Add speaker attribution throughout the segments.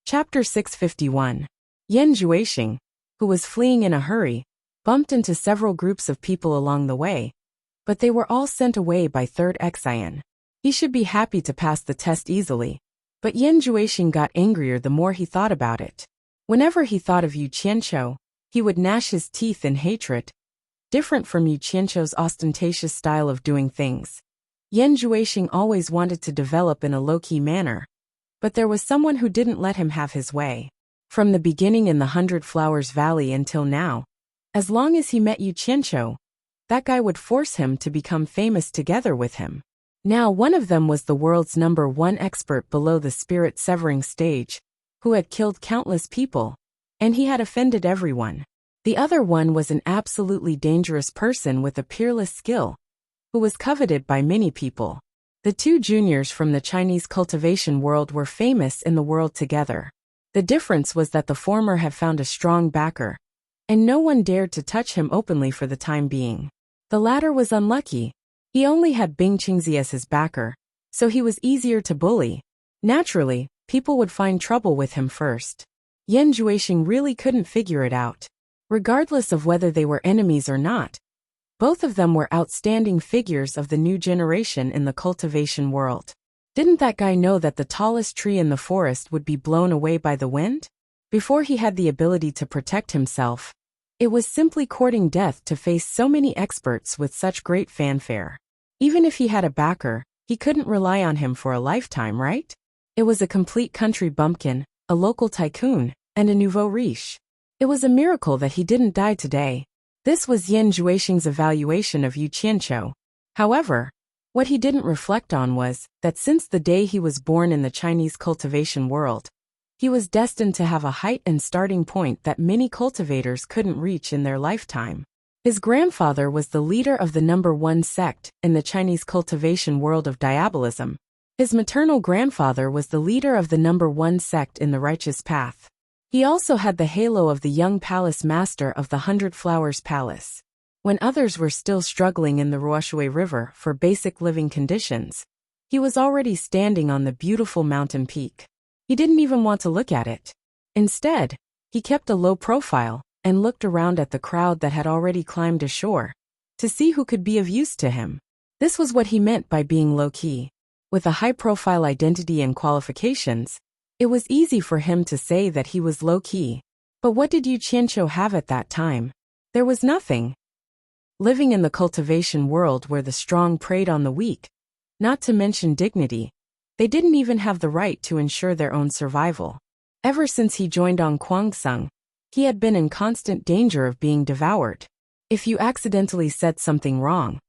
Speaker 1: Chapter 651. Yan Juexing, who was fleeing in a hurry, bumped into several groups of people along the way, but they were all sent away by Third Xian. He should be happy to pass the test easily, but Yan Juexing got angrier the more he thought about it. Whenever he thought of Yu Qianqiu, he would gnash his teeth in hatred. Different from Yu Qianqiu's ostentatious style of doing things, Yan Juexing always wanted to develop in a low-key manner, but there was someone who didn't let him have his way. From the beginning in the 100 Flowers Valley until now, as long as he met Yu Qianqiu, that guy would force him to become famous together with him. Now one of them was the world's #1 expert below the spirit-severing stage, who had killed countless people, and he had offended everyone. The other one was an absolutely dangerous person with a peerless skill, who was coveted by many people. The two juniors from the Chinese cultivation world were famous in the world together. The difference was that the former had found a strong backer, and no one dared to touch him openly for the time being. The latter was unlucky. He only had Bing Qingzi as his backer, so he was easier to bully. Naturally, people would find trouble with him first. Yan Juexing really couldn't figure it out. Regardless of whether they were enemies or not, both of them were outstanding figures of the new generation in the cultivation world. Didn't that guy know that the tallest tree in the forest would be blown away by the wind? Before he had the ability to protect himself, it was simply courting death to face so many experts with such great fanfare. Even if he had a backer, he couldn't rely on him for a lifetime, right? It was a complete country bumpkin, a local tycoon, and a nouveau riche. It was a miracle that he didn't die today. This was Yan Juexing's evaluation of Yu Qianqiu. However, what he didn't reflect on was that since the day he was born in the Chinese cultivation world, he was destined to have a height and starting point that many cultivators couldn't reach in their lifetime. His grandfather was the leader of the #1 sect in the Chinese cultivation world of diabolism. His maternal grandfather was the leader of the #1 sect in the righteous path. He also had the halo of the young palace master of the 100 Flowers Palace. When others were still struggling in the Ruoshui River for basic living conditions, he was already standing on the beautiful mountain peak. He didn't even want to look at it. Instead, he kept a low profile and looked around at the crowd that had already climbed ashore to see who could be of use to him. This was what he meant by being low-key. With a high-profile identity and qualifications, it was easy for him to say that he was low-key. But what did Yu Qianqiu have at that time? There was nothing. Living in the cultivation world where the strong preyed on the weak, not to mention dignity, they didn't even have the right to ensure their own survival. Ever since he joined on Kwangsung, he had been in constant danger of being devoured. If you accidentally said something wrong,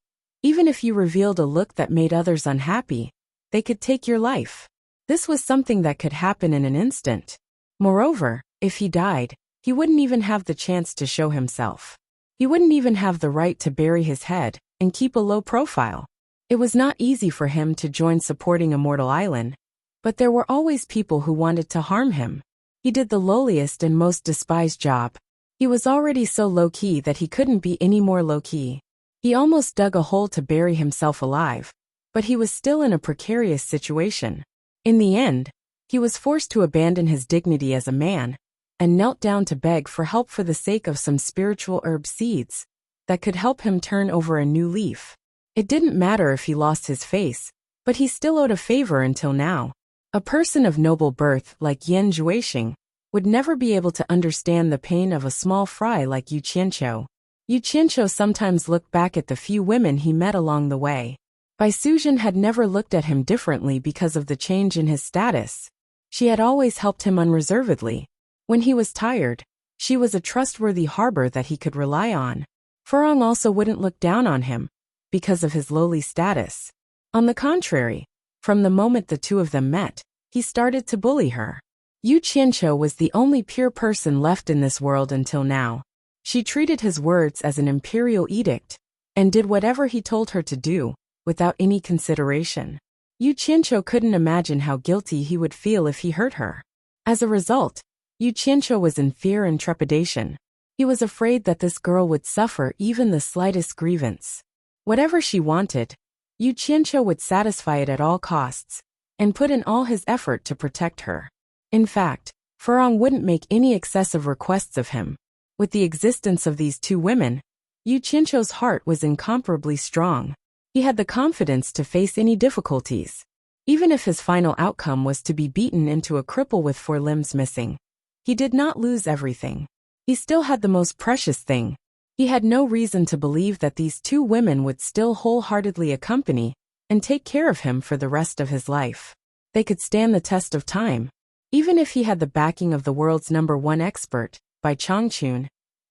Speaker 1: even if you revealed a look that made others unhappy, they could take your life. This was something that could happen in an instant. Moreover, if he died, he wouldn't even have the chance to show himself. He wouldn't even have the right to bury his head and keep a low profile. It was not easy for him to join supporting Immortal Island, but there were always people who wanted to harm him. He did the lowliest and most despised job. He was already so low-key that he couldn't be any more low-key. He almost dug a hole to bury himself alive, but he was still in a precarious situation. In the end, he was forced to abandon his dignity as a man and knelt down to beg for help for the sake of some spiritual herb seeds that could help him turn over a new leaf. It didn't matter if he lost his face, but he still owed a favor until now. A person of noble birth like Yan Juexing would never be able to understand the pain of a small fry like Yu Qianqiu. Yu Qianqiu sometimes looked back at the few women he met along the way. Bai Suzhen had never looked at him differently because of the change in his status. She had always helped him unreservedly. When he was tired, she was a trustworthy harbor that he could rely on. Furong also wouldn't look down on him because of his lowly status. On the contrary, from the moment the two of them met, he started to bully her. Yu Qianqiu was the only pure person left in this world until now. She treated his words as an imperial edict and did whatever he told her to do, without any consideration. Yu Qianqiu couldn't imagine how guilty he would feel if he hurt her. As a result, Yu Qianqiu was in fear and trepidation. He was afraid that this girl would suffer even the slightest grievance. Whatever she wanted, Yu Qianqiu would satisfy it at all costs, and put in all his effort to protect her. In fact, Farong wouldn't make any excessive requests of him. With the existence of these two women, Yu Qianqiu's heart was incomparably strong. He had the confidence to face any difficulties. Even if his final outcome was to be beaten into a cripple with 4 limbs missing, he did not lose everything. He still had the most precious thing. He had no reason to believe that these two women would still wholeheartedly accompany and take care of him for the rest of his life. They could stand the test of time. Even if he had the backing of the world's #1 expert, Bai Changchun,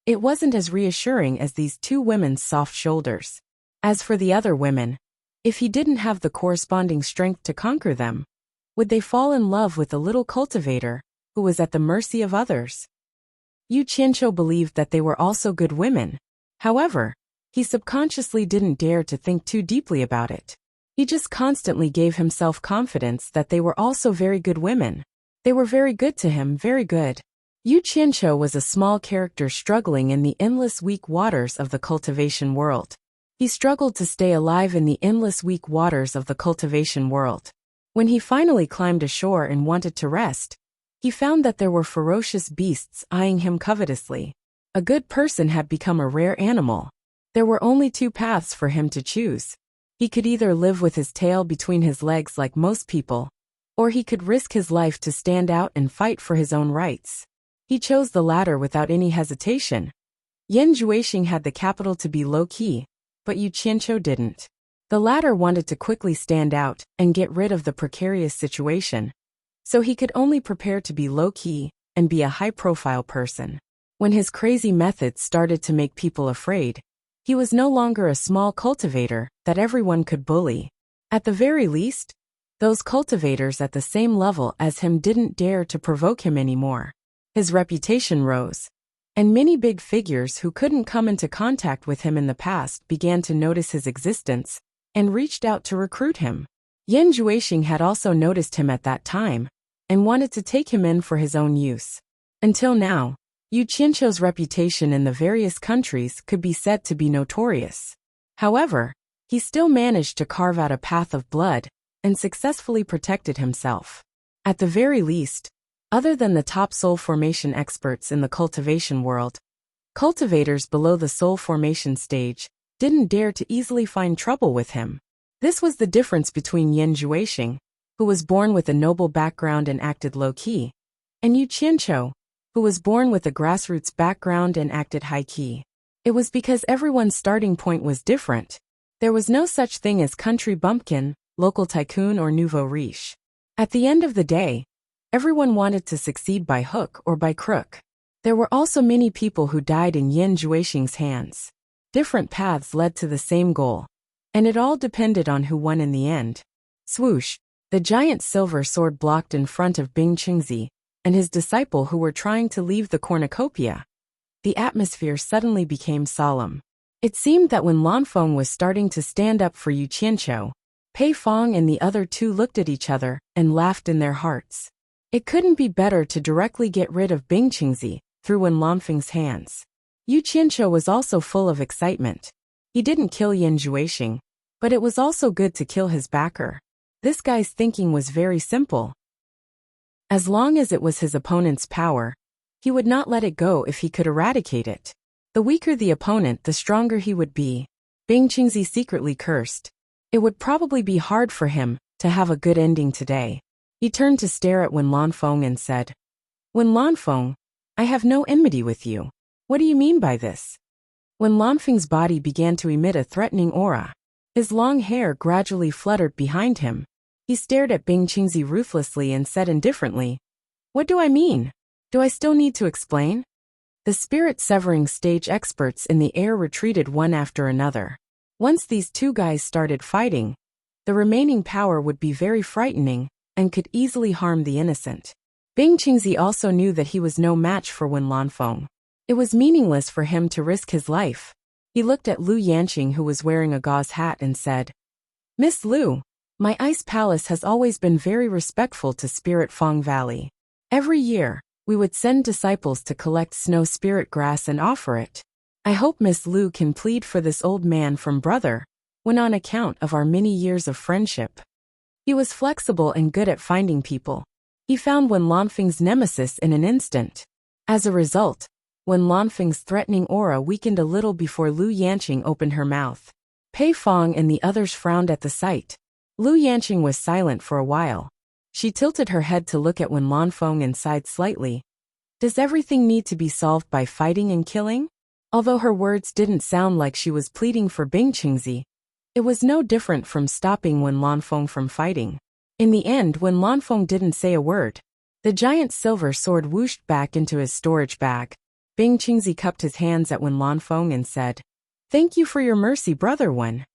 Speaker 1: it wasn't as reassuring as these two women's soft shoulders. As for the other women, if he didn't have the corresponding strength to conquer them, would they fall in love with the little cultivator who was at the mercy of others? Yu Qianqiu believed that they were also good women. However, he subconsciously didn't dare to think too deeply about it. He just constantly gave himself confidence that they were also very good women. They were very good to him, very good. Yu Qianqiu was a small character struggling in the endless weak waters of the cultivation world. He struggled to stay alive in the endless weak waters of the cultivation world. When he finally climbed ashore and wanted to rest, he found that there were ferocious beasts eyeing him covetously. A good person had become a rare animal. There were only 2 paths for him to choose. He could either live with his tail between his legs like most people, or he could risk his life to stand out and fight for his own rights. He chose the latter without any hesitation. Yan Juexing had the capital to be low-key, but Yu Qianqiu didn't. The latter wanted to quickly stand out and get rid of the precarious situation, so he could only prepare to be low-key and be a high-profile person. When his crazy methods started to make people afraid, he was no longer a small cultivator that everyone could bully. At the very least, those cultivators at the same level as him didn't dare to provoke him anymore. His reputation rose, and many big figures who couldn't come into contact with him in the past began to notice his existence and reached out to recruit him. Yan Juexing had also noticed him at that time and wanted to take him in for his own use. Until now, Yu Qianqiu's reputation in the various countries could be said to be notorious. However, he still managed to carve out a path of blood and successfully protected himself. At the very least, other than the top soul formation experts in the cultivation world, cultivators below the soul formation stage didn't dare to easily find trouble with him. This was the difference between Yan Juexing, who was born with a noble background and acted low-key, and Yu Qianqiu, who was born with a grassroots background and acted high-key. It was because everyone's starting point was different. There was no such thing as country bumpkin, local tycoon, or nouveau riche. At the end of the day, everyone wanted to succeed by hook or by crook. There were also many people who died in Yan Juexing's hands. Different paths led to the same goal, and it all depended on who won in the end. Swoosh! The giant silver sword blocked in front of Bing Qingzi and his disciple who were trying to leave the cornucopia. The atmosphere suddenly became solemn. It seemed that when Lanfeng was starting to stand up for Yu Qianqiu, Pei Fong and the other 2 looked at each other and laughed in their hearts. It couldn't be better to directly get rid of Bing Qingzi through Wen Lanfeng's hands. Yu Qianqiu was also full of excitement. He didn't kill Yan Juexing, but it was also good to kill his backer. This guy's thinking was very simple. As long as it was his opponent's power, he would not let it go if he could eradicate it. The weaker the opponent, the stronger he would be. Bing Qingzi secretly cursed. It would probably be hard for him to have a good ending today. He turned to stare at Wen Lanfeng and said, "Wen Lanfeng, I have no enmity with you. What do you mean by this?" Wen Lanfeng's body began to emit a threatening aura. His long hair gradually fluttered behind him. He stared at Bing Qingzi ruthlessly and said indifferently, "What do I mean? Do I still need to explain?" The spirit-severing stage experts in the air retreated one after another. Once these 2 guys started fighting, the remaining power would be very frightening and could easily harm the innocent. Bing Qingzi also knew that he was no match for Wen Lanfeng. It was meaningless for him to risk his life. He looked at Lu Yanqing, who was wearing a gauze hat, and said, "Miss Lu, my ice palace has always been very respectful to Spirit Fong Valley. Every year, we would send disciples to collect snow spirit grass and offer it. I hope Miss Lu can plead for this old man from brother, when on account of our many years of friendship." He was flexible and good at finding people. He found Wen Lanfeng's nemesis in an instant. As a result, Wen Lanfeng's threatening aura weakened a little before Lu Yanqing opened her mouth. Pei Fong and the others frowned at the sight. Lu Yanqing was silent for a while. She tilted her head to look at Wen Lanfeng and sighed slightly. Does everything need to be solved by fighting and killing? Although her words didn't sound like she was pleading for Bing Qingzi, it was no different from stopping Wen Lanfeng from fighting. In the end, Wen Lanfeng didn't say a word. The giant silver sword whooshed back into his storage bag. Bing Qingzi cupped his hands at Wen Lanfeng and said, "Thank you for your mercy, Brother Wen."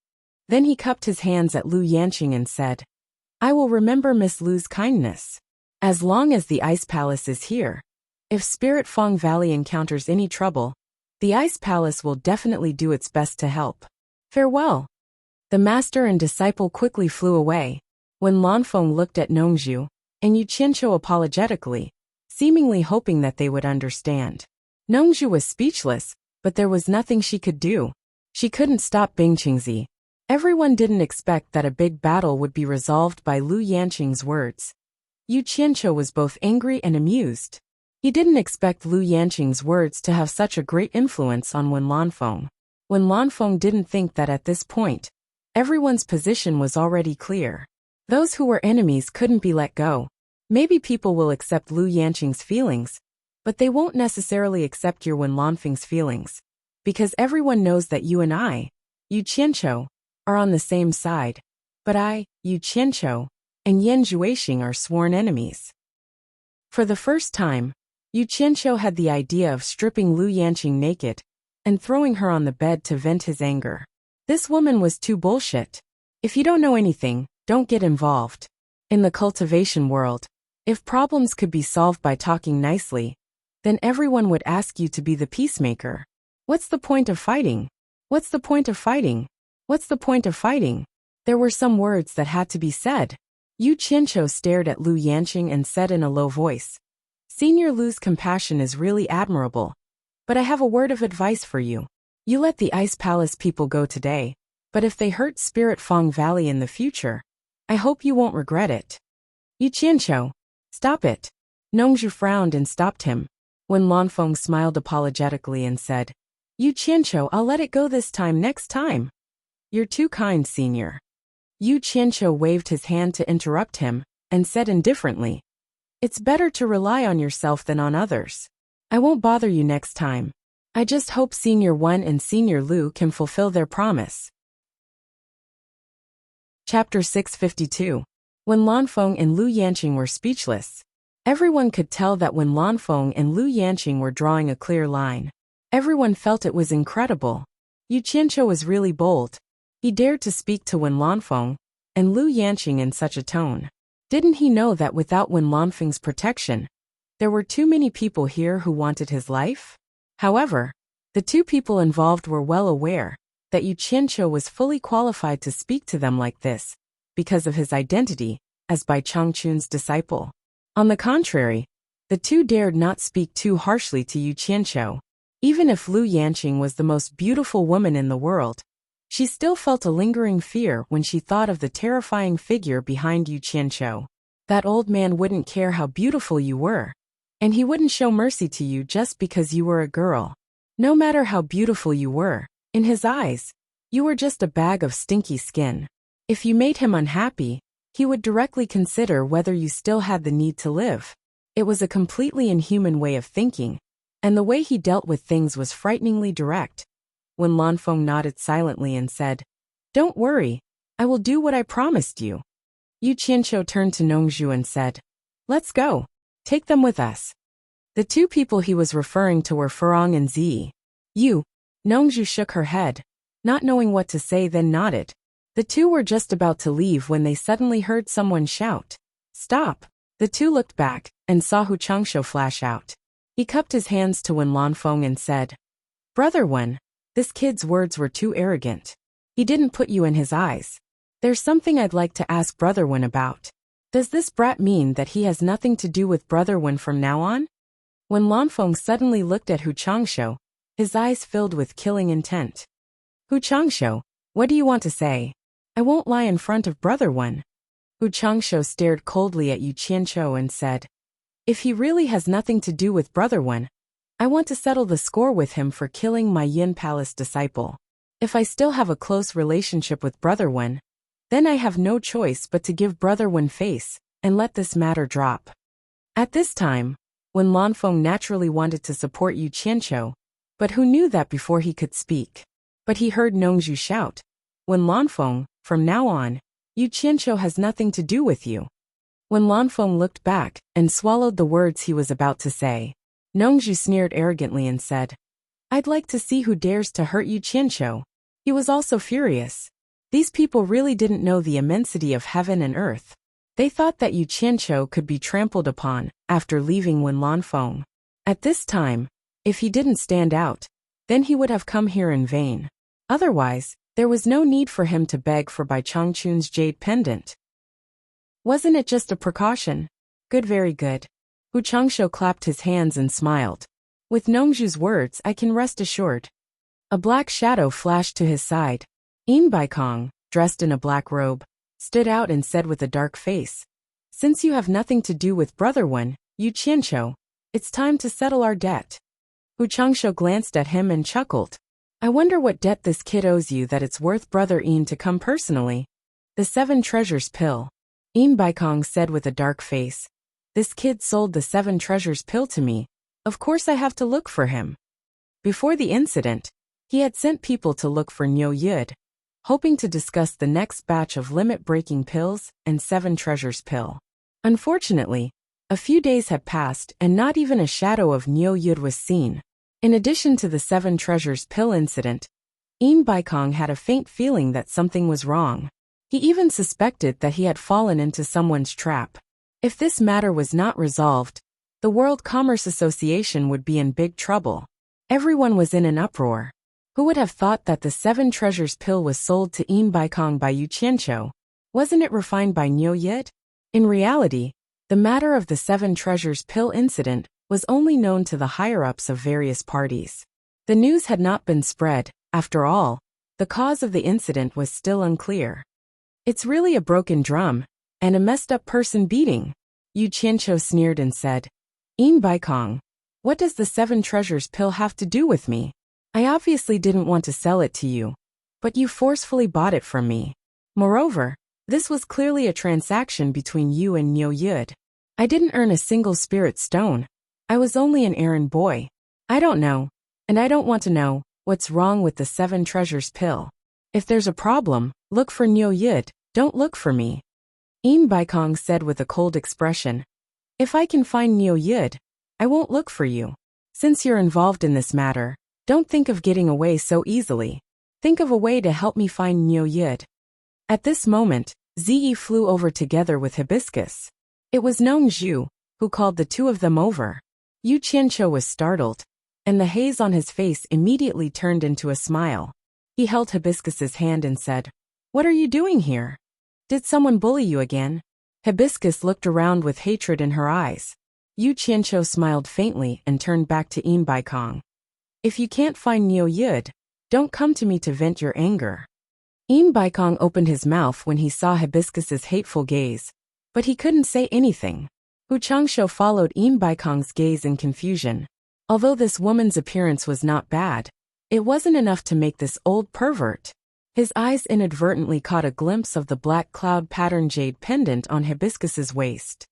Speaker 1: Then he cupped his hands at Lu Yanqing and said, "I will remember Miss Lu's kindness. As long as the Ice Palace is here. If Spirit Fong Valley encounters any trouble, the Ice Palace will definitely do its best to help. Farewell." The master and disciple quickly flew away. When Lanfeng looked at Nongzhu and Yu Qianqiu apologetically, seemingly hoping that they would understand. Nongzhu was speechless, but there was nothing she could do. She couldn't stop Bing Qingzi. Everyone didn't expect that a big battle would be resolved by Lu Yanqing's words. Yu Qianqiu was both angry and amused. He didn't expect Lu Yanqing's words to have such a great influence on Wen Lanfeng. Wen Lanfeng didn't think that at this point, everyone's position was already clear. Those who were enemies couldn't be let go. Maybe people will accept Lu Yanqing's feelings, but they won't necessarily accept your Wen Lanfeng's feelings. Because everyone knows that you and I, Yu Qianqiu, are on the same side. But I, Yu Qianqiu, and Yan Zhuixing are sworn enemies. For the first time, Yu Qianqiu had the idea of stripping Lu Yanqing naked and throwing her on the bed to vent his anger. This woman was too bullshit. If you don't know anything, don't get involved. In the cultivation world, if problems could be solved by talking nicely, then everyone would ask you to be the peacemaker. What's the point of fighting? What's the point of fighting? What's the point of fighting? There were some words that had to be said. Yu Qianqiu stared at Lu Yanqing and said in a low voice, "Senior Lu's compassion is really admirable. But I have a word of advice for you. You let the Ice Palace people go today, but if they hurt Spirit Fong Valley in the future, I hope you won't regret it." Yu Qianqiu, stop it. Nongzhu frowned and stopped him. When Lanfeng smiled apologetically and said, "Yu Qianqiu, I'll let it go this time next time." "You're too kind, senior." Yu Qianqiu waved his hand to interrupt him and said indifferently, "It's better to rely on yourself than on others. I won't bother you next time. I just hope Senior Wen and Senior Lu can fulfill their promise." Chapter 652. When Lanfeng and Lu Yanqing were speechless. Everyone could tell that when Lanfeng and Lu Yanqing were drawing a clear line. Everyone felt it was incredible. Yu Qianqiu was really bold. He dared to speak to Wen Lanfeng and Lu Yanqing in such a tone. Didn't he know that without Wen Lanfeng's protection, there were too many people here who wanted his life? However, the two people involved were well aware that Yu Qianqiu was fully qualified to speak to them like this, because of his identity as Bai Changchun's disciple. On the contrary, the two dared not speak too harshly to Yu Qianqiu. Even if Lu Yanqing was the most beautiful woman in the world, she still felt a lingering fear when she thought of the terrifying figure behind Yu Qianqiu. That old man wouldn't care how beautiful you were, and he wouldn't show mercy to you just because you were a girl. No matter how beautiful you were, in his eyes, you were just a bag of stinky skin. If you made him unhappy, he would directly consider whether you still had the need to live. It was a completely inhuman way of thinking, and the way he dealt with things was frighteningly direct. When Lanfeng nodded silently and said, "Don't worry, I will do what I promised you." Yu Qianqiu turned to Nongzhu and said, "Let's go. Take them with us." The two people he was referring to were Furong and Zi. "You." Nongzhu shook her head, not knowing what to say, then nodded. The two were just about to leave when they suddenly heard someone shout, "Stop!" The two looked back and saw Hu Changshu flash out. He cupped his hands to Wen Lanfeng and said, "Brother Wen, this kid's words were too arrogant. He didn't put you in his eyes. There's something I'd like to ask Brother Wen about. Does this brat mean that he has nothing to do with Brother Wen from now on?" When Lanfeng suddenly looked at Hu Changshu, his eyes filled with killing intent. "Hu Changshu, what do you want to say? I won't lie in front of Brother Wen." Hu Changsho stared coldly at Yu Qianqiu and said, "If he really has nothing to do with Brother Wen, I want to settle the score with him for killing my Yin Palace disciple. If I still have a close relationship with Brother Wen, then I have no choice but to give Brother Wen face and let this matter drop." At this time, Wen Lanfeng naturally wanted to support Yu Qianqiu, but who knew that before he could speak? But he heard Nongzhu shout, "Wen Lanfeng, from now on, Yu Qianqiu has nothing to do with you." Wen Lanfeng looked back and swallowed the words he was about to say. Nongzhu sneered arrogantly and said, "I'd like to see who dares to hurt Yu Qianqiu." He was also furious. These people really didn't know the immensity of heaven and earth. They thought that Yu Qianqiu could be trampled upon after leaving Wen Lanfeng. At this time, if he didn't stand out, then he would have come here in vain. Otherwise, there was no need for him to beg for Bai Changchun's jade pendant. Wasn't it just a precaution? Good, very good. Hu Changsho clapped his hands and smiled. With Nongzhu's words, I can rest assured. A black shadow flashed to his side. Yin Baikong, dressed in a black robe, stood out and said with a dark face, "Since you have nothing to do with Brother Wen, Yu Qianqiu, it's time to settle our debt." Hu Changsho glanced at him and chuckled. "I wonder what debt this kid owes you that it's worth Brother Yin to come personally." "The 7 treasures pill," Yin Baikong said with a dark face. "This kid sold the 7 treasures pill to me. Of course I have to look for him." Before the incident, he had sent people to look for Niu Yud, hoping to discuss the next batch of limit-breaking pills and 7 treasures pill. Unfortunately, a few days had passed and not even a shadow of Niu Yud was seen. In addition to the 7 treasures pill incident, Yin Baikong had a faint feeling that something was wrong. He even suspected that he had fallen into someone's trap. If this matter was not resolved, the World Commerce Association would be in big trouble. Everyone was in an uproar. Who would have thought that the 7 treasures pill was sold to Yin Baikong by Yu Qianqiu? Wasn't it refined by Niu Yud? In reality, the matter of the 7 treasures pill incident was only known to the higher-ups of various parties. The news had not been spread. After all, the cause of the incident was still unclear. "It's really a broken drum, and a messed-up person beating," Yu Qianqiu sneered and said. "Yin Baikong, what does the 7 treasures pill have to do with me? I obviously didn't want to sell it to you, but you forcefully bought it from me. Moreover, this was clearly a transaction between you and Niu Yud. I didn't earn a single spirit stone. I was only an errand boy. I don't know, and I don't want to know, what's wrong with the 7 treasures pill. If there's a problem, look for Niu Yud, don't look for me." Yin Baikong said with a cold expression. "If I can find Niu Yud, I won't look for you. Since you're involved in this matter, don't think of getting away so easily. Think of a way to help me find Niu Yud." At this moment, Ziyi flew over together with Hibiscus. It was Nongzhu who called the two of them over. Yu Qianqiu was startled, and the haze on his face immediately turned into a smile. He held Hibiscus's hand and said, "What are you doing here? Did someone bully you again?" Hibiscus looked around with hatred in her eyes. Yu Qianqiu smiled faintly and turned back to Yin Baikong. "If you can't find Niu Yud, don't come to me to vent your anger." Yin Baikong opened his mouth when he saw Hibiscus's hateful gaze, but he couldn't say anything. Hu Changsho followed Yin Baikong's gaze in confusion. Although this woman's appearance was not bad, it wasn't enough to make this old pervert. His eyes inadvertently caught a glimpse of the black cloud pattern jade pendant on Hibiscus's waist.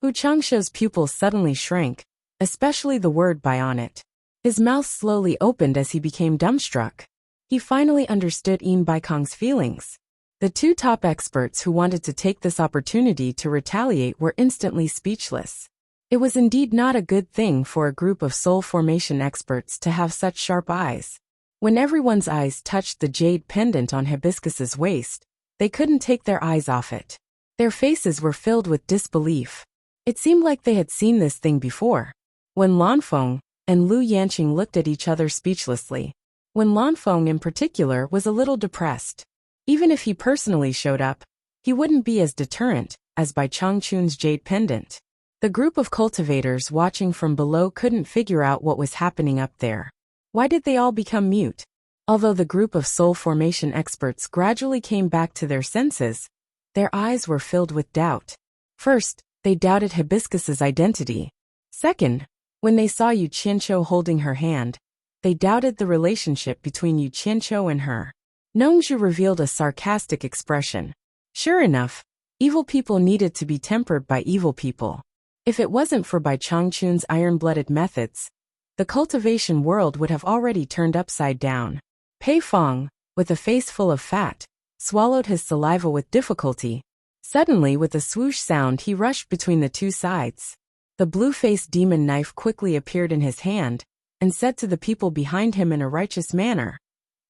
Speaker 1: Hu Changsho's pupils suddenly shrank, especially the word "bai" on it. His mouth slowly opened as he became dumbstruck. He finally understood Yin Baikong's feelings. The 2 top experts who wanted to take this opportunity to retaliate were instantly speechless. It was indeed not a good thing for a group of soul formation experts to have such sharp eyes. When everyone's eyes touched the jade pendant on Hibiscus's waist, they couldn't take their eyes off it. Their faces were filled with disbelief. It seemed like they had seen this thing before. When Lanfeng and Lu Yanqing looked at each other speechlessly. When Lanfeng in particular was a little depressed. Even if he personally showed up, he wouldn't be as deterrent as by Changchun's jade pendant. The group of cultivators watching from below couldn't figure out what was happening up there. Why did they all become mute? Although the group of soul formation experts gradually came back to their senses, Their eyes were filled with doubt. First, they doubted Hibiscus's identity. Second, when they saw Yu Qianqiu holding her hand, they doubted the relationship between Yu Qianqiu and her. Nongzhu revealed a sarcastic expression. Sure enough, evil people needed to be tempered by evil people. If it wasn't for Bai Changchun's iron-blooded methods, the cultivation world would have already turned upside down. Pei Fong, with a face full of fat, swallowed his saliva with difficulty. Suddenly, with a swoosh sound, he rushed between the two sides. The blue-faced demon knife quickly appeared in his hand, and said to the people behind him in a righteous manner,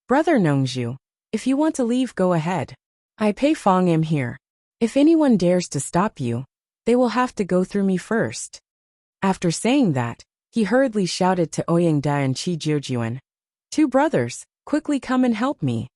Speaker 1: "Brother Nongzhu, if you want to leave, go ahead. I Pei Fong am here. If anyone dares to stop you, they will have to go through me first." After saying that, he hurriedly shouted to Ouyang Da and Qi Jiujuan, "Two brothers, quickly come and help me."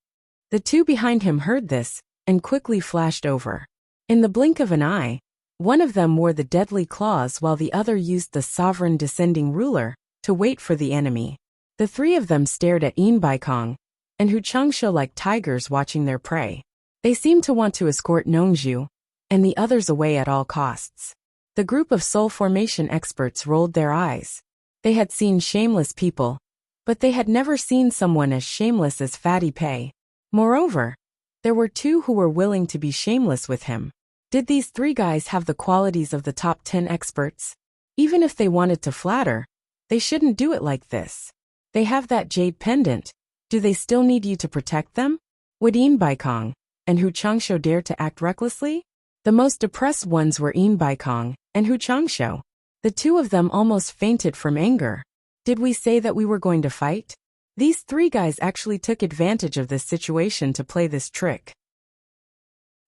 Speaker 1: The two behind him heard this, and quickly flashed over. In the blink of an eye, one of them wore the deadly claws while the other used the sovereign descending ruler to wait for the enemy. The three of them stared at Yin Baikong and Hu Changsha like tigers watching their prey. They seemed to want to escort Nongzhu and the others away at all costs. The group of soul formation experts rolled their eyes. They had seen shameless people, but they had never seen someone as shameless as Fatty Pei. Moreover, there were two who were willing to be shameless with him. Did these three guys have the qualities of the top 10 experts? Even if they wanted to flatter, they shouldn't do it like this. They have that jade pendant. Do they still need you to protect them? Would Yin Baikong and Hu Changsho dare to act recklessly? The most depressed ones were Yin Baikong and Hu Changsho. The two of them almost fainted from anger. Did we say that we were going to fight? These three guys actually took advantage of this situation to play this trick.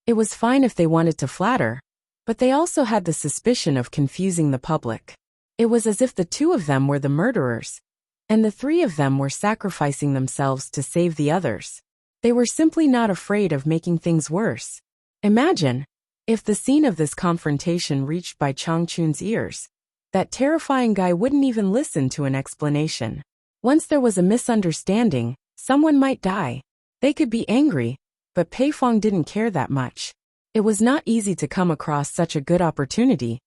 Speaker 1: It was fine if they wanted to flatter, but they also had the suspicion of confusing the public. It was as if the two of them were the murderers, and the three of them were sacrificing themselves to save the others. They were simply not afraid of making things worse. Imagine, if the scene of this confrontation reached Bai Changchun's ears, that terrifying guy wouldn't even listen to an explanation. Once there was a misunderstanding, someone might die. They could be angry, but Pei Fong didn't care that much. It was not easy to come across such a good opportunity.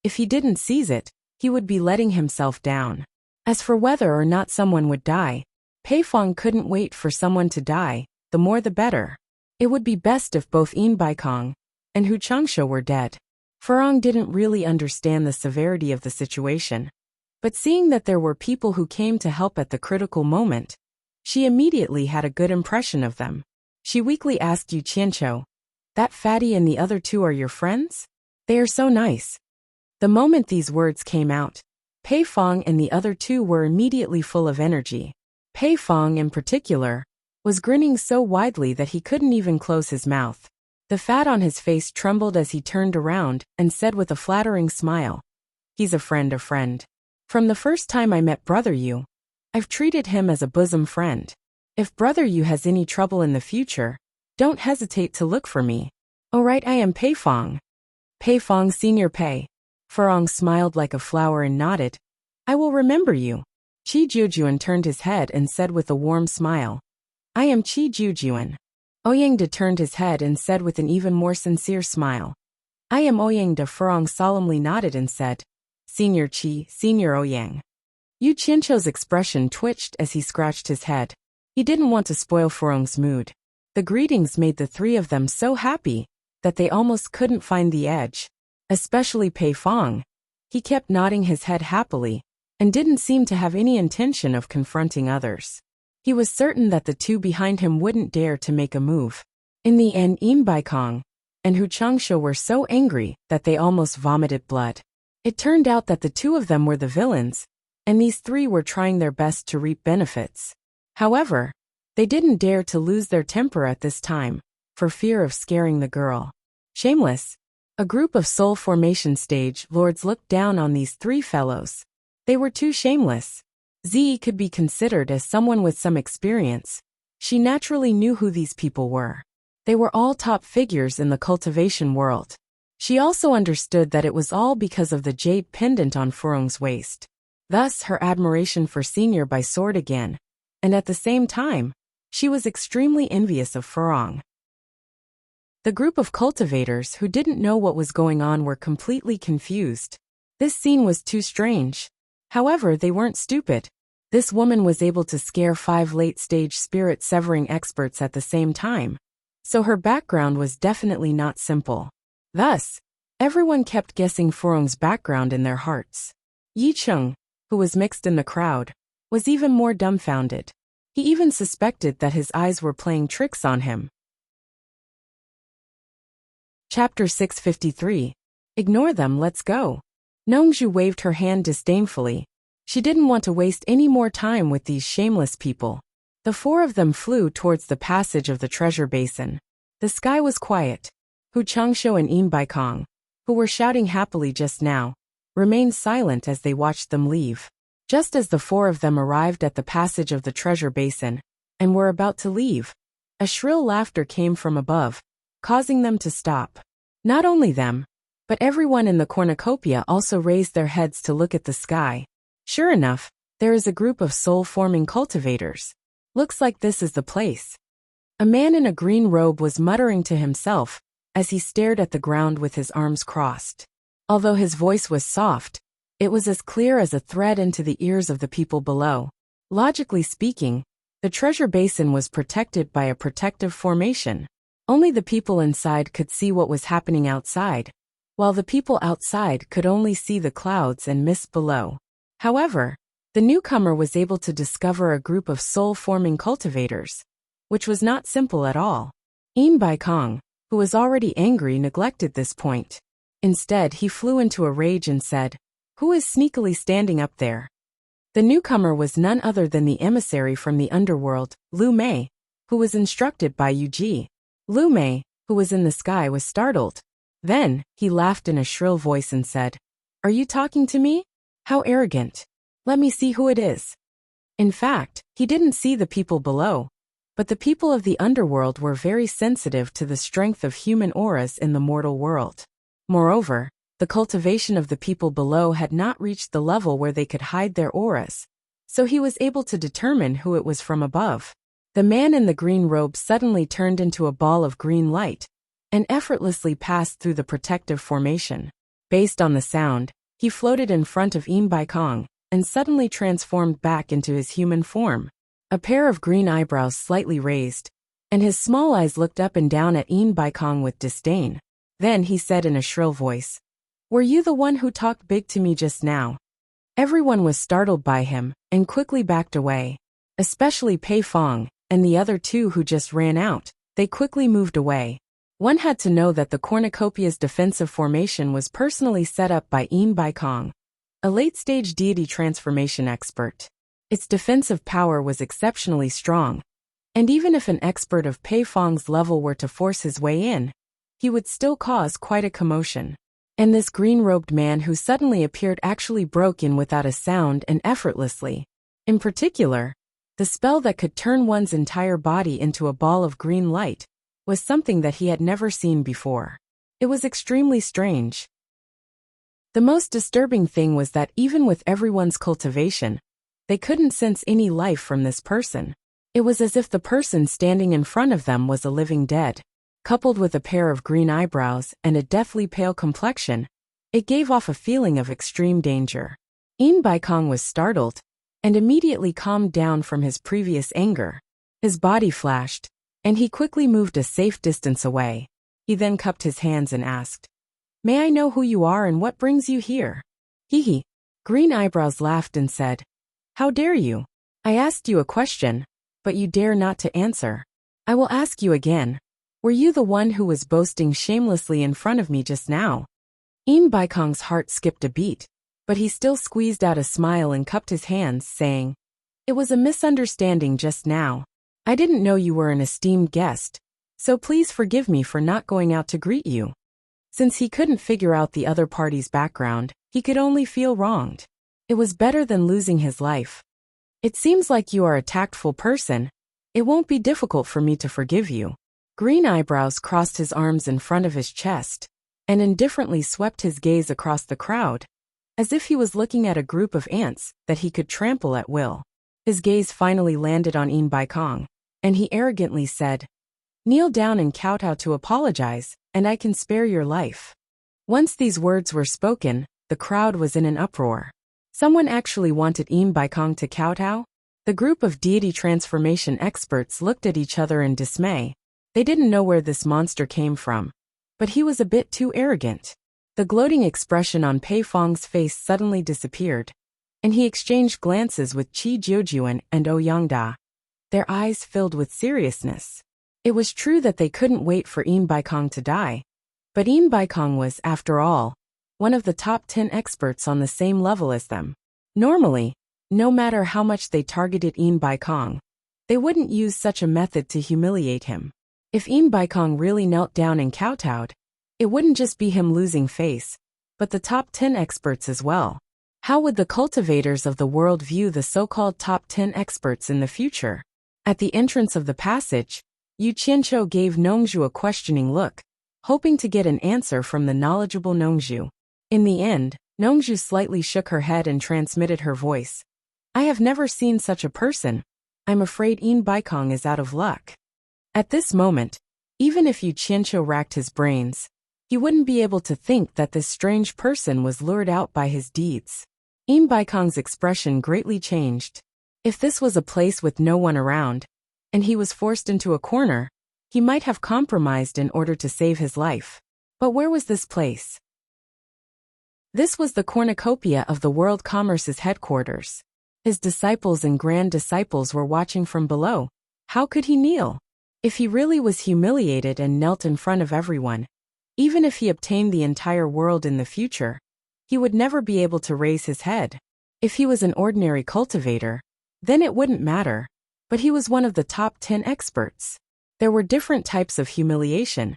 Speaker 1: If he didn't seize it, he would be letting himself down. As for whether or not someone would die, Pei Fong couldn't wait for someone to die, the more the better. It would be best if both Yin Baikong and Hu Changsha were dead. Furong didn't really understand the severity of the situation, but seeing that there were people who came to help at the critical moment, she immediately had a good impression of them. She weakly asked Yu Qianqiu, "That fatty and the other two are your friends? They are so nice." The moment these words came out, Pei Fong and the other two were immediately full of energy. Pei Fong, in particular, was grinning so widely that he couldn't even close his mouth. The fat on his face trembled as he turned around and said with a flattering smile, "He's a friend. From the first time I met Brother Yu, I've treated him as a bosom friend. If Brother Yu has any trouble in the future, don't hesitate to look for me." "Oh right, I am Pei Fong. Pei Fong Senior Pei." Furong smiled like a flower and nodded. "I will remember you." Qi Jiujuan turned his head and said with a warm smile, "I am Qi Jiujuan." Ouyang Da turned his head and said with an even more sincere smile, "I am Ouyang Da." Furong solemnly nodded and said, "Senior Qi, Senior Ouyang." Yu Qianqiu's expression twitched as he scratched his head. He didn't want to spoil Furong's mood. The greetings made the three of them so happy that they almost couldn't find the edge. Especially Pei Fong. He kept nodding his head happily, and didn't seem to have any intention of confronting others. He was certain that the two behind him wouldn't dare to make a move. In the end, Yin Baikong and Hu Changsha were so angry that they almost vomited blood. It turned out that the two of them were the villains, and these three were trying their best to reap benefits. However, they didn't dare to lose their temper at this time, for fear of scaring the girl. Shameless. A group of soul formation stage lords looked down on these three fellows. They were too shameless. Zi could be considered as someone with some experience. She naturally knew who these people were. They were all top figures in the cultivation world. She also understood that it was all because of the jade pendant on Furong's waist. Thus, her admiration for Senior Bai soared again, and at the same time, she was extremely envious of Furong. The group of cultivators who didn't know what was going on were completely confused. This scene was too strange. However, they weren't stupid. This woman was able to scare 5 late-stage spirit-severing experts at the same time. So her background was definitely not simple. Thus, everyone kept guessing Furong's background in their hearts. Yi Cheng, who was mixed in the crowd, was even more dumbfounded. He even suspected that his eyes were playing tricks on him. Chapter 653. Ignore them, let's go. Nongzhu waved her hand disdainfully. She didn't want to waste any more time with these shameless people. The 4 of them flew towards the passage of the treasure basin. The sky was quiet. Hu Changshu and Yin Baikong, who were shouting happily just now, remained silent as they watched them leave. Just as the 4 of them arrived at the passage of the treasure basin and were about to leave, a shrill laughter came from above, causing them to stop. Not only them, but everyone in the cornucopia also raised their heads to look at the sky. Sure enough, there is a group of soul-forming cultivators. Looks like this is the place. A man in a green robe was muttering to himself as he stared at the ground with his arms crossed. Although his voice was soft, it was as clear as a thread into the ears of the people below. Logically speaking, the treasure basin was protected by a protective formation. Only the people inside could see what was happening outside, while the people outside could only see the clouds and mist below. However, the newcomer was able to discover a group of soul-forming cultivators, which was not simple at all. Yin Baikong, who was already angry, neglected this point. Instead, he flew into a rage and said, "Who is sneakily standing up there?" The newcomer was none other than the emissary from the underworld, Lu Mei, who was instructed by Yu Ji. Lu Mei, who was in the sky, was startled. Then, he laughed in a shrill voice and said, "Are you talking to me? How arrogant. Let me see who it is." In fact, he didn't see the people below, but the people of the underworld were very sensitive to the strength of human auras in the mortal world. Moreover, the cultivation of the people below had not reached the level where they could hide their auras, so he was able to determine who it was from above. The man in the green robe suddenly turned into a ball of green light and effortlessly passed through the protective formation. Based on the sound, he floated in front of Yin Baikong and suddenly transformed back into his human form. A pair of green eyebrows slightly raised, and his small eyes looked up and down at Yin Baikong with disdain. Then he said in a shrill voice, "Were you the one who talked big to me just now?" Everyone was startled by him and quickly backed away. Especially Pei Fong and the other 2 who just ran out. They quickly moved away. One had to know that the cornucopia's defensive formation was personally set up by Yin Baikong, a late-stage deity transformation expert. Its defensive power was exceptionally strong, and even if an expert of Pei Fong's level were to force his way in, he would still cause quite a commotion. And this green-robed man who suddenly appeared actually broke in without a sound and effortlessly. In particular, the spell that could turn one's entire body into a ball of green light was something that he had never seen before. It was extremely strange. The most disturbing thing was that even with everyone's cultivation, they couldn't sense any life from this person. It was as if the person standing in front of them was a living dead. Coupled with a pair of green eyebrows and a deathly pale complexion, it gave off a feeling of extreme danger. Yin Baikong was startled and immediately calmed down from his previous anger. His body flashed, and he quickly moved a safe distance away. He then cupped his hands and asked, "May I know who you are and what brings you here?" Hee. Green Eyebrows laughed and said, "How dare you? I asked you a question, but you dare not to answer. I will ask you again. Were you the one who was boasting shamelessly in front of me just now?" Yin Baikong's heart skipped a beat, but he still squeezed out a smile and cupped his hands, saying, "It was a misunderstanding just now. I didn't know you were an esteemed guest, so please forgive me for not going out to greet you." Since he couldn't figure out the other party's background, he could only feel wronged. It was better than losing his life. "It seems like you are a tactful person. It won't be difficult for me to forgive you." Green Eyebrows crossed his arms in front of his chest and indifferently swept his gaze across the crowd, as if he was looking at a group of ants that he could trample at will. His gaze finally landed on Yin Baikong, and he arrogantly said, Kneel down and kowtow to apologize, and I can spare your life. Once these words were spoken, the crowd was in an uproar. Someone actually wanted Baikong to kowtow? The group of deity transformation experts looked at each other in dismay. They didn't know where this monster came from. But he was a bit too arrogant. The gloating expression on Pei Fong's face suddenly disappeared, and he exchanged glances with Qi Jiujuan and Ouyangda. Their eyes filled with seriousness. It was true that they couldn't wait for Baikong to die. But Baikong was, after all, one of the top 10 experts on the same level as them. Normally, no matter how much they targeted Baikong, they wouldn't use such a method to humiliate him. If Baikong really knelt down and kowtowed, it wouldn't just be him losing face, but the top 10 experts as well. How would the cultivators of the world view the so-called top 10 experts in the future? At the entrance of the passage, Yu Qianqiu gave Nongzhu a questioning look, hoping to get an answer from the knowledgeable Nongzhu. In the end, Nongzhu slightly shook her head and transmitted her voice. I have never seen such a person. I'm afraid Baikong is out of luck. At this moment, even if Yu Qianqiu racked his brains, he wouldn't be able to think that this strange person was lured out by his deeds. Baikong's expression greatly changed. If this was a place with no one around, and he was forced into a corner, he might have compromised in order to save his life. But where was this place? This was the cornucopia of the World Commerce's headquarters. His disciples and grand disciples were watching from below. How could he kneel? If he really was humiliated and knelt in front of everyone, even if he obtained the entire world in the future, he would never be able to raise his head. If he was an ordinary cultivator, then it wouldn't matter. But he was one of the top 10 experts. There were different types of humiliation,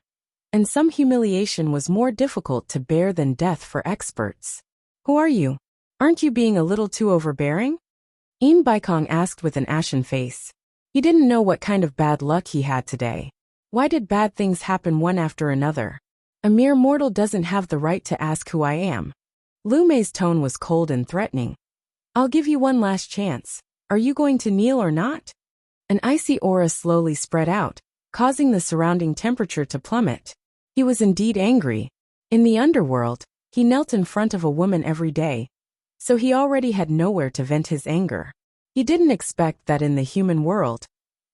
Speaker 1: and some humiliation was more difficult to bear than death for experts. Who are you? Aren't you being a little too overbearing? Baikong asked with an ashen face. He didn't know what kind of bad luck he had today. Why did bad things happen one after another? A mere mortal doesn't have the right to ask who I am. Lu Mei's tone was cold and threatening. I'll give you one last chance. Are you going to kneel or not? An icy aura slowly spread out, causing the surrounding temperature to plummet. He was indeed angry. In the underworld, he knelt in front of a woman every day, so he already had nowhere to vent his anger. He didn't expect that in the human world,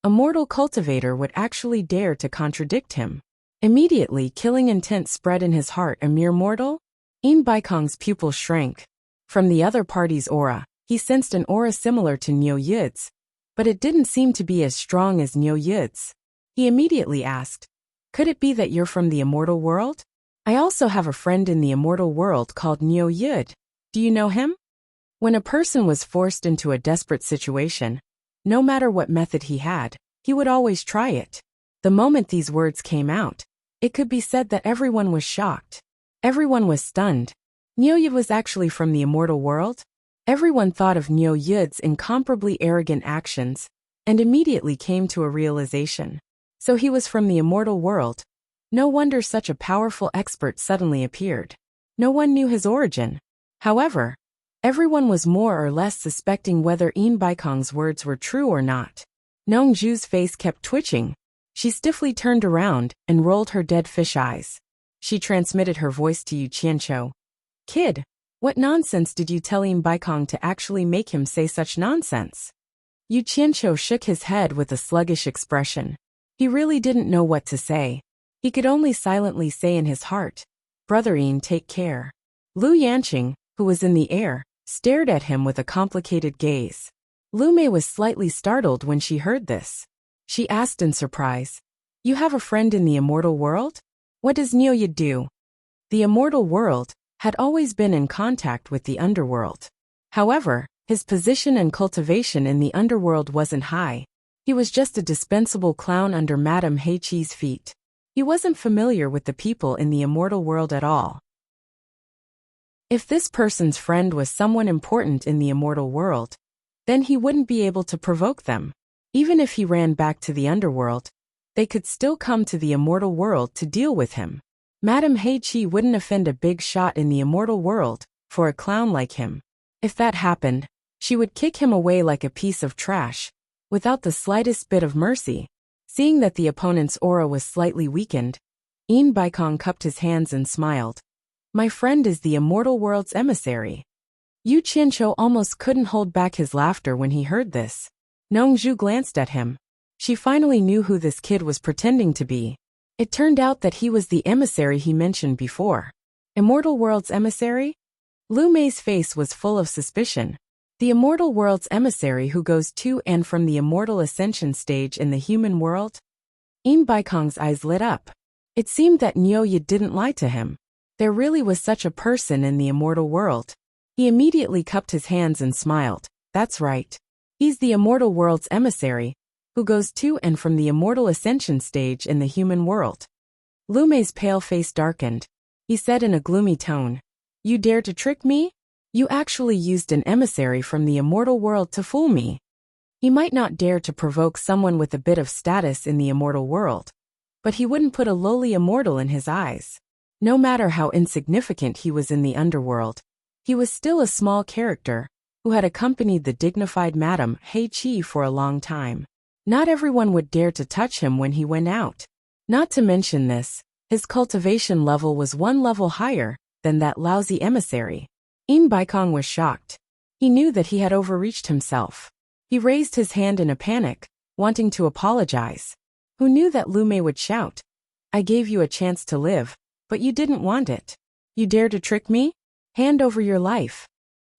Speaker 1: a mortal cultivator would actually dare to contradict him. Immediately, killing intent spread in his heart. A mere mortal? Baikong's pupils shrank. From the other party's aura, he sensed an aura similar to Niu Yid's, but it didn't seem to be as strong as Niu Yid's. He immediately asked, could it be that you're from the immortal world? I also have a friend in the immortal world called Niu Yid. Do you know him? When a person was forced into a desperate situation, no matter what method he had, he would always try it. The moment these words came out, it could be said that everyone was shocked. Everyone was stunned. Niu Yid was actually from the immortal world? Everyone thought of Niu Yid's incomparably arrogant actions, and immediately came to a realization. So he was from the immortal world. No wonder such a powerful expert suddenly appeared. No one knew his origin. However, everyone was more or less suspecting whether Baikong's words were true or not. Nongzhu's face kept twitching. She stiffly turned around and rolled her dead fish eyes. She transmitted her voice to Yu Qianqiu. Kid, what nonsense did you tell Baikong to actually make him say such nonsense? Yu Qianqiu shook his head with a sluggish expression. He really didn't know what to say. He could only silently say in his heart, Brother take care. Lu Yanqing, who was in the air, stared at him with a complicated gaze. Lu Mei was slightly startled when she heard this. She asked in surprise, You have a friend in the immortal world? What does Niu Yid do? The immortal world had always been in contact with the underworld. However, his position and cultivation in the underworld wasn't high. He was just a dispensable clown under Madame Heiqi's feet. He wasn't familiar with the people in the immortal world at all. If this person's friend was someone important in the immortal world, then he wouldn't be able to provoke them. Even if he ran back to the underworld, they could still come to the immortal world to deal with him. Madame Heiqi wouldn't offend a big shot in the immortal world for a clown like him. If that happened, she would kick him away like a piece of trash, without the slightest bit of mercy. Seeing that the opponent's aura was slightly weakened, Baikong cupped his hands and smiled. My friend is the immortal world's emissary. Yu Qianqiu almost couldn't hold back his laughter when he heard this. Nongzhu glanced at him. She finally knew who this kid was pretending to be. It turned out that he was the emissary he mentioned before. Immortal world's emissary? Lu Mei's face was full of suspicion. The immortal world's emissary who goes to and from the immortal ascension stage in the human world? Baikong's eyes lit up. It seemed that Nyoye didn't lie to him. There really was such a person in the immortal world. He immediately cupped his hands and smiled. That's right. He's the immortal world's emissary, who goes to and from the immortal ascension stage in the human world. Lu Mei's pale face darkened. He said in a gloomy tone, You dare to trick me? You actually used an emissary from the immortal world to fool me. He might not dare to provoke someone with a bit of status in the immortal world, but he wouldn't put a lowly immortal in his eyes. No matter how insignificant he was in the underworld, he was still a small character who had accompanied the dignified Madame He Qi for a long time. Not everyone would dare to touch him when he went out. Not to mention this, his cultivation level was one level higher than that lousy emissary. Baikong was shocked. He knew that he had overreached himself. He raised his hand in a panic, wanting to apologize. Who knew that Lu Mei would shout, I gave you a chance to live, but you didn't want it. You dare to trick me? Hand over your life.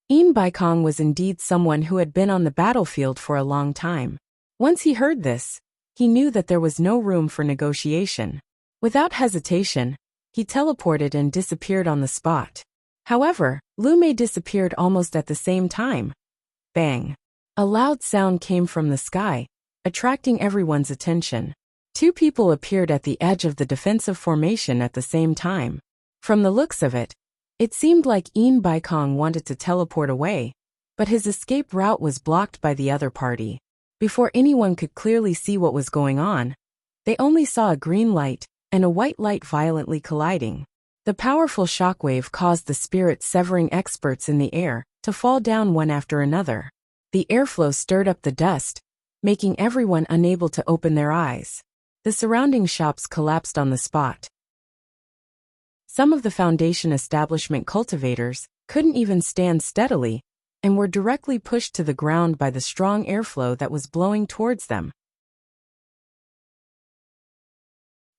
Speaker 1: Baikong was indeed someone who had been on the battlefield for a long time. Once he heard this, he knew that there was no room for negotiation. Without hesitation, he teleported and disappeared on the spot. However, Lu Mei disappeared almost at the same time. Bang! A loud sound came from the sky, attracting everyone's attention. Two people appeared at the edge of the defensive formation at the same time. From the looks of it, it seemed like Baikong wanted to teleport away, but his escape route was blocked by the other party. Before anyone could clearly see what was going on, they only saw a green light and a white light violently colliding. The powerful shockwave caused the spirit-severing experts in the air to fall down one after another. The airflow stirred up the dust, making everyone unable to open their eyes. The surrounding shops collapsed on the spot. Some of the Foundation establishment cultivators couldn't even stand steadily and were directly pushed to the ground by the strong airflow that was blowing towards them.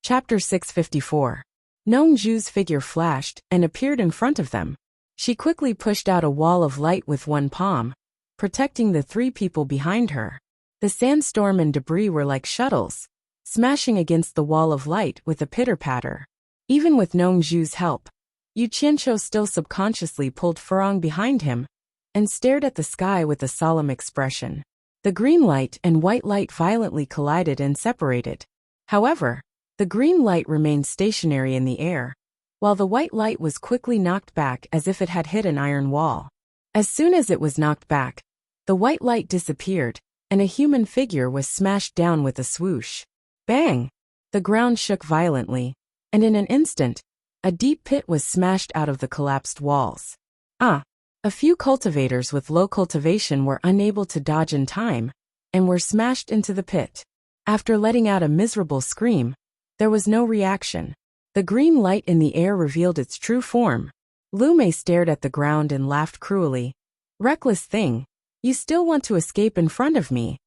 Speaker 1: Chapter 654. Nongzhu's figure flashed and appeared in front of them. She quickly pushed out a wall of light with one palm, protecting the three people behind her. The sandstorm and debris were like shuttles, smashing against the wall of light with a pitter-patter. Even with Nongzhu's help, Yu Qianqiu still subconsciously pulled Furong behind him and stared at the sky with a solemn expression. The green light and white light violently collided and separated. However, the green light remained stationary in the air, while the white light was quickly knocked back as if it had hit an iron wall. As soon as it was knocked back, the white light disappeared, and a human figure was smashed down with a swoosh. Bang! The ground shook violently, and in an instant, a deep pit was smashed out of the collapsed walls. A few cultivators with low cultivation were unable to dodge in time, and were smashed into the pit. After letting out a miserable scream, there was no reaction. The green light in the air revealed its true form. Lu Mei stared at the ground and laughed cruelly. Reckless thing, you still want to escape in front of me.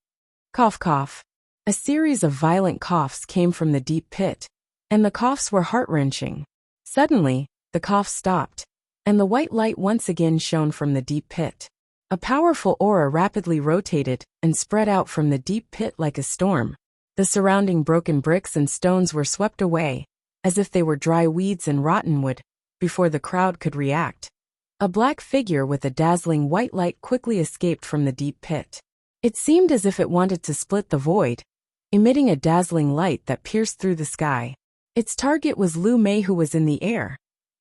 Speaker 1: Cough cough. A series of violent coughs came from the deep pit, and the coughs were heart-wrenching. Suddenly, the coughs stopped, and the white light once again shone from the deep pit. A powerful aura rapidly rotated and spread out from the deep pit like a storm. The surrounding broken bricks and stones were swept away, as if they were dry weeds and rotten wood, before the crowd could react. A black figure with a dazzling white light quickly escaped from the deep pit. It seemed as if it wanted to split the void, emitting a dazzling light that pierced through the sky. Its target was Lu Mei, who was in the air.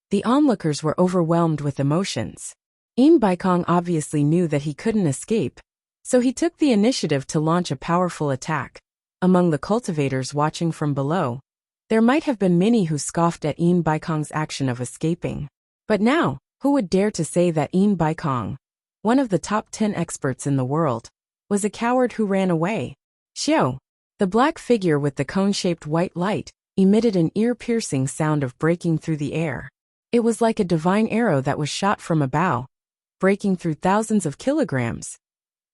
Speaker 1: The onlookers were overwhelmed with emotions. Baikong obviously knew that he couldn't escape, so he took the initiative to launch a powerful attack. Among the cultivators watching from below, there might have been many who scoffed at Baikong's action of escaping. But now, who would dare to say that Baikong, one of the top 10 experts in the world, was a coward who ran away? Xiao, The black figure with the cone-shaped white light emitted an ear-piercing sound of breaking through the air. It was like a divine arrow that was shot from a bow, breaking through thousands of kilograms.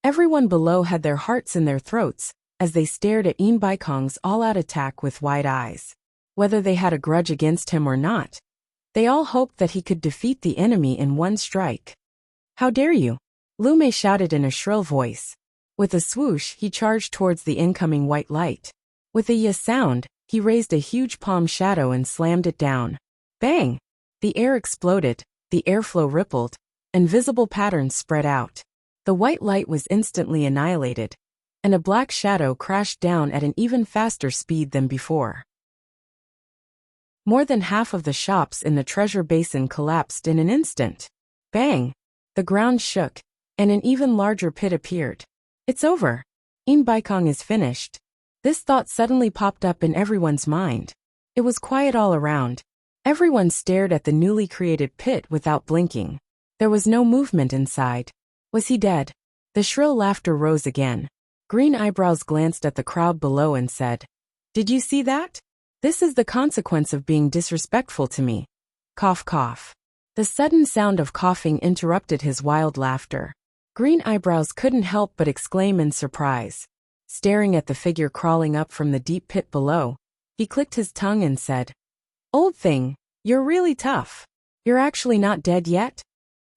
Speaker 1: Everyone below had their hearts in their throats as they stared at Baikong's all-out attack with wide eyes. Whether they had a grudge against him or not, they all hoped that he could defeat the enemy in one strike. "How dare you?" Lu Mei shouted in a shrill voice. With a swoosh, he charged towards the incoming white light. With a "ya" sound, he raised a huge palm shadow and slammed it down. Bang! The air exploded, the airflow rippled, and visible patterns spread out. The white light was instantly annihilated, and a black shadow crashed down at an even faster speed than before. More than half of the shops in the treasure basin collapsed in an instant. Bang! The ground shook, and an even larger pit appeared. It's over. Baikong is finished. This thought suddenly popped up in everyone's mind. It was quiet all around. Everyone stared at the newly created pit without blinking. There was no movement inside. Was he dead? The shrill laughter rose again. Green Eyebrows glanced at the crowd below and said, "Did you see that? This is the consequence of being disrespectful to me." Cough, cough. The sudden sound of coughing interrupted his wild laughter. Green Eyebrows couldn't help but exclaim in surprise. Staring at the figure crawling up from the deep pit below, he clicked his tongue and said, "Old thing, you're really tough. You're actually not dead yet?"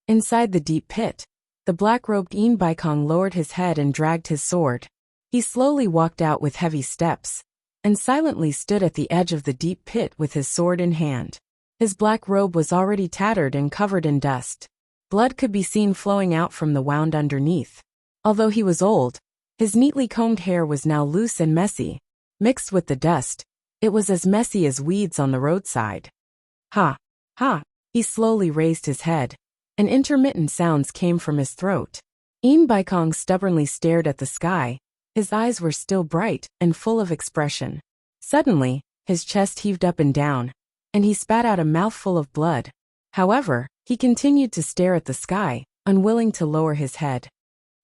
Speaker 1: Inside the deep pit, the black-robed Baikong lowered his head and dragged his sword. He slowly walked out with heavy steps, and silently stood at the edge of the deep pit with his sword in hand. His black robe was already tattered and covered in dust. Blood could be seen flowing out from the wound underneath. Although he was old, his neatly combed hair was now loose and messy. Mixed with the dust, it was as messy as weeds on the roadside. Ha! Ha! He slowly raised his head, and intermittent sounds came from his throat. Baikong stubbornly stared at the sky. His eyes were still bright and full of expression. Suddenly, his chest heaved up and down, and he spat out a mouthful of blood. However, he continued to stare at the sky, unwilling to lower his head.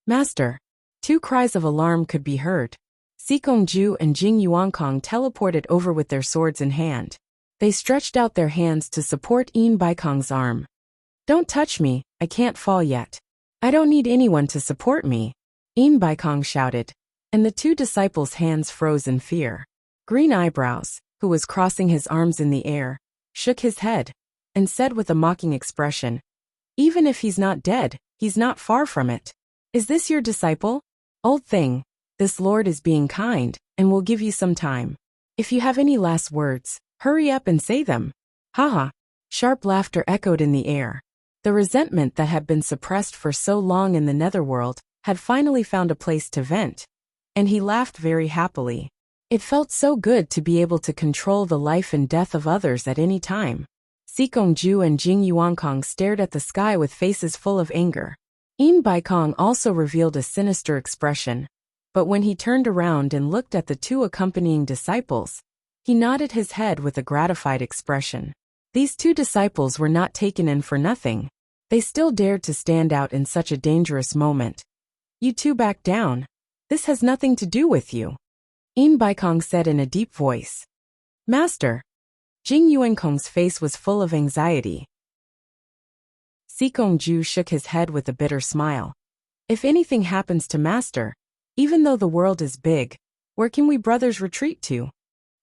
Speaker 1: "Master!" Two cries of alarm could be heard. Sikongju and Jing Yuankong teleported over with their swords in hand. They stretched out their hands to support Baikong's arm. "Don't touch me, I can't fall yet. I don't need anyone to support me," Baikong shouted, and the two disciples' hands froze in fear. Green Eyebrows, who was crossing his arms in the air, shook his head, and said with a mocking expression, "Even if he's not dead, he's not far from it. Is this your disciple? Old thing, this lord is being kind, and will give you some time. If you have any last words, hurry up and say them." Haha! Sharp laughter echoed in the air. The resentment that had been suppressed for so long in the netherworld had finally found a place to vent, and he laughed very happily. It felt so good to be able to control the life and death of others at any time. Sikongju and Jing Yuankong stared at the sky with faces full of anger. Baikong also revealed a sinister expression, but when he turned around and looked at the two accompanying disciples, he nodded his head with a gratified expression. These two disciples were not taken in for nothing. They still dared to stand out in such a dangerous moment. "You two back down. This has nothing to do with you," Baikong said in a deep voice. "Master!" Jing Yuankong's face was full of anxiety. Sikongju shook his head with a bitter smile. "If anything happens to Master, even though the world is big, where can we brothers retreat to?"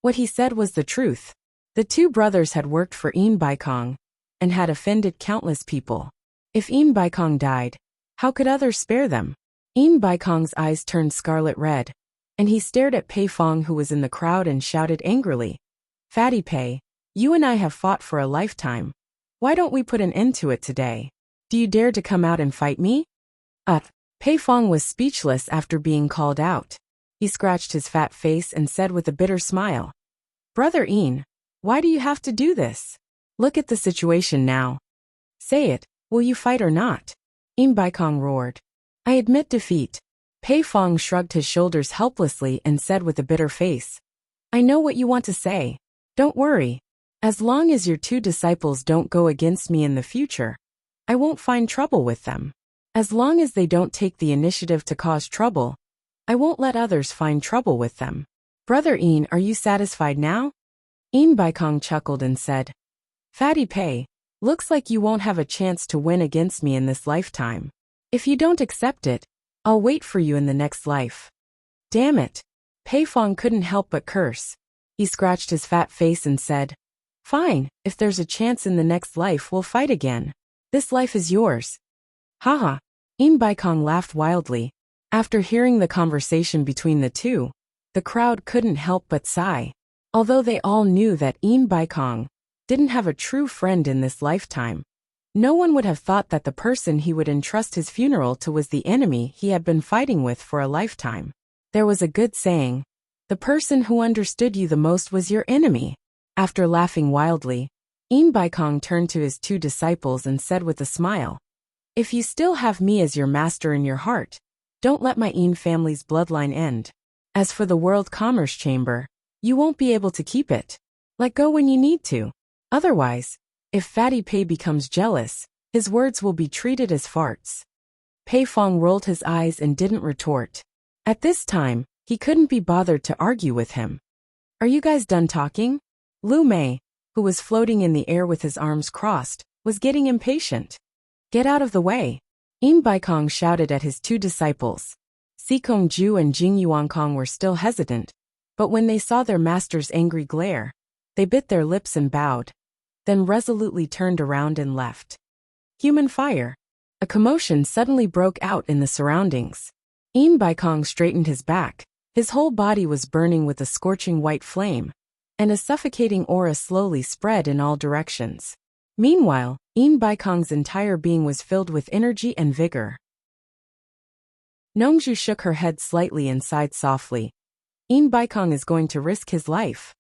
Speaker 1: What he said was the truth. The two brothers had worked for Baikong, and had offended countless people. If Baikong died, how could others spare them? Baikong's eyes turned scarlet red, and he stared at Pei Fong, who was in the crowd, and shouted angrily, "Fatty Pei, you and I have fought for a lifetime. Why don't we put an end to it today? Do you dare to come out and fight me?" Pei Fong was speechless after being called out. He scratched his fat face and said with a bitter smile, "Brother why do you have to do this? Look at the situation now. Say it, will you fight or not?" Baikong roared. "I admit defeat." Pei Fong shrugged his shoulders helplessly and said with a bitter face, "I know what you want to say. Don't worry. As long as your two disciples don't go against me in the future, I won't find trouble with them. As long as they don't take the initiative to cause trouble, I won't let others find trouble with them." Brother Een, are you satisfied now? Een Baikong chuckled and said, Fatty Pei, looks like you won't have a chance to win against me in this lifetime. If you don't accept it, I'll wait for you in the next life. Damn it. Pei Fong couldn't help but curse. He scratched his fat face and said, Fine, if there's a chance in the next life we'll fight again. This life is yours. Haha. Een Baikong laughed wildly. After hearing the conversation between the two, the crowd couldn't help but sigh. Although they all knew that Een Baikong didn't have a true friend in this lifetime, no one would have thought that the person he would entrust his funeral to was the enemy he had been fighting with for a lifetime. There was a good saying, the person who understood you the most was your enemy. After laughing wildly, Een Baikong turned to his two disciples and said with a smile, If you still have me as your master in your heart, don't let my Een family's bloodline end. As for the World Commerce Chamber, you won't be able to keep it. Let go when you need to. Otherwise, if Fatty Pei becomes jealous, his words will be treated as farts. Pei Fong rolled his eyes and didn't retort. At this time, he couldn't be bothered to argue with him. Are you guys done talking? Lu Mei, who was floating in the air with his arms crossed, was getting impatient. Get out of the way. Een Baikong shouted at his two disciples. Sikong Ju and Jing Yuankong were still hesitant, but when they saw their master's angry glare, they bit their lips and bowed, then resolutely turned around and left. Human fire. A commotion suddenly broke out in the surroundings. Een Baikong straightened his back. His whole body was burning with a scorching white flame, and a suffocating aura slowly spread in all directions. Meanwhile, Een Baikong's entire being was filled with energy and vigor. Nongju shook her head slightly and sighed softly. Een Baikong is going to risk his life.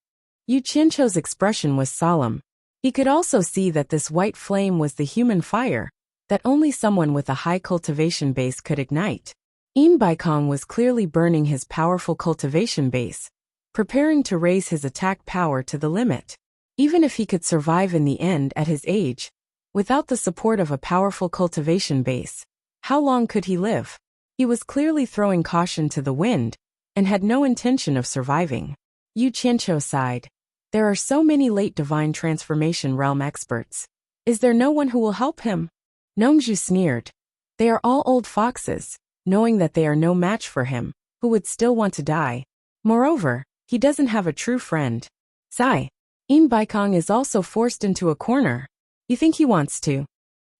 Speaker 1: Yu Qianqiu's expression was solemn. He could also see that this white flame was the human fire that only someone with a high cultivation base could ignite. Een Baikong was clearly burning his powerful cultivation base, preparing to raise his attack power to the limit. Even if he could survive in the end at his age, without the support of a powerful cultivation base, how long could he live? He was clearly throwing caution to the wind, and had no intention of surviving. Yu Qianqiu sighed. There are so many late divine transformation realm experts. Is there no one who will help him? Nongju sneered. They are all old foxes, knowing that they are no match for him, who would still want to die. Moreover, he doesn't have a true friend. Sigh. Een Baikong is also forced into a corner. You think he wants to?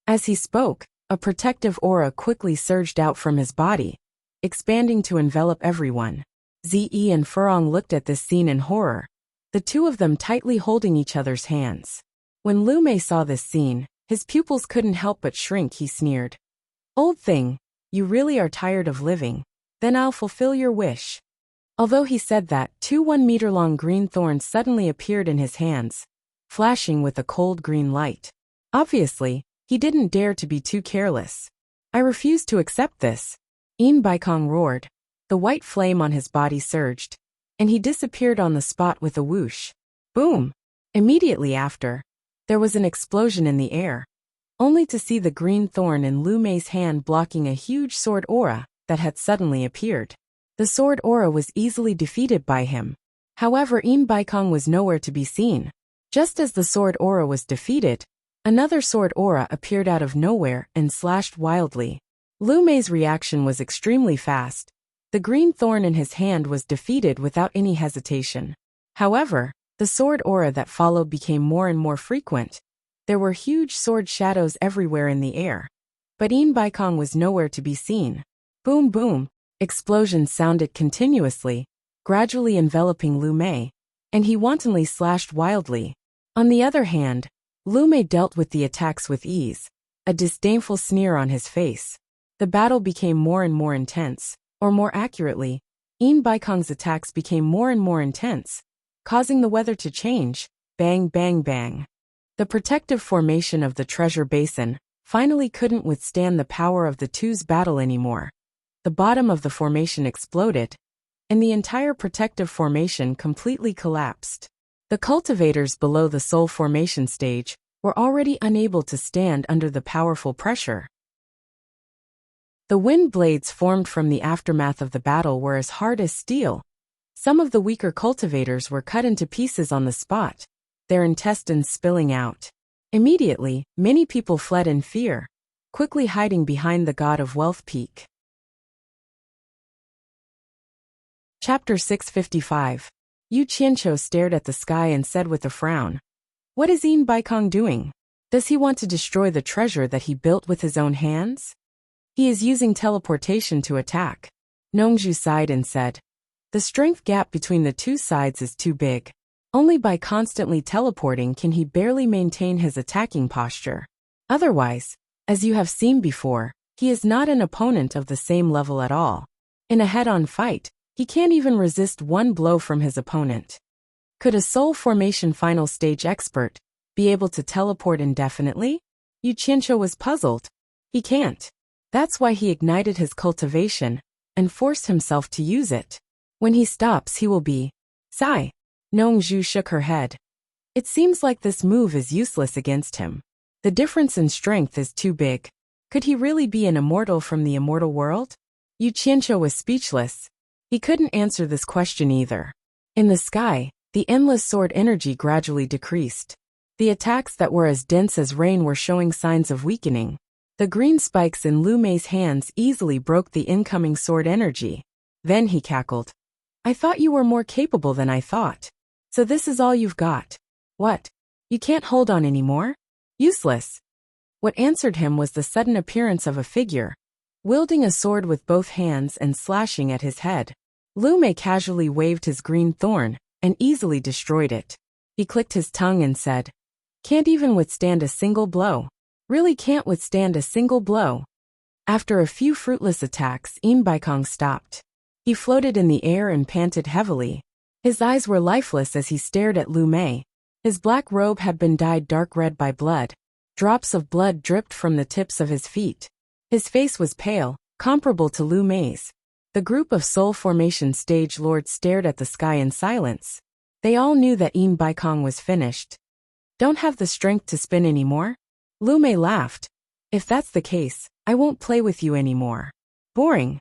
Speaker 1: As he spoke, a protective aura quickly surged out from his body, expanding to envelop everyone. Zi and Furong looked at this scene in horror, the two of them tightly holding each other's hands. When Lu Mei saw this scene, his pupils couldn't help but shrink. He sneered. Old thing, you really are tired of living. Then I'll fulfill your wish. Although he said that, two 1-meter-long green thorns suddenly appeared in his hands, flashing with a cold green light. Obviously, he didn't dare to be too careless. I refuse to accept this. Een Baikong roared. The white flame on his body surged, and he disappeared on the spot with a whoosh. Boom! Immediately after, there was an explosion in the air, only to see the green thorn in Lu Mei's hand blocking a huge sword aura that had suddenly appeared. The sword aura was easily defeated by him. However, Een Baikong was nowhere to be seen. Just as the sword aura was defeated, another sword aura appeared out of nowhere and slashed wildly. Lu Mei's reaction was extremely fast. The green thorn in his hand was defeated without any hesitation. However, the sword aura that followed became more and more frequent. There were huge sword shadows everywhere in the air. But Een Baikong was nowhere to be seen. Boom boom! Explosions sounded continuously, gradually enveloping Lu Mei, and he wantonly slashed wildly. On the other hand, Lu Mei dealt with the attacks with ease, a disdainful sneer on his face. The battle became more and more intense, or more accurately, Een Baikong's attacks became more and more intense, causing the weather to change. Bang bang bang. The protective formation of the treasure basin finally couldn't withstand the power of the two's battle anymore. The bottom of the formation exploded, and the entire protective formation completely collapsed. The cultivators below the soul formation stage were already unable to stand under the powerful pressure. The wind blades formed from the aftermath of the battle were as hard as steel, Some of the weaker cultivators were cut into pieces on the spot, their intestines spilling out. Immediately, many people fled in fear, quickly hiding behind the god of wealth peak. Chapter 655. Yu Qianqiu stared at the sky and said with a frown, "What is Yin Baikong doing? Does he want to destroy the treasure that he built with his own hands? He is using teleportation to attack." Nongzhu sighed and said, "The strength gap between the two sides is too big. Only by constantly teleporting can he barely maintain his attacking posture. Otherwise, as you have seen before, he is not an opponent of the same level at all. In a head-on fight, he can't even resist one blow from his opponent. Could a soul formation final stage expert be able to teleport indefinitely?" Yu Qianqiu was puzzled. He can't. That's why he ignited his cultivation and forced himself to use it. When he stops, he will be. Sigh. Nongzhu shook her head. It seems like this move is useless against him. The difference in strength is too big. Could he really be an immortal from the immortal world? Yu Qianqiu was speechless. He couldn't answer this question either. In the sky, the endless sword energy gradually decreased. The attacks that were as dense as rain were showing signs of weakening. The green spikes in Lu Mei's hands easily broke the incoming sword energy. Then he cackled. "I thought you were more capable than I thought. So this is all you've got. What? You can't hold on anymore? Useless." What answered him was the sudden appearance of a figure, wielding a sword with both hands and slashing at his head. Lu Mei casually waved his green thorn and easily destroyed it. He clicked his tongue and said, "Can't even withstand a single blow. Really can't withstand a single blow." After a few fruitless attacks, Yin Baikong stopped. He floated in the air and panted heavily. His eyes were lifeless as he stared at Lu Mei. His black robe had been dyed dark red by blood. Drops of blood dripped from the tips of his feet. His face was pale, comparable to Lu Mei's. The group of soul formation stage lords stared at the sky in silence. They all knew that Yin Baikong was finished. "Don't have the strength to spin anymore?" Lu Mei laughed. "If that's the case, I won't play with you anymore. Boring."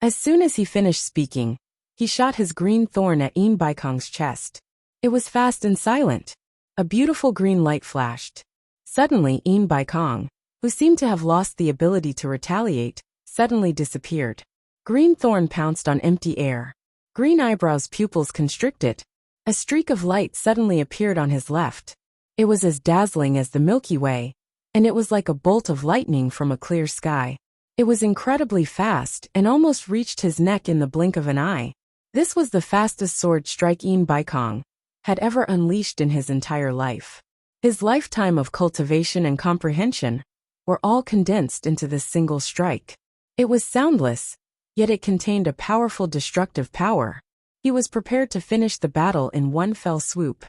Speaker 1: As soon as he finished speaking, he shot his green thorn at Yin Baikong's chest. It was fast and silent. A beautiful green light flashed. Suddenly, Yin Baikong, who seemed to have lost the ability to retaliate, suddenly disappeared. Green thorn pounced on empty air. Green eyebrows' pupils constricted. A streak of light suddenly appeared on his left. It was as dazzling as the Milky Way, and it was like a bolt of lightning from a clear sky. It was incredibly fast and almost reached his neck in the blink of an eye. This was the fastest sword strike Yin Baikong had ever unleashed in his entire life. His lifetime of cultivation and comprehension were all condensed into this single strike. It was soundless, yet it contained a powerful destructive power. He was prepared to finish the battle in one fell swoop.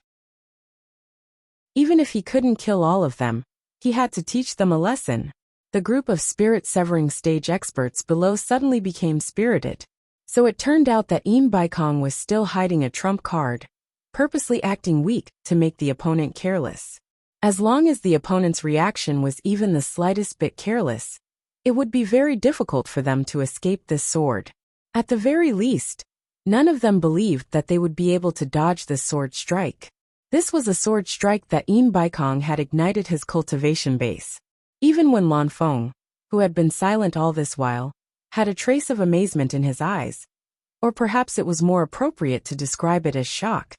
Speaker 1: Even if he couldn't kill all of them, he had to teach them a lesson. The group of spirit-severing stage experts below suddenly became spirited. So it turned out that Yin Baikong was still hiding a trump card, purposely acting weak to make the opponent careless. As long as the opponent's reaction was even the slightest bit careless, it would be very difficult for them to escape this sword. At the very least, none of them believed that they would be able to dodge this sword strike. This was a sword strike that Yin Baikong had ignited his cultivation base. Even when Lan Feng, who had been silent all this while, had a trace of amazement in his eyes. Or perhaps it was more appropriate to describe it as shock.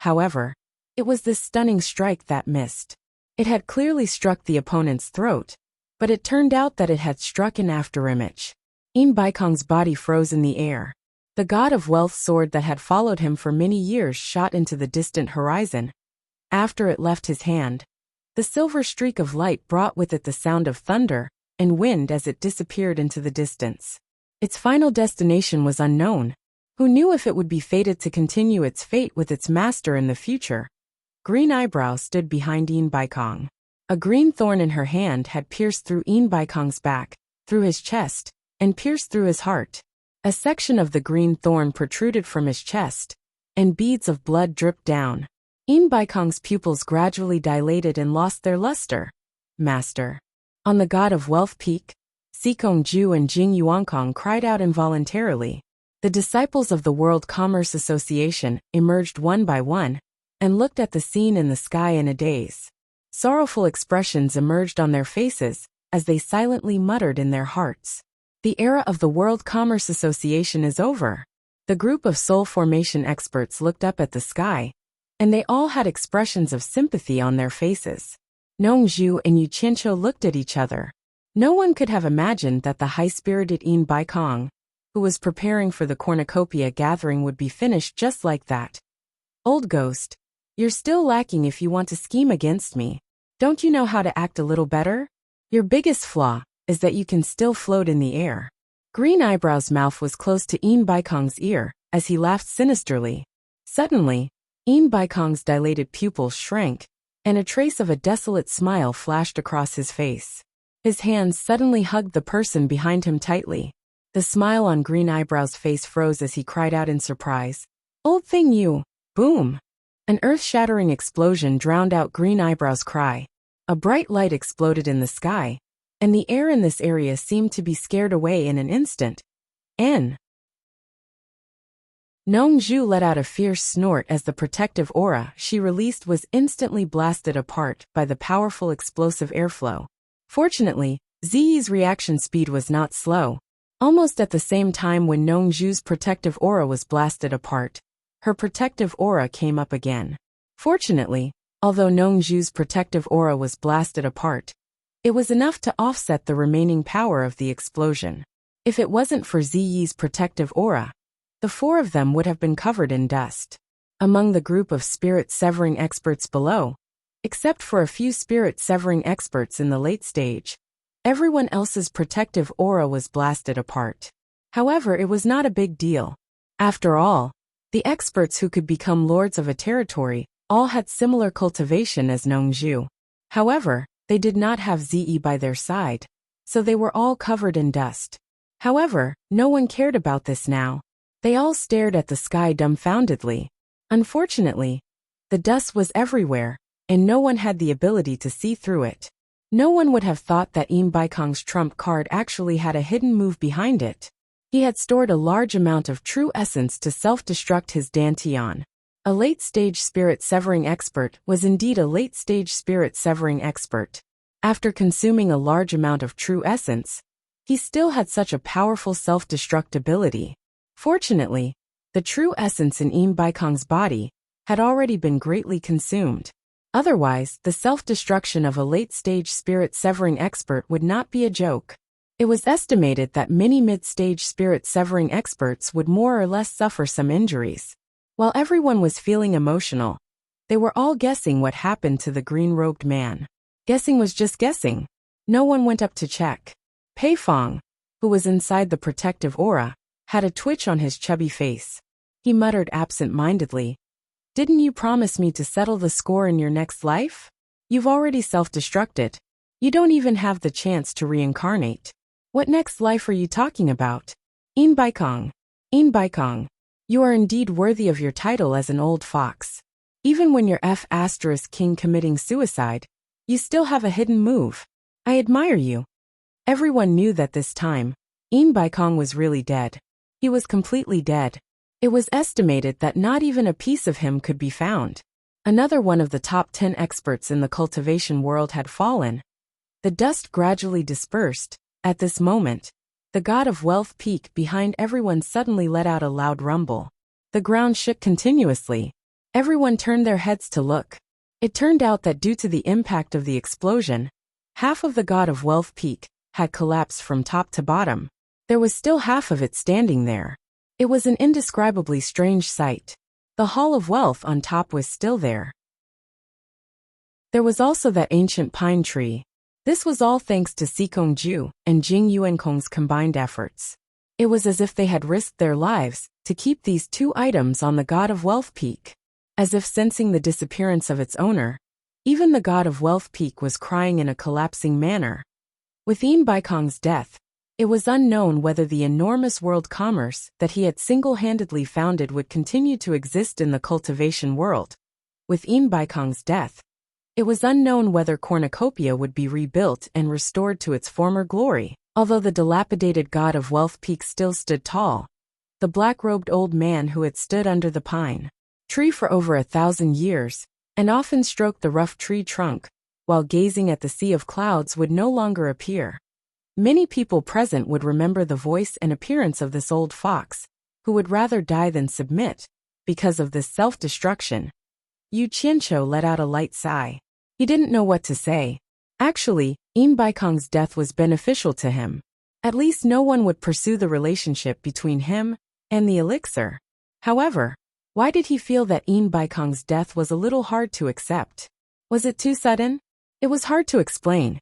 Speaker 1: However, it was this stunning strike that missed. It had clearly struck the opponent's throat, but it turned out that it had struck an afterimage. Yin Baikong's body froze in the air. The god of wealth sword that had followed him for many years shot into the distant horizon. After it left his hand, the silver streak of light brought with it the sound of thunder and wind as it disappeared into the distance. Its final destination was unknown. Who knew if it would be fated to continue its fate with its master in the future? Green Eyebrow stood behind Yin Baikong. A green thorn in her hand had pierced through Yin Baikong's back, through his chest, and pierced through his heart. A section of the green thorn protruded from his chest, and beads of blood dripped down. Yin Baikong's pupils gradually dilated and lost their luster. Master. On the god of wealth peak, Sikong Ju and Jing Yuankong cried out involuntarily. The disciples of the World Commerce Association emerged one by one and looked at the scene in the sky in a daze. Sorrowful expressions emerged on their faces as they silently muttered in their hearts. The era of the World Commerce Association is over. The group of soul formation experts looked up at the sky, and they all had expressions of sympathy on their faces. Nongzhu and Yu Qianqiu looked at each other. No one could have imagined that the high-spirited Yin Baikong, who was preparing for the cornucopia gathering, would be finished just like that. Old ghost, you're still lacking if you want to scheme against me. Don't you know how to act a little better? Your biggest flaw is that you can still float in the air. Green Eyebrow's mouth was close to Yin Baikong's ear as he laughed sinisterly. Suddenly, Yin Baikong's dilated pupils shrank, and a trace of a desolate smile flashed across his face. His hands suddenly hugged the person behind him tightly. The smile on Green Eyebrow's face froze as he cried out in surprise. Old thing you! Boom! An earth-shattering explosion drowned out Green Eyebrow's cry. A bright light exploded in the sky, and the air in this area seemed to be scared away in an instant. Nongzhu let out a fierce snort as the protective aura she released was instantly blasted apart by the powerful explosive airflow. Fortunately, Ziyi's reaction speed was not slow. Almost at the same time when Nongzhu's protective aura was blasted apart, her protective aura came up again. Fortunately, although Nongzhu's protective aura was blasted apart, it was enough to offset the remaining power of the explosion. If it wasn't for Ziyi's protective aura, the four of them would have been covered in dust. Among the group of spirit-severing experts below, except for a few spirit-severing experts in the late stage, everyone else's protective aura was blasted apart. However, it was not a big deal. After all, the experts who could become lords of a territory all had similar cultivation as Nongzhu. However, they did not have Ziyi by their side, so they were all covered in dust. However, no one cared about this now. They all stared at the sky dumbfoundedly. Unfortunately, the dust was everywhere, and no one had the ability to see through it. No one would have thought that Yin Baikong's trump card actually had a hidden move behind it. He had stored a large amount of true essence to self-destruct his Dantian. A late-stage spirit-severing expert was indeed a late-stage spirit-severing expert. After consuming a large amount of true essence, he still had such a powerful self-destruct ability. Fortunately, the true essence in Yin Baikong's body had already been greatly consumed. Otherwise, the self-destruction of a late-stage spirit-severing expert would not be a joke. It was estimated that many mid-stage spirit-severing experts would more or less suffer some injuries. While everyone was feeling emotional, they were all guessing what happened to the green-robed man. Guessing was just guessing. No one went up to check. Pei Fong, who was inside the protective aura, had a twitch on his chubby face. He muttered absent-mindedly, "Didn't you promise me to settle the score in your next life? You've already self-destructed. You don't even have the chance to reincarnate. What next life are you talking about? Yin Baikong. Yin Baikong. You are indeed worthy of your title as an old fox. Even when you're F*** king committing suicide, you still have a hidden move. I admire you." Everyone knew that this time, Yin Baikong was really dead. He was completely dead. It was estimated that not even a piece of him could be found. Another one of the top 10 experts in the cultivation world had fallen. The dust gradually dispersed. At this moment, the god of wealth peak behind everyone suddenly let out a loud rumble. The ground shook continuously. Everyone turned their heads to look. It turned out that due to the impact of the explosion, half of the god of wealth peak had collapsed from top to bottom. There was still half of it standing there. It was an indescribably strange sight. The Hall of Wealth on top was still there. There was also that ancient pine tree. This was all thanks to Sikong Ju and Jing Yuankong's combined efforts. It was as if they had risked their lives to keep these two items on the God of Wealth Peak. As if sensing the disappearance of its owner, even the God of Wealth Peak was crying in a collapsing manner. With Yin Baikong's death, it was unknown whether the enormous world commerce that he had single-handedly founded would continue to exist in the cultivation world. With Yin Baikong's death, it was unknown whether Cornucopia would be rebuilt and restored to its former glory. Although the dilapidated god of Wealth Peak still stood tall, the black-robed old man who had stood under the pine tree for over 1,000 years, and often stroked the rough tree trunk, while gazing at the sea of clouds, would no longer appear. Many people present would remember the voice and appearance of this old fox, who would rather die than submit, because of this self-destruction. Yu Qianqiu let out a light sigh. He didn't know what to say. Actually, Baikong's death was beneficial to him. At least no one would pursue the relationship between him and the elixir. However, why did he feel that Baikong's death was a little hard to accept? Was it too sudden? It was hard to explain.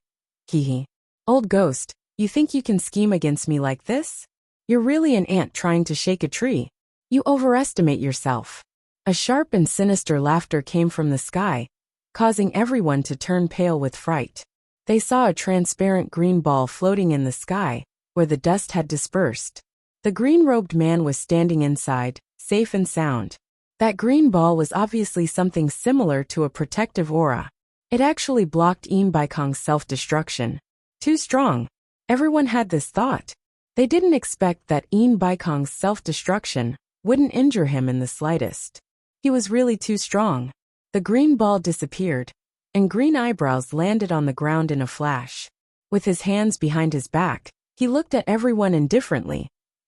Speaker 1: Hehe. Old ghost, you think you can scheme against me like this? You're really an ant trying to shake a tree. You overestimate yourself. A sharp and sinister laughter came from the sky, causing everyone to turn pale with fright. They saw a transparent green ball floating in the sky, where the dust had dispersed. The green-robed man was standing inside, safe and sound. That green ball was obviously something similar to a protective aura. It actually blocked Baikong's self-destruction. Too strong. Everyone had this thought. They didn't expect that Baikong's self-destruction wouldn't injure him in the slightest. He was really too strong. The green ball disappeared, and green eyebrows landed on the ground in a flash. With his hands behind his back, he looked at everyone indifferently,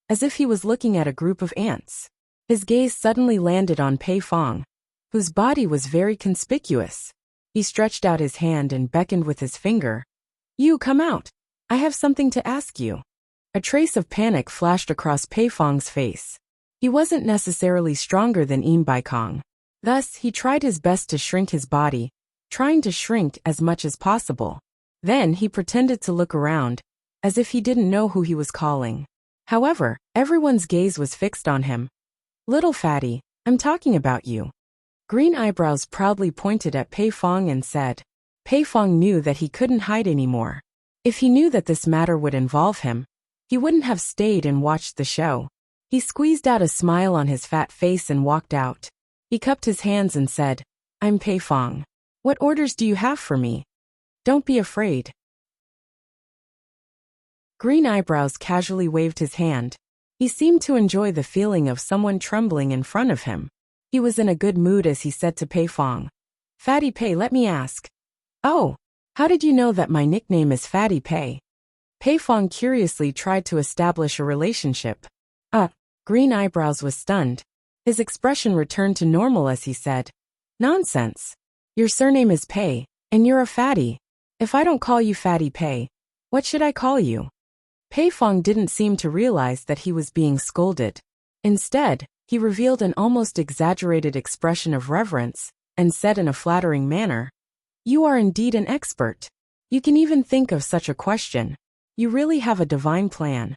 Speaker 1: as if he was looking at a group of ants. His gaze suddenly landed on Pei Fong, whose body was very conspicuous. He stretched out his hand and beckoned with his finger. You come out. I have something to ask you. A trace of panic flashed across Pei Fong's face. He wasn't necessarily stronger than Baikong. Thus, he tried his best to shrink his body, trying to shrink as much as possible. Then he pretended to look around, as if he didn't know who he was calling. However, everyone's gaze was fixed on him. Little fatty, I'm talking about you. Green eyebrows proudly pointed at Pei Fong and said. Pei Fong knew that he couldn't hide anymore. If he knew that this matter would involve him, he wouldn't have stayed and watched the show. He squeezed out a smile on his fat face and walked out. He cupped his hands and said, I'm Pei Fong. What orders do you have for me? Don't be afraid. Green eyebrows casually waved his hand. He seemed to enjoy the feeling of someone trembling in front of him. He was in a good mood as he said to Pei Fong, Fatty Pei, let me ask. Oh, how did you know that my nickname is Fatty Pei? Pei Fong curiously tried to establish a relationship. Green eyebrows was stunned. His expression returned to normal as he said, Nonsense. Your surname is Pei, and you're a fatty. If I don't call you Fatty Pei, what should I call you? Pei Fong didn't seem to realize that he was being scolded. Instead, he revealed an almost exaggerated expression of reverence, and said in a flattering manner, You are indeed an expert. You can even think of such a question. You really have a divine plan.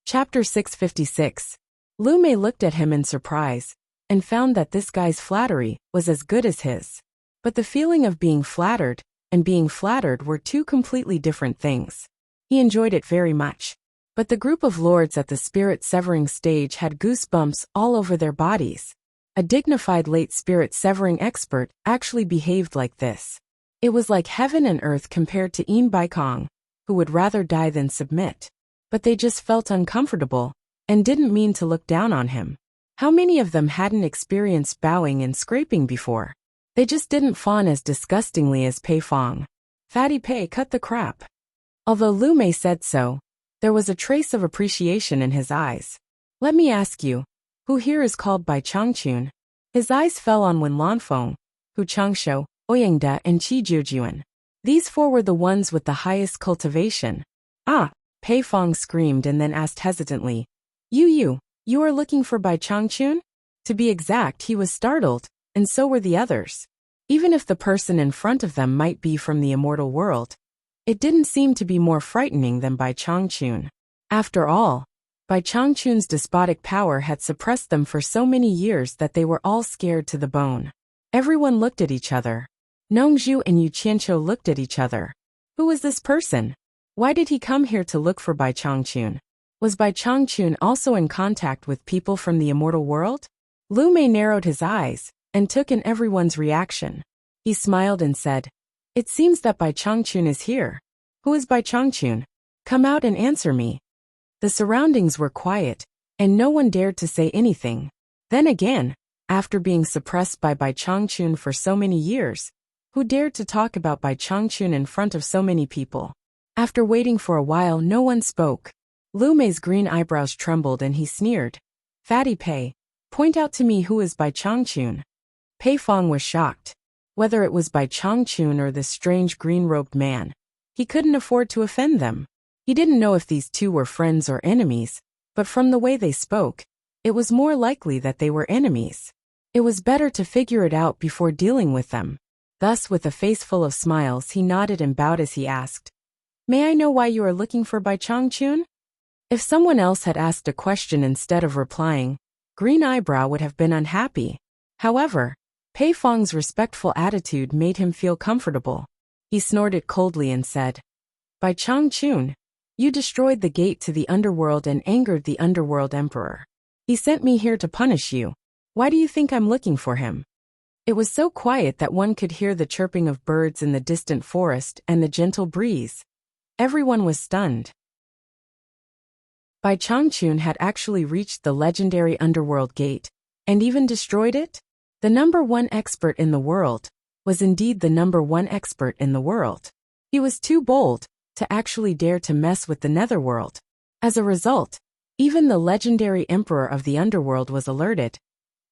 Speaker 1: Chapter 656. Lu Mei looked at him in surprise, and found that this guy's flattery was as good as his. But the feeling of being flattered and being flattered were two completely different things. He enjoyed it very much. But the group of lords at the spirit-severing stage had goosebumps all over their bodies. A dignified late spirit-severing expert actually behaved like this. It was like heaven and earth compared to Baikong, who would rather die than submit. But they just felt uncomfortable, and didn't mean to look down on him. How many of them hadn't experienced bowing and scraping before? They just didn't fawn as disgustingly as Pei Fong. Fatty Pei cut the crap. Although Lu Mei said so, there was a trace of appreciation in his eyes. Let me ask you, who here is called by Changchun? His eyes fell on Wen Lanfeng, Hu Changshou, Ouyangda and Qi Jiujuan. These four were the ones with the highest cultivation. Pei Fong screamed and then asked hesitantly, You are looking for Bai Changchun? To be exact, he was startled, and so were the others. Even if the person in front of them might be from the immortal world, it didn't seem to be more frightening than Bai Changchun. After all, Bai Changchun's despotic power had suppressed them for so many years that they were all scared to the bone. Everyone looked at each other. Nongzhu and Yu Qianqiu looked at each other. Who was this person? Why did he come here to look for Bai Changchun? Was Bai Changchun also in contact with people from the immortal world? Lu Mei narrowed his eyes, and took in everyone's reaction. He smiled and said, It seems that Bai Changchun is here. Who is Bai Changchun? Come out and answer me. The surroundings were quiet, and no one dared to say anything. Then again, after being suppressed by Bai Changchun for so many years, who dared to talk about Bai Changchun in front of so many people? After waiting for a while, no one spoke. Lu Mei's green eyebrows trembled and he sneered. Fatty Pei, point out to me who is Bai Changchun. Pei Fong was shocked. Whether it was Bai Changchun or this strange green-robed man, he couldn't afford to offend them. He didn't know if these two were friends or enemies, but from the way they spoke, it was more likely that they were enemies. It was better to figure it out before dealing with them. Thus, with a face full of smiles, he nodded and bowed as he asked, May I know why you are looking for Bai Changchun? If someone else had asked a question instead of replying, Green Eyebrow would have been unhappy. However, Pei Fong's respectful attitude made him feel comfortable. He snorted coldly and said, Bai Changchun, you destroyed the gate to the underworld and angered the underworld emperor. He sent me here to punish you. Why do you think I'm looking for him? It was so quiet that one could hear the chirping of birds in the distant forest and the gentle breeze. Everyone was stunned. Bai Changchun had actually reached the legendary underworld gate, and even destroyed it? The #1 expert in the world was indeed the #1 expert in the world. He was too bold to actually dare to mess with the netherworld. As a result, even the legendary emperor of the underworld was alerted.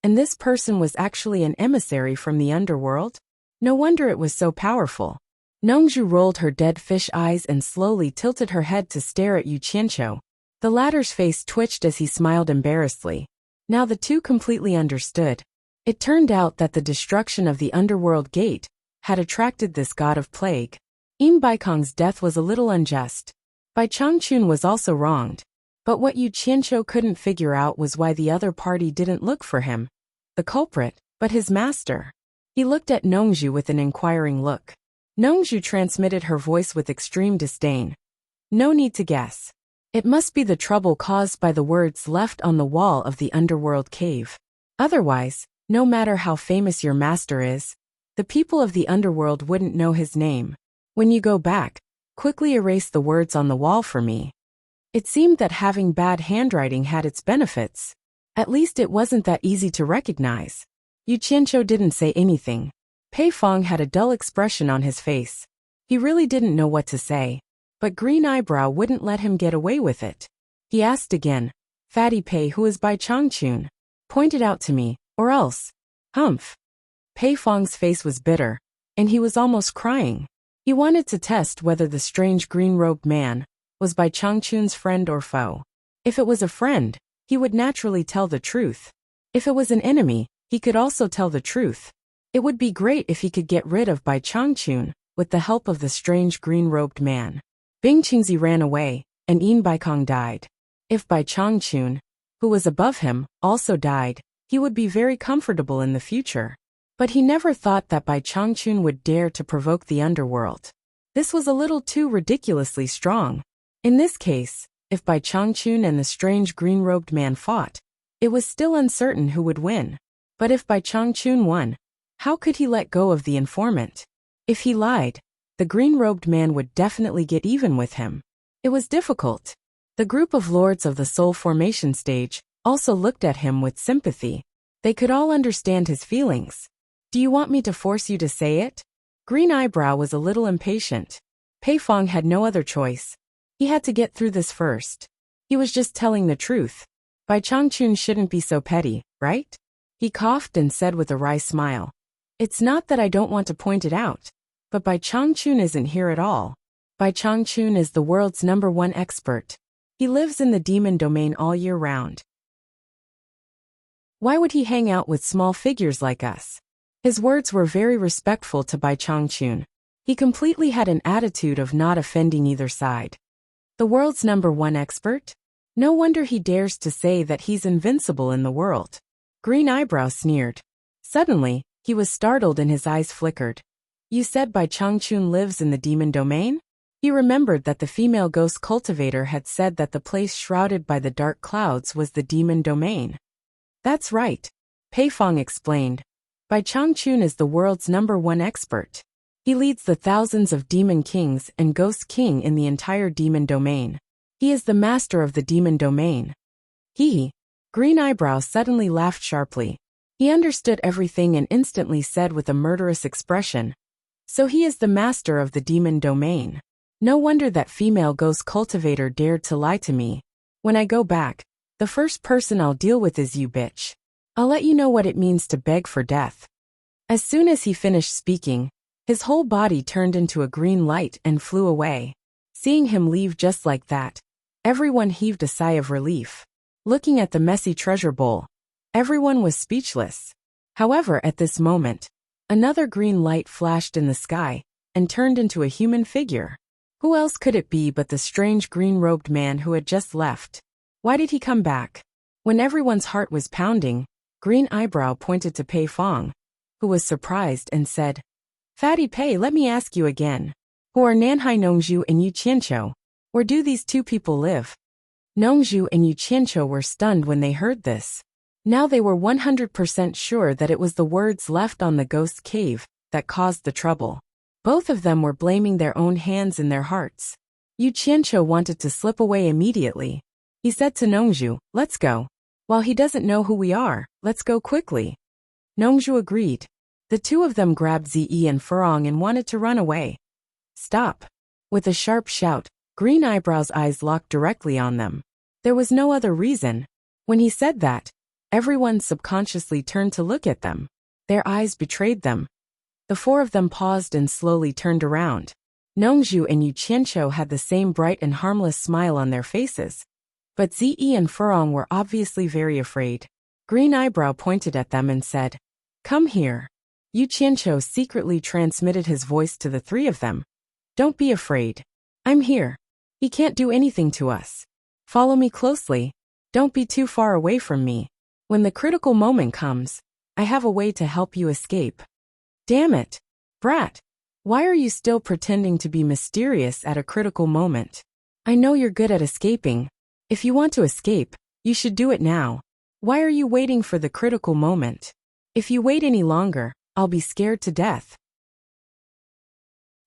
Speaker 1: And this person was actually an emissary from the underworld? No wonder it was so powerful. Nongzhu rolled her dead fish eyes and slowly tilted her head to stare at Yu Qianqiu. The latter's face twitched as he smiled embarrassedly. Now the two completely understood. It turned out that the destruction of the underworld gate had attracted this god of plague. Baikong's death was a little unjust. Bai Changchun was also wronged. But what Yu Qianqiu couldn't figure out was why the other party didn't look for him, the culprit, but his master. He looked at Nongzhu with an inquiring look. Nongzhu transmitted her voice with extreme disdain. No need to guess. It must be the trouble caused by the words left on the wall of the underworld cave. Otherwise, no matter how famous your master is, the people of the underworld wouldn't know his name. When you go back, quickly erase the words on the wall for me. It seemed that having bad handwriting had its benefits. At least it wasn't that easy to recognize. Yu Qianqiu didn't say anything. Pei Fong had a dull expression on his face. He really didn't know what to say. But Green Eyebrow wouldn't let him get away with it. He asked again, Fatty Pei, who is Bai Changchun? Point it out to me, or else. Humph. Pei Fong's face was bitter, and he was almost crying. He wanted to test whether the strange green-robed man was Bai Changchun's friend or foe. If it was a friend, he would naturally tell the truth. If it was an enemy, he could also tell the truth. It would be great if he could get rid of Bai Changchun with the help of the strange green-robed man. Bing Qingzi ran away, and Baikong died. If Bai Changchun, who was above him, also died, he would be very comfortable in the future. But he never thought that Bai Changchun would dare to provoke the underworld. This was a little too ridiculously strong. In this case, if Bai Changchun and the strange green-robed man fought, it was still uncertain who would win. But if Bai Changchun won, how could he let go of the informant? If he lied, the green-robed man would definitely get even with him. It was difficult. The group of lords of the soul formation stage also looked at him with sympathy. They could all understand his feelings. Do you want me to force you to say it? Green Eyebrow was a little impatient. Pei Fong had no other choice. He had to get through this first. He was just telling the truth. Bai Changchun shouldn't be so petty, right? He coughed and said with a wry smile. It's not that I don't want to point it out, but Bai Changchun isn't here at all. Bai Changchun is the world's #1 expert. He lives in the demon domain all year round. Why would he hang out with small figures like us? His words were very respectful to Bai Changchun. He completely had an attitude of not offending either side. The world's #1 expert? No wonder he dares to say that he's invincible in the world. Green Eyebrow sneered. Suddenly, he was startled and his eyes flickered. You said Bai Changchun lives in the demon domain? He remembered that the female ghost cultivator had said that the place shrouded by the dark clouds was the demon domain. That's right, Pei Fong explained. Bai Changchun is the world's #1 expert. He leads the thousands of demon kings and ghost king in the entire demon domain. He is the master of the demon domain. He. Green Eyebrow suddenly laughed sharply. He understood everything and instantly said with a murderous expression, "So he is the master of the demon domain. No wonder that female ghost cultivator dared to lie to me. When I go back, the first person I'll deal with is you, bitch. I'll let you know what it means to beg for death." As soon as he finished speaking, his whole body turned into a green light and flew away. Seeing him leave just like that, everyone heaved a sigh of relief. Looking at the messy treasure bowl, everyone was speechless. However, at this moment, another green light flashed in the sky and turned into a human figure. Who else could it be but the strange green-robed man who had just left? Why did he come back? When everyone's heart was pounding, Green Eyebrow pointed to Pei Fong, who was surprised and said, "Fatty Pei, let me ask you again. Who are Nanhai Nongzhu and Yu Qianqiu? Where do these two people live?" Nongzhu and Yu Qianqiu were stunned when they heard this. Now they were 100% sure that it was the words left on the ghost's cave that caused the trouble. Both of them were blaming their own hands in their hearts. Yu Qianqiu wanted to slip away immediately. He said to Nongzhu, "Let's go. While he doesn't know who we are, let's go quickly." Nongzhu agreed. The two of them grabbed Zi and Furong and wanted to run away. "Stop." With a sharp shout, Green Eyebrow's eyes locked directly on them. There was no other reason. When he said that, everyone subconsciously turned to look at them. Their eyes betrayed them. The four of them paused and slowly turned around. Nongzhu and Yu Qianqiu had the same bright and harmless smile on their faces. But Zi and Furong were obviously very afraid. Green Eyebrow pointed at them and said, "Come here." Yu Qianqiu secretly transmitted his voice to the three of them. "Don't be afraid. I'm here. He can't do anything to us. Follow me closely. Don't be too far away from me. When the critical moment comes, I have a way to help you escape." "Damn it, brat. Why are you still pretending to be mysterious at a critical moment? I know you're good at escaping. If you want to escape, you should do it now. Why are you waiting for the critical moment? If you wait any longer, I'll be scared to death."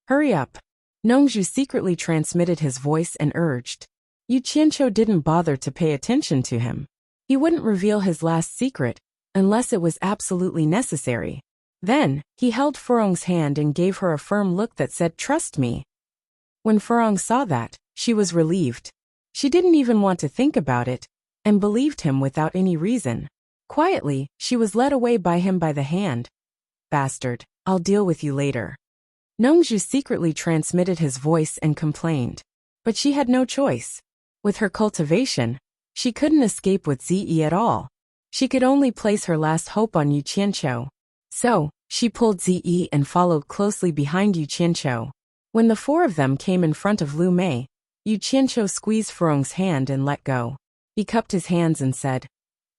Speaker 1: "Hurry up." Nongzhu secretly transmitted his voice and urged. Yu Qianqiu didn't bother to pay attention to him. He wouldn't reveal his last secret unless it was absolutely necessary. Then, he held Furong's hand and gave her a firm look that said, "Trust me." When Furong saw that, she was relieved. She didn't even want to think about it, and believed him without any reason. Quietly, she was led away by him by the hand. "Bastard, I'll deal with you later." Nongzhu secretly transmitted his voice and complained. But she had no choice. With her cultivation, she couldn't escape with Zi at all. She could only place her last hope on Yu Qianqiu. So, she pulled Zi and followed closely behind Yu Qianqiu. When the four of them came in front of Lu Mei, Yu Qianqiu squeezed Furong's hand and let go. He cupped his hands and said,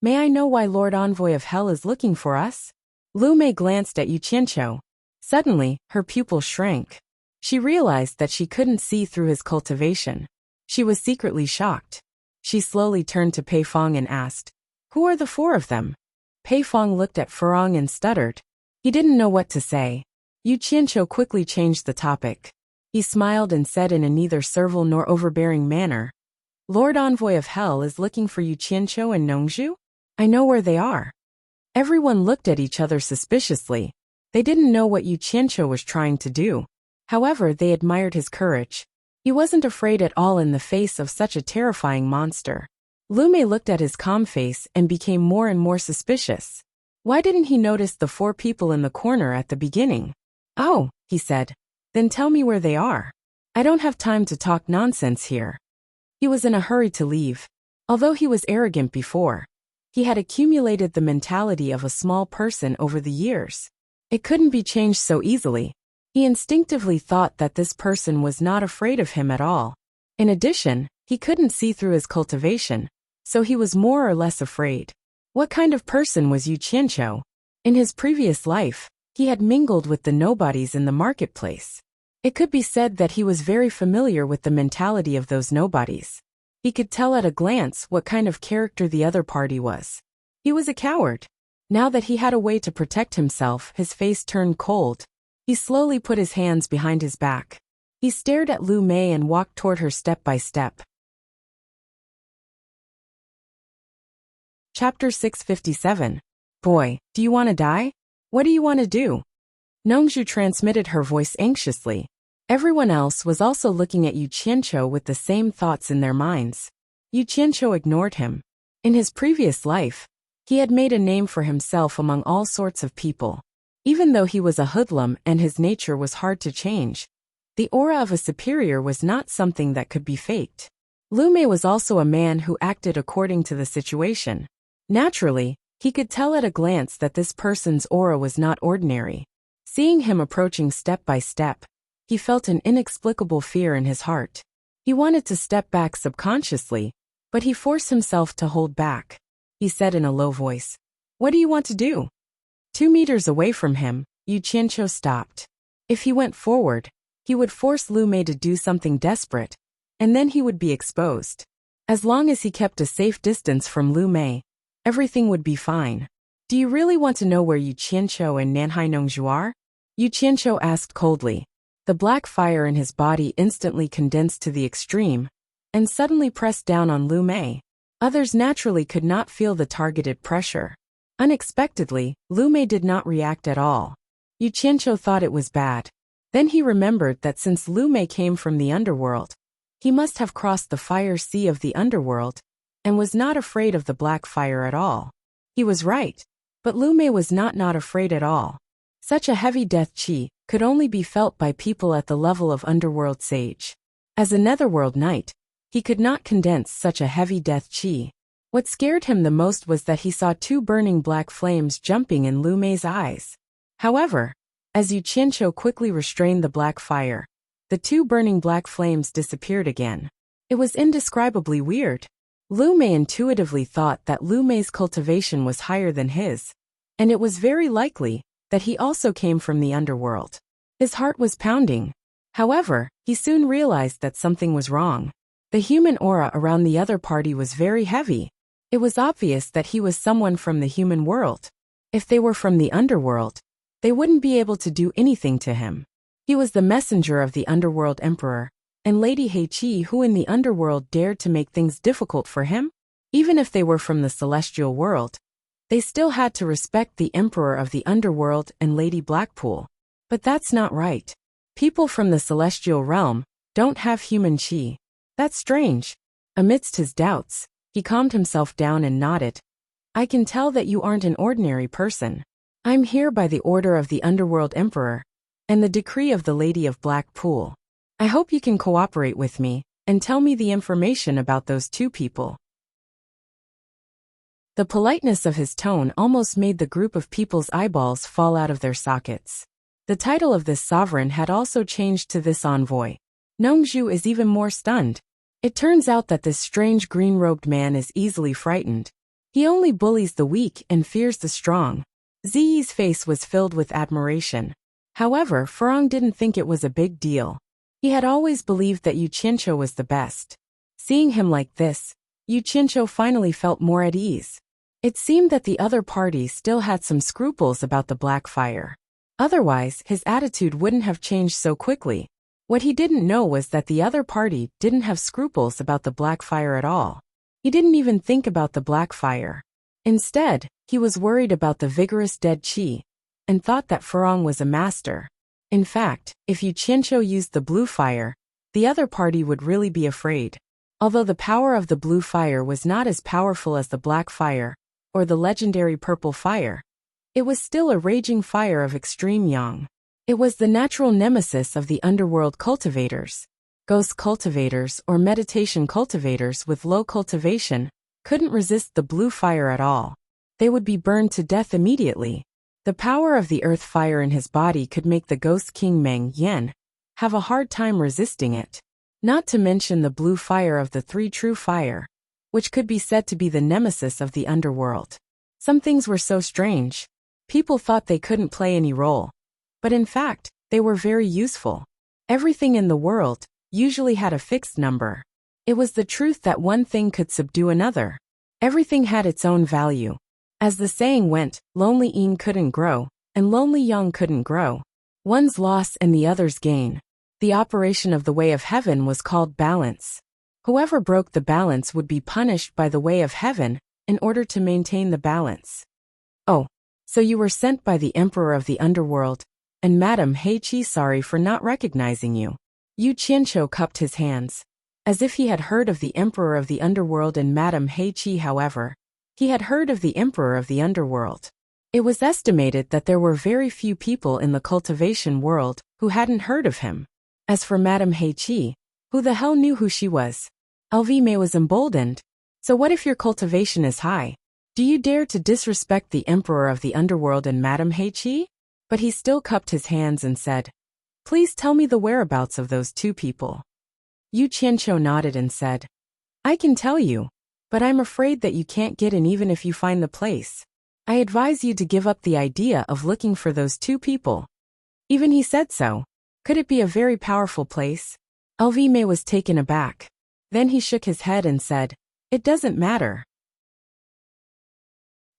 Speaker 1: "May I know why Lord Envoy of Hell is looking for us?" Lu Mei glanced at Yu Qianqiu. Suddenly, her pupil shrank. She realized that she couldn't see through his cultivation. She was secretly shocked. She slowly turned to Pei Fong and asked, "Who are the four of them?" Pei Fong looked at Furong and stuttered. He didn't know what to say. Yu Qianqiu quickly changed the topic. He smiled and said in a neither servile nor overbearing manner, "Lord Envoy of Hell is looking for Yu Qianqiu and Nongzhu? I know where they are." Everyone looked at each other suspiciously. They didn't know what Yu Qianqiu was trying to do. However, they admired his courage. He wasn't afraid at all in the face of such a terrifying monster. Lu Mei looked at his calm face and became more and more suspicious. Why didn't he notice the four people in the corner at the beginning? "Oh," he said. "Then tell me where they are. I don't have time to talk nonsense here." He was in a hurry to leave. Although he was arrogant before, he had accumulated the mentality of a small person over the years. It couldn't be changed so easily. He instinctively thought that this person was not afraid of him at all. In addition, he couldn't see through his cultivation, so he was more or less afraid. What kind of person was Yu Qianqiu? In his previous life, he had mingled with the nobodies in the marketplace. It could be said that he was very familiar with the mentality of those nobodies. He could tell at a glance what kind of character the other party was. He was a coward. Now that he had a way to protect himself, his face turned cold. He slowly put his hands behind his back. He stared at Lu Mei and walked toward her step by step. Chapter 657. Boy, do you want to die? What do you want to do? Nongju transmitted her voice anxiously. Everyone else was also looking at Yu Qianqiu with the same thoughts in their minds. Yu Qianqiu ignored him. In his previous life, he had made a name for himself among all sorts of people. Even though he was a hoodlum and his nature was hard to change, the aura of a superior was not something that could be faked. Lu Mei was also a man who acted according to the situation. Naturally, he could tell at a glance that this person's aura was not ordinary. Seeing him approaching step by step, he felt an inexplicable fear in his heart. He wanted to step back subconsciously, but he forced himself to hold back. He said in a low voice, "What do you want to do?" 2 meters away from him, Yu Qianqiu stopped. If he went forward, he would force Lu Mei to do something desperate, and then he would be exposed. As long as he kept a safe distance from Lu Mei, everything would be fine. "Do you really want to know where Yu Qianqiu and Nanhai Nongzhu are?" Yu Qianqiu asked coldly. The black fire in his body instantly condensed to the extreme, and suddenly pressed down on Lu Mei. Others naturally could not feel the targeted pressure. Unexpectedly, Lu Mei did not react at all. Yu Qianqiu thought it was bad. Then he remembered that since Lu Mei came from the underworld, he must have crossed the fire sea of the underworld, and was not afraid of the black fire at all. He was right, but Lu Mei was not afraid at all. Such a heavy death qi could only be felt by people at the level of underworld sage. As a netherworld knight, he could not condense such a heavy death qi. What scared him the most was that he saw 2 burning black flames jumping in Lu Mei's eyes. However, as Yu Qianqiu quickly restrained the black fire, the 2 burning black flames disappeared again. It was indescribably weird. Lu Mei intuitively thought that Lu Mei's cultivation was higher than his, and it was very likely that he also came from the underworld. His heart was pounding. However, he soon realized that something was wrong. The human aura around the other party was very heavy. It was obvious that he was someone from the human world. If they were from the underworld, they wouldn't be able to do anything to him. He was the messenger of the underworld emperor, and Lady Heiqi, who in the underworld dared to make things difficult for him? Even if they were from the celestial world, they still had to respect the emperor of the underworld and Lady Blackpool. But that's not right. People from the celestial realm don't have human qi. That's strange. Amidst his doubts, he calmed himself down and nodded. "I can tell that you aren't an ordinary person. I'm here by the order of the underworld emperor, and the decree of the Lady of Blackpool. I hope you can cooperate with me, and tell me the information about those 2 people." The politeness of his tone almost made the group of people's eyeballs fall out of their sockets. The title of this sovereign had also changed to this envoy. Nongzhu is even more stunned. It turns out that this strange green-robed man is easily frightened. He only bullies the weak and fears the strong. Ziyi's face was filled with admiration. However, Furong didn't think it was a big deal. He had always believed that Yu Qianqiu was the best. Seeing him like this, Yu Qianqiu finally felt more at ease. It seemed that the other party still had some scruples about the black fire. Otherwise, his attitude wouldn't have changed so quickly. What he didn't know was that the other party didn't have scruples about the black fire at all. He didn't even think about the black fire. Instead, he was worried about the vigorous dead qi, and thought that Furong was a master. In fact, if Yu Qianqiu used the blue fire, the other party would really be afraid. Although the power of the blue fire was not as powerful as the black fire, or the legendary purple fire, it was still a raging fire of extreme yang. It was the natural nemesis of the underworld cultivators. Ghost cultivators or meditation cultivators with low cultivation couldn't resist the blue fire at all. They would be burned to death immediately. The power of the earth fire in his body could make the ghost king Meng Yan have a hard time resisting it. Not to mention the blue fire of the 3 true fire, which could be said to be the nemesis of the underworld. Some things were so strange. People thought they couldn't play any role. But in fact, they were very useful. Everything in the world usually had a fixed number. It was the truth that one thing could subdue another. Everything had its own value. As the saying went, lonely yin couldn't grow, and lonely yang couldn't grow. One's loss and the other's gain. The operation of the way of heaven was called balance. Whoever broke the balance would be punished by the way of heaven, in order to maintain the balance. Oh, so you were sent by the Emperor of the Underworld, and Madame Heiqi, sorry for not recognizing you. Yu Qianqiu cupped his hands, as if he had heard of the Emperor of the Underworld and Madame Heiqi. However, he had heard of the Emperor of the Underworld. It was estimated that there were very few people in the cultivation world who hadn't heard of him. As for Madame Heiqi, who the hell knew who she was? May was emboldened. So what if your cultivation is high? Do you dare to disrespect the Emperor of the Underworld and Madame Heiqi? But he still cupped his hands and said, please tell me the whereabouts of those two people. Yu Qianqiu nodded and said, I can tell you, but I'm afraid that you can't get in even if you find the place. I advise you to give up the idea of looking for those two people. Even he said so. Could it be a very powerful place? May was taken aback. Then he shook his head and said, it doesn't matter.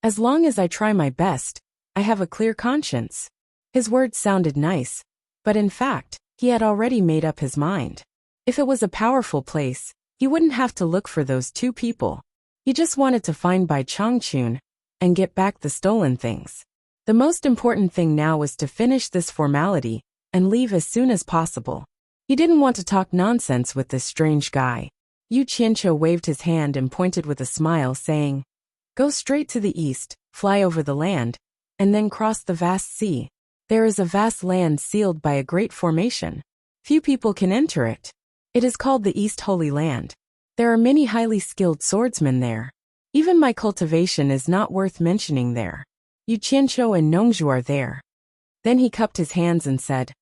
Speaker 1: As long as I try my best, I have a clear conscience. His words sounded nice, but in fact, he had already made up his mind. If it was a powerful place, he wouldn't have to look for those two people. He just wanted to find Bai Changchun and get back the stolen things. The most important thing now was to finish this formality and leave as soon as possible. He didn't want to talk nonsense with this strange guy. Yu Qianqiu waved his hand and pointed with a smile, saying, go straight to the east, fly over the land, and then cross the vast sea. There is a vast land sealed by a great formation. Few people can enter it. It is called the East Holy Land. There are many highly skilled swordsmen there. Even my cultivation is not worth mentioning there. Yu Qianqiu and Nongzhu are there. Then he cupped his hands and said,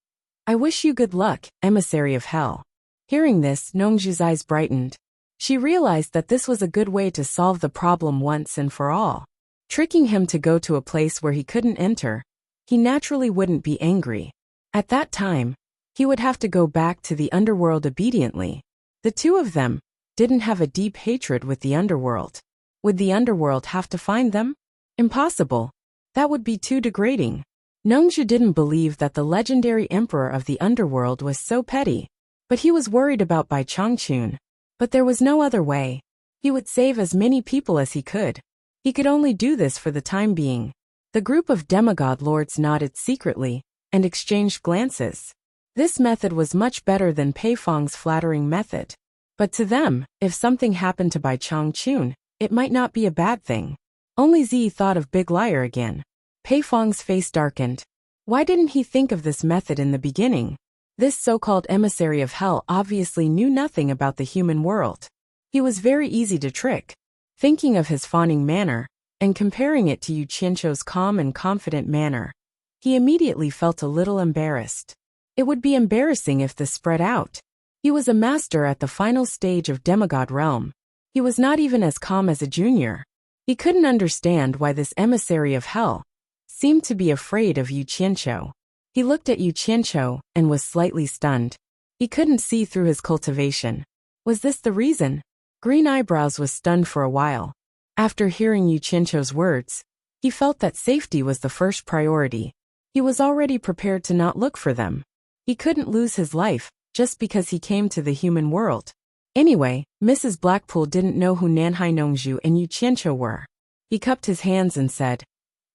Speaker 1: I wish you good luck, emissary of hell. Hearing this, Nongzhu's eyes brightened. She realized that this was a good way to solve the problem once and for all. Tricking him to go to a place where he couldn't enter, he naturally wouldn't be angry. At that time, he would have to go back to the underworld obediently. The two of them didn't have a deep hatred with the underworld. Would the underworld have to find them? Impossible. That would be too degrading. Nongzhu didn't believe that the legendary emperor of the underworld was so petty. But he was worried about Bai Changchun. But there was no other way. He would save as many people as he could. He could only do this for the time being. The group of demigod lords nodded secretly and exchanged glances. This method was much better than Pei Feng's flattering method. But to them, if something happened to Bai Changchun, it might not be a bad thing. Only Zi thought of Big Liar again. Pei Feng's face darkened. Why didn't he think of this method in the beginning? This so-called emissary of hell obviously knew nothing about the human world. He was very easy to trick. Thinking of his fawning manner, and comparing it to Yu Qianqiu's calm and confident manner, he immediately felt a little embarrassed. It would be embarrassing if this spread out. He was a master at the final stage of demigod realm. He was not even as calm as a junior. He couldn't understand why this emissary of hell seemed to be afraid of Yu Qianqiu. He looked at Yu Qianqiu and was slightly stunned. He couldn't see through his cultivation. Was this the reason? Green Eyebrows was stunned for a while. After hearing Yu Qianqiu's words, he felt that safety was the first priority. He was already prepared to not look for them. He couldn't lose his life just because he came to the human world. Anyway, Mrs. Blackpool didn't know who Nanhai Nongzhu and Yu Qianqiu were. He cupped his hands and said,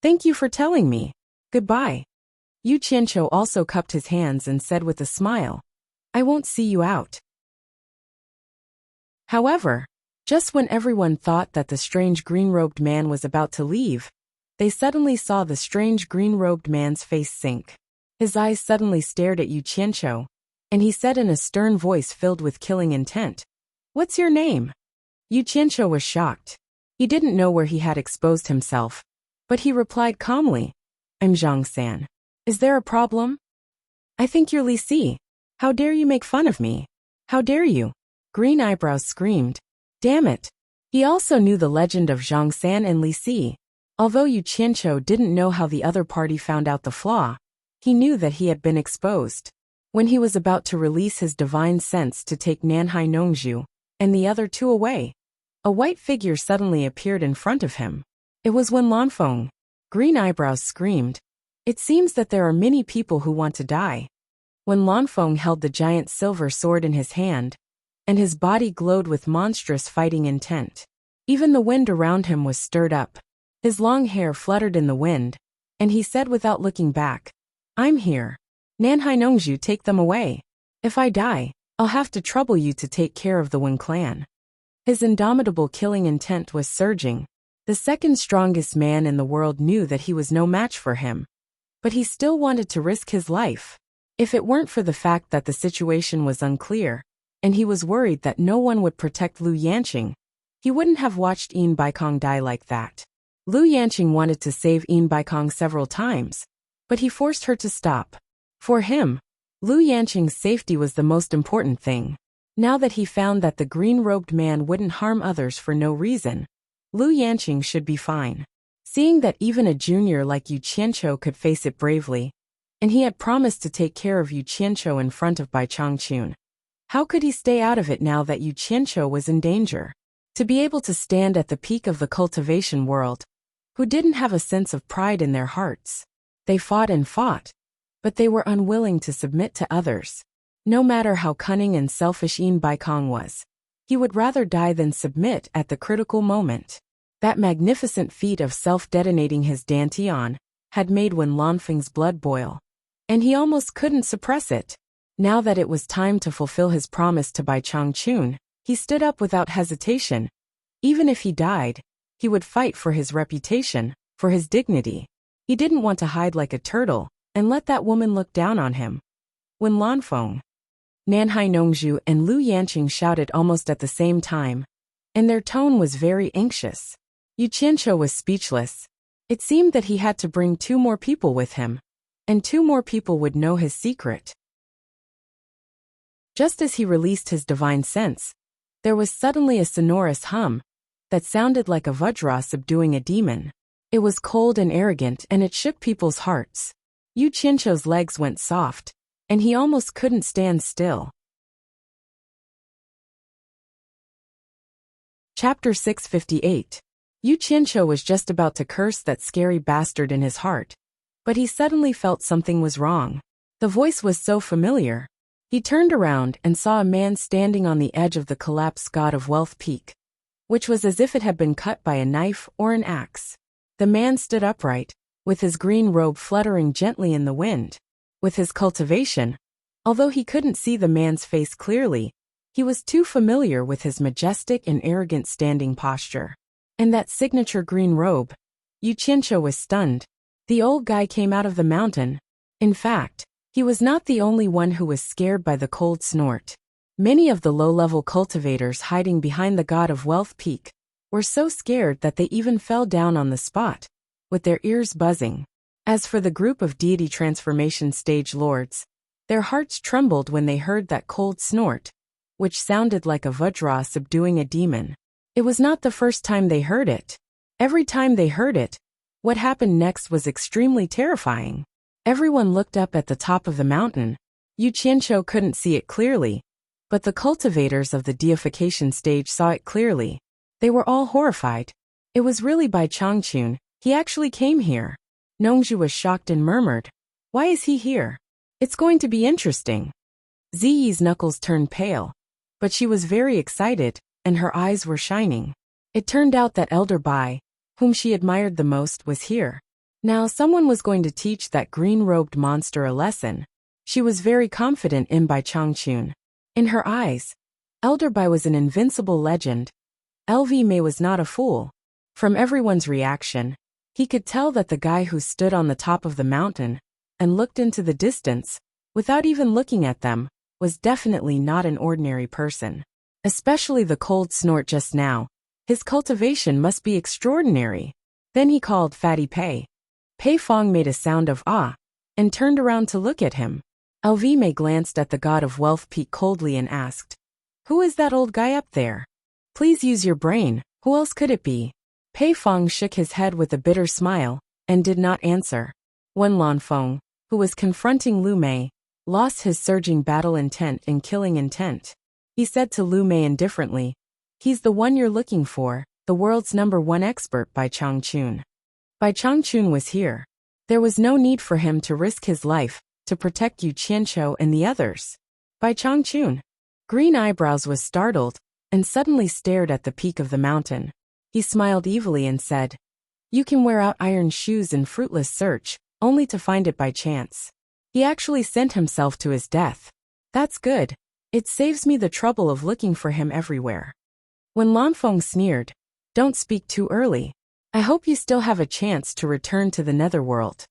Speaker 1: "Thank you for telling me. Goodbye." Yu Qianqiu also cupped his hands and said with a smile, "I won't see you out." However, just when everyone thought that the strange green-robed man was about to leave, they suddenly saw the strange green-robed man's face sink. His eyes suddenly stared at Yu Qianqiu, and he said in a stern voice filled with killing intent, "What's your name?" Yu Qianqiu was shocked. He didn't know where he had exposed himself, but he replied calmly, "I'm Zhang San. Is there a problem?" "I think you're Li Si. How dare you make fun of me? How dare you?" Green Eyebrows screamed. Damn it. He also knew the legend of Zhang San and Li Si. Although Yu Qianqiu didn't know how the other party found out the flaw, he knew that he had been exposed. When he was about to release his divine sense to take Nanhai Nongzhu and the other two away, a white figure suddenly appeared in front of him. It was Wen Lanfeng. Green Eyebrows screamed. It seems that there are many people who want to die. Wen Lanfeng held the giant silver sword in his hand, and his body glowed with monstrous fighting intent. Even the wind around him was stirred up. His long hair fluttered in the wind, and he said without looking back, "I'm here. Nanhai Nongju, take them away. If I die, I'll have to trouble you to take care of the Wen clan." His indomitable killing intent was surging. The second strongest man in the world knew that he was no match for him. But he still wanted to risk his life. If it weren't for the fact that the situation was unclear, and he was worried that no one would protect Liu Yanqing, he wouldn't have watched Yin Baikong die like that. Liu Yanqing wanted to save Yin Baikong several times, but he forced her to stop. For him, Liu Yanqing's safety was the most important thing. Now that he found that the green-robed man wouldn't harm others for no reason, Liu Yanqing should be fine. Seeing that even a junior like Yu Qianqiu could face it bravely, and he had promised to take care of Yu Qianqiu in front of Bai Changchun, how could he stay out of it now that Yu Qianqiu was in danger? To be able to stand at the peak of the cultivation world, who didn't have a sense of pride in their hearts. They fought and fought, but they were unwilling to submit to others. No matter how cunning and selfish Yin Baikong was, he would rather die than submit at the critical moment. That magnificent feat of self-detonating his dantian had made Wen Lanfeng's blood boil, and he almost couldn't suppress it. Now that it was time to fulfill his promise to Bai Changchun, he stood up without hesitation. Even if he died, he would fight for his reputation, for his dignity. He didn't want to hide like a turtle and let that woman look down on him. Wen Lanfeng, Nanhai Nongju and Liu Yanqing shouted almost at the same time, and their tone was very anxious. Yu Qianqiu was speechless. It seemed that he had to bring 2 more people with him, and 2 more people would know his secret. Just as he released his divine sense, there was suddenly a sonorous hum that sounded like a vajra subduing a demon. It was cold and arrogant, and it shook people's hearts. Yu Qianqiu's legs went soft, and he almost couldn't stand still. Chapter 658. Yu Qianqiu was just about to curse that scary bastard in his heart, but he suddenly felt something was wrong. The voice was so familiar. He turned around and saw a man standing on the edge of the collapsed God of Wealth peak, which was as if it had been cut by a knife or an axe. The man stood upright, with his green robe fluttering gently in the wind. With his cultivation, although he couldn't see the man's face clearly, he was too familiar with his majestic and arrogant standing posture. And that signature green robe. Yu Qianqiu was stunned. The old guy came out of the mountain. In fact, he was not the only one who was scared by the cold snort. Many of the low-level cultivators hiding behind the God of Wealth peak were so scared that they even fell down on the spot, with their ears buzzing. As for the group of deity transformation stage lords, their hearts trembled when they heard that cold snort, which sounded like a vajra subduing a demon. It was not the first time they heard it. Every time they heard it, what happened next was extremely terrifying. Everyone looked up at the top of the mountain. Yu Qianqiu couldn't see it clearly, but the cultivators of the deification stage saw it clearly. They were all horrified. It was really Bai Changchun. He actually came here. Nongju was shocked and murmured, "Why is he here? It's going to be interesting." Ziyi's knuckles turned pale, but she was very excited, and her eyes were shining. It turned out that Elder Bai, whom she admired the most, was here. Now someone was going to teach that green-robed monster a lesson. She was very confident in Bai Changchun. In her eyes, Elder Bai was an invincible legend. LV Mei was not a fool. From everyone's reaction, he could tell that the guy who stood on the top of the mountain and looked into the distance, without even looking at them, was definitely not an ordinary person. Especially the cold snort just now. His cultivation must be extraordinary. Then he called Fatty Pei. Pei Fong made a sound of awe, and turned around to look at him. LV Mei glanced at the God of Wealth peak coldly and asked, "Who is that old guy up there? Please use your brain, who else could it be?" Pei Fong shook his head with a bitter smile, and did not answer. Wen Lanfeng, who was confronting Lu Mei, lost his surging battle intent and killing intent. He said to Lu Mei indifferently, "He's the one you're looking for, the world's #1 expert, Bai Changchun." Bai Changchun was here. There was no need for him to risk his life to protect Yu Qianqiu and the others. Bai Changchun, Green Eyebrows, was startled and suddenly stared at the peak of the mountain. He smiled evilly and said, "You can wear out iron shoes in fruitless search, only to find it by chance." He actually sent himself to his death. That's good. It saves me the trouble of looking for him everywhere. When Lanfeng sneered, "Don't speak too early. I hope you still have a chance to return to the netherworld."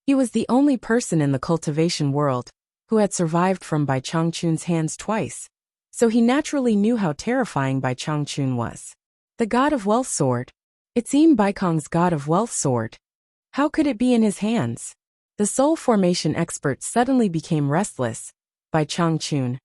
Speaker 1: He was the only person in the cultivation world who had survived from Bai Changchun's hands twice, so he naturally knew how terrifying Bai Changchun was. The God of Wealth Sword. It's Baikong's God of Wealth Sword. How could it be in his hands? The soul formation expert suddenly became restless. Bai Changchun,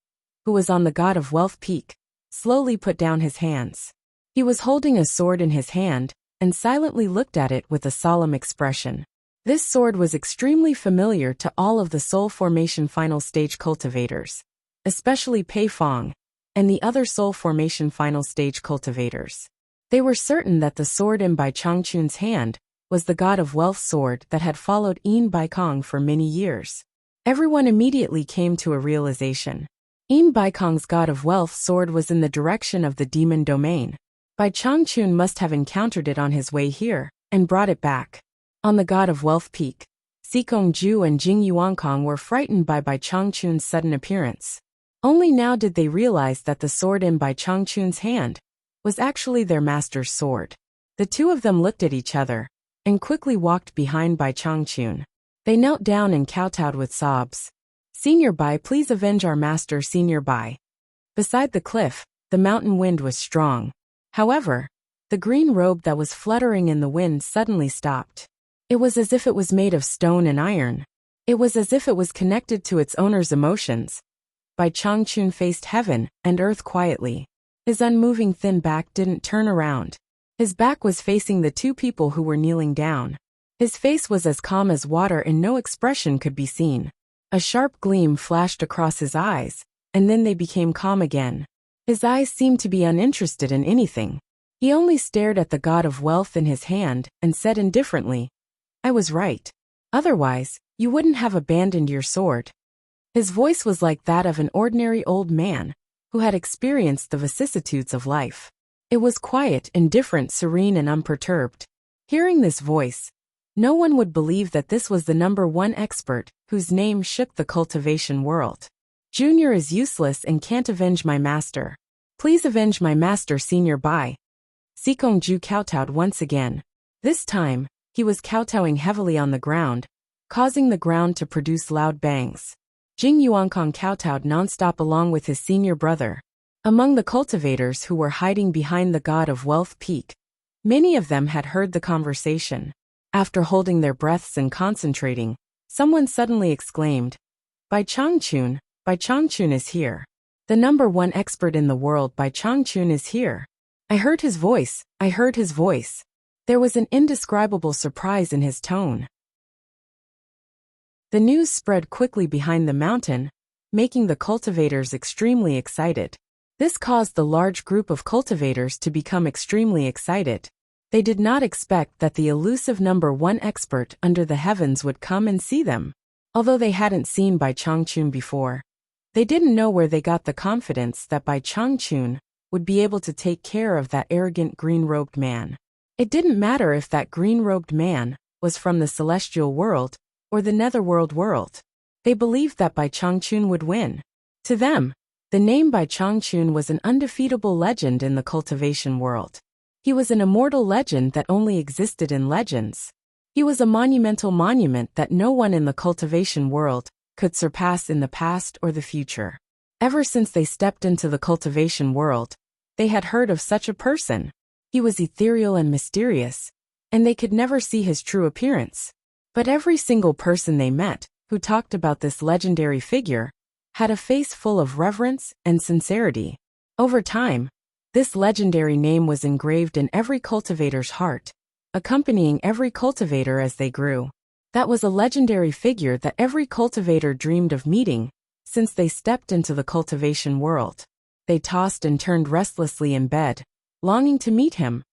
Speaker 1: who was on the God of Wealth peak, slowly put down his hands. He was holding a sword in his hand and silently looked at it with a solemn expression. This sword was extremely familiar to all of the soul formation final stage cultivators, especially Pei Fong and the other soul formation final stage cultivators. They were certain that the sword in Bai Changchun's hand was the God of Wealth sword that had followed Baikong for many years. Everyone immediately came to a realization. Baikong's God of Wealth sword was in the direction of the demon domain. Bai Changchun must have encountered it on his way here and brought it back. On the God of Wealth peak, Sikong Ju and Jing Yuankong were frightened by Bai Changchun's sudden appearance. Only now did they realize that the sword in Bai Changchun's hand was actually their master's sword. The two of them looked at each other and quickly walked behind Bai Changchun. They knelt down and kowtowed with sobs. "Senior Bai, please avenge our master, Senior Bai." Beside the cliff, the mountain wind was strong. However, the green robe that was fluttering in the wind suddenly stopped. It was as if it was made of stone and iron. It was as if it was connected to its owner's emotions. Bai Changchun faced heaven and earth quietly. His unmoving thin back didn't turn around. His back was facing the two people who were kneeling down. His face was as calm as water and no expression could be seen. A sharp gleam flashed across his eyes, and then they became calm again. His eyes seemed to be uninterested in anything. He only stared at the God of Wealth in his hand and said indifferently, "I was right. Otherwise, you wouldn't have abandoned your sword." His voice was like that of an ordinary old man who had experienced the vicissitudes of life. It was quiet, indifferent, serene, and unperturbed. Hearing this voice, no one would believe that this was the #1 expert whose name shook the cultivation world. "Junior is useless and can't avenge my master. Please avenge my master, Senior Bai." Sikong Ju kowtowed once again. This time, he was kowtowing heavily on the ground, causing the ground to produce loud bangs. Jing Yuankong kowtowed nonstop along with his senior brother. Among the cultivators who were hiding behind the God of Wealth peak, many of them had heard the conversation. After holding their breaths and concentrating, someone suddenly exclaimed, Bai Changchun is here. The #1 expert in the world, Bai Changchun, is here. I heard his voice. There was an indescribable surprise in his tone. The news spread quickly behind the mountain, making the cultivators extremely excited. This caused the large group of cultivators to become extremely excited. They did not expect that the elusive #1 expert under the heavens would come and see them. Although they hadn't seen Bai Changchun before, they didn't know where they got the confidence that Bai Changchun would be able to take care of that arrogant green-robed man. It didn't matter if that green-robed man was from the celestial world or the netherworld world. They believed that Bai Changchun would win. To them, the name Bai Changchun was an undefeatable legend in the cultivation world. He was an immortal legend that only existed in legends. He was a monumental monument that no one in the cultivation world could surpass in the past or the future. Ever since they stepped into the cultivation world, they had heard of such a person. He was ethereal and mysterious, and they could never see his true appearance. But every single person they met, who talked about this legendary figure, had a face full of reverence and sincerity. Over time, this legendary name was engraved in every cultivator's heart, accompanying every cultivator as they grew. That was a legendary figure that every cultivator dreamed of meeting since they stepped into the cultivation world. They tossed and turned restlessly in bed, longing to meet him.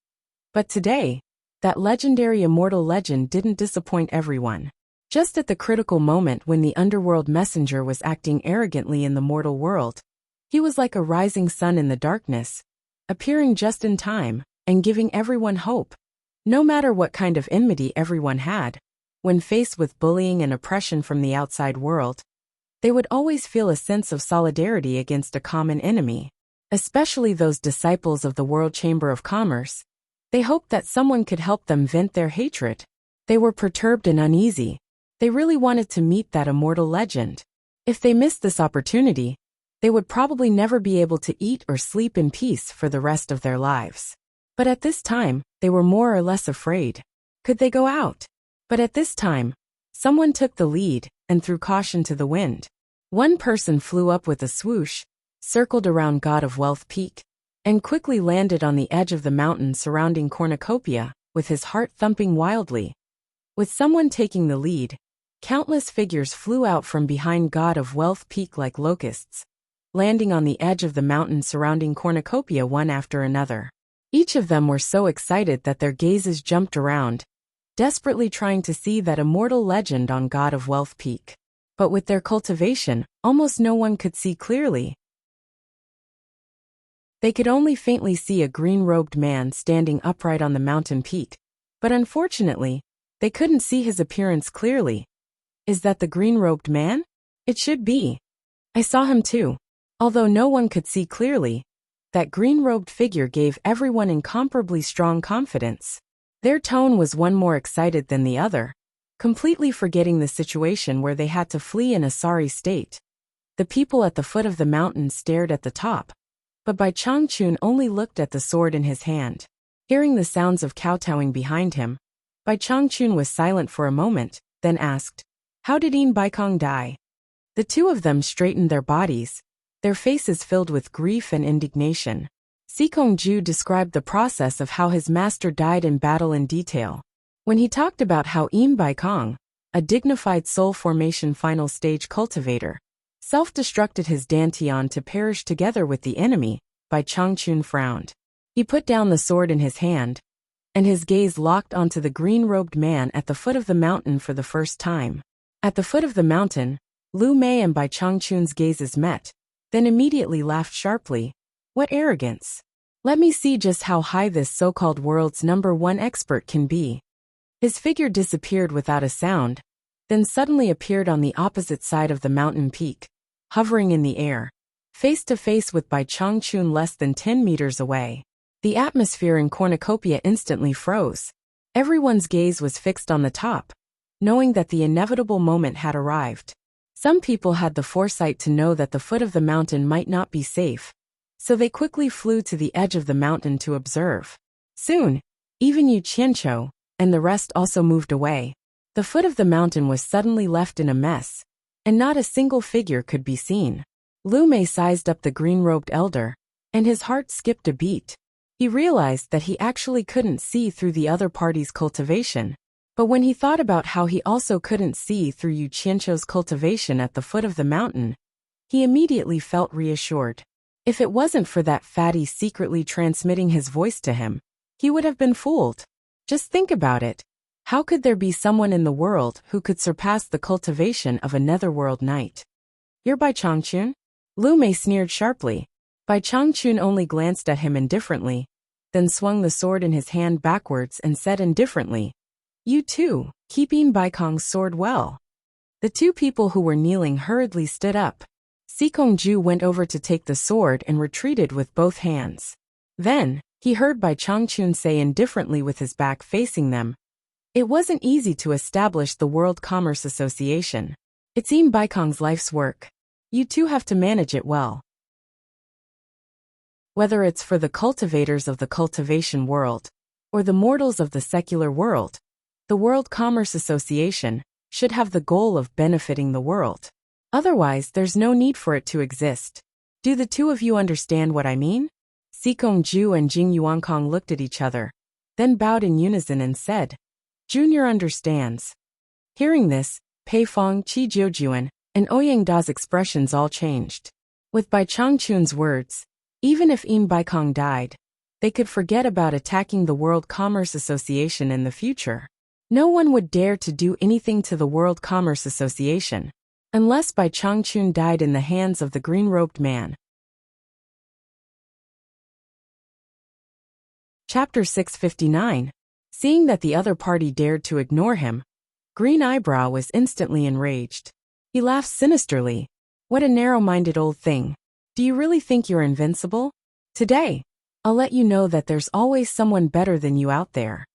Speaker 1: But today, that legendary immortal legend didn't disappoint everyone. Just at the critical moment when the underworld messenger was acting arrogantly in the mortal world, he was like a rising sun in the darkness, appearing just in time, and giving everyone hope. No matter what kind of enmity everyone had, when faced with bullying and oppression from the outside world, they would always feel a sense of solidarity against a common enemy. Especially those disciples of the World Chamber of Commerce. They hoped that someone could help them vent their hatred. They were perturbed and uneasy. They really wanted to meet that immortal legend. If they missed this opportunity, they would probably never be able to eat or sleep in peace for the rest of their lives. But at this time, they were more or less afraid. Could they go out? But at this time, someone took the lead and threw caution to the wind. One person flew up with a swoosh, circled around God of Wealth Peak, and quickly landed on the edge of the mountain surrounding Cornucopia, with his heart thumping wildly. With someone taking the lead, countless figures flew out from behind God of Wealth Peak like locusts, landing on the edge of the mountain surrounding Cornucopia one after another. Each of them were so excited that their gazes jumped around, desperately trying to see that immortal legend on God of Wealth Peak. But with their cultivation, almost no one could see clearly. They could only faintly see a green-robed man standing upright on the mountain peak, but unfortunately, they couldn't see his appearance clearly. Is that the green-robed man? It should be. I saw him too. Although no one could see clearly, that green-robed figure gave everyone incomparably strong confidence. Their tone was one more excited than the other, completely forgetting the situation where they had to flee in a sorry state. The people at the foot of the mountain stared at the top, but Bai Changchun only looked at the sword in his hand. Hearing the sounds of kowtowing behind him, Bai Changchun was silent for a moment, then asked, "How did Yin Baikong die?" The two of them straightened their bodies, their faces filled with grief and indignation. Sikong-ju described the process of how his master died in battle in detail. When he talked about how Yin Baikong, a dignified soul formation final stage cultivator, self-destructed his dantian to perish together with the enemy, Bai Changchun frowned. He put down the sword in his hand, and his gaze locked onto the green-robed man at the foot of the mountain for the first time. At the foot of the mountain, Lu Mei and Bai Changchun's gazes met, then immediately laughed sharply. What arrogance! Let me see just how high this so-called world's #1 expert can be. His figure disappeared without a sound, then suddenly appeared on the opposite side of the mountain peak, hovering in the air, face to face with Bai Changchun less than 10 meters away. The atmosphere in Cornucopia instantly froze. Everyone's gaze was fixed on the top, knowing that the inevitable moment had arrived. Some people had the foresight to know that the foot of the mountain might not be safe, so they quickly flew to the edge of the mountain to observe. Soon, even Yu Qianqiu and the rest also moved away. The foot of the mountain was suddenly left in a mess, and not a single figure could be seen. Lu Mei sized up the green-robed elder, and his heart skipped a beat. He realized that he actually couldn't see through the other party's cultivation. But when he thought about how he also couldn't see through Yu Qianqiu's cultivation at the foot of the mountain, he immediately felt reassured. If it wasn't for that fatty secretly transmitting his voice to him, he would have been fooled. Just think about it. How could there be someone in the world who could surpass the cultivation of a netherworld knight? You're Bai Changchun? Lu Mei sneered sharply. Bai Changchun only glanced at him indifferently, then swung the sword in his hand backwards and said indifferently, "You too, keep Yin Baikong's sword well." The two people who were kneeling hurriedly stood up. Sikong-ju went over to take the sword and retreated with both hands. Then, he heard Bai Changchun say indifferently with his back facing them, "It wasn't easy to establish the World Commerce Association. It's Yin Baikong's life's work. You two have to manage it well." Whether it's for the cultivators of the cultivation world, or the mortals of the secular world, the World Commerce Association should have the goal of benefiting the world. Otherwise, there's no need for it to exist. Do the two of you understand what I mean? Sikong-ju and Jing Yuankong looked at each other, then bowed in unison and said, "Junior understands." Hearing this, Pei Fong, Qi Jiujuan, and Ouyang Da's expressions all changed. With Bai Changchun's words, even if Yin Baikong died, they could forget about attacking the World Commerce Association in the future. No one would dare to do anything to the World Commerce Association, unless Bai Changchun died in the hands of the green-robed man. Chapter 659. Seeing that the other party dared to ignore him, Green Eyebrow was instantly enraged. He laughed sinisterly. What a narrow-minded old thing. Do you really think you're invincible? Today, I'll let you know that there's always someone better than you out there.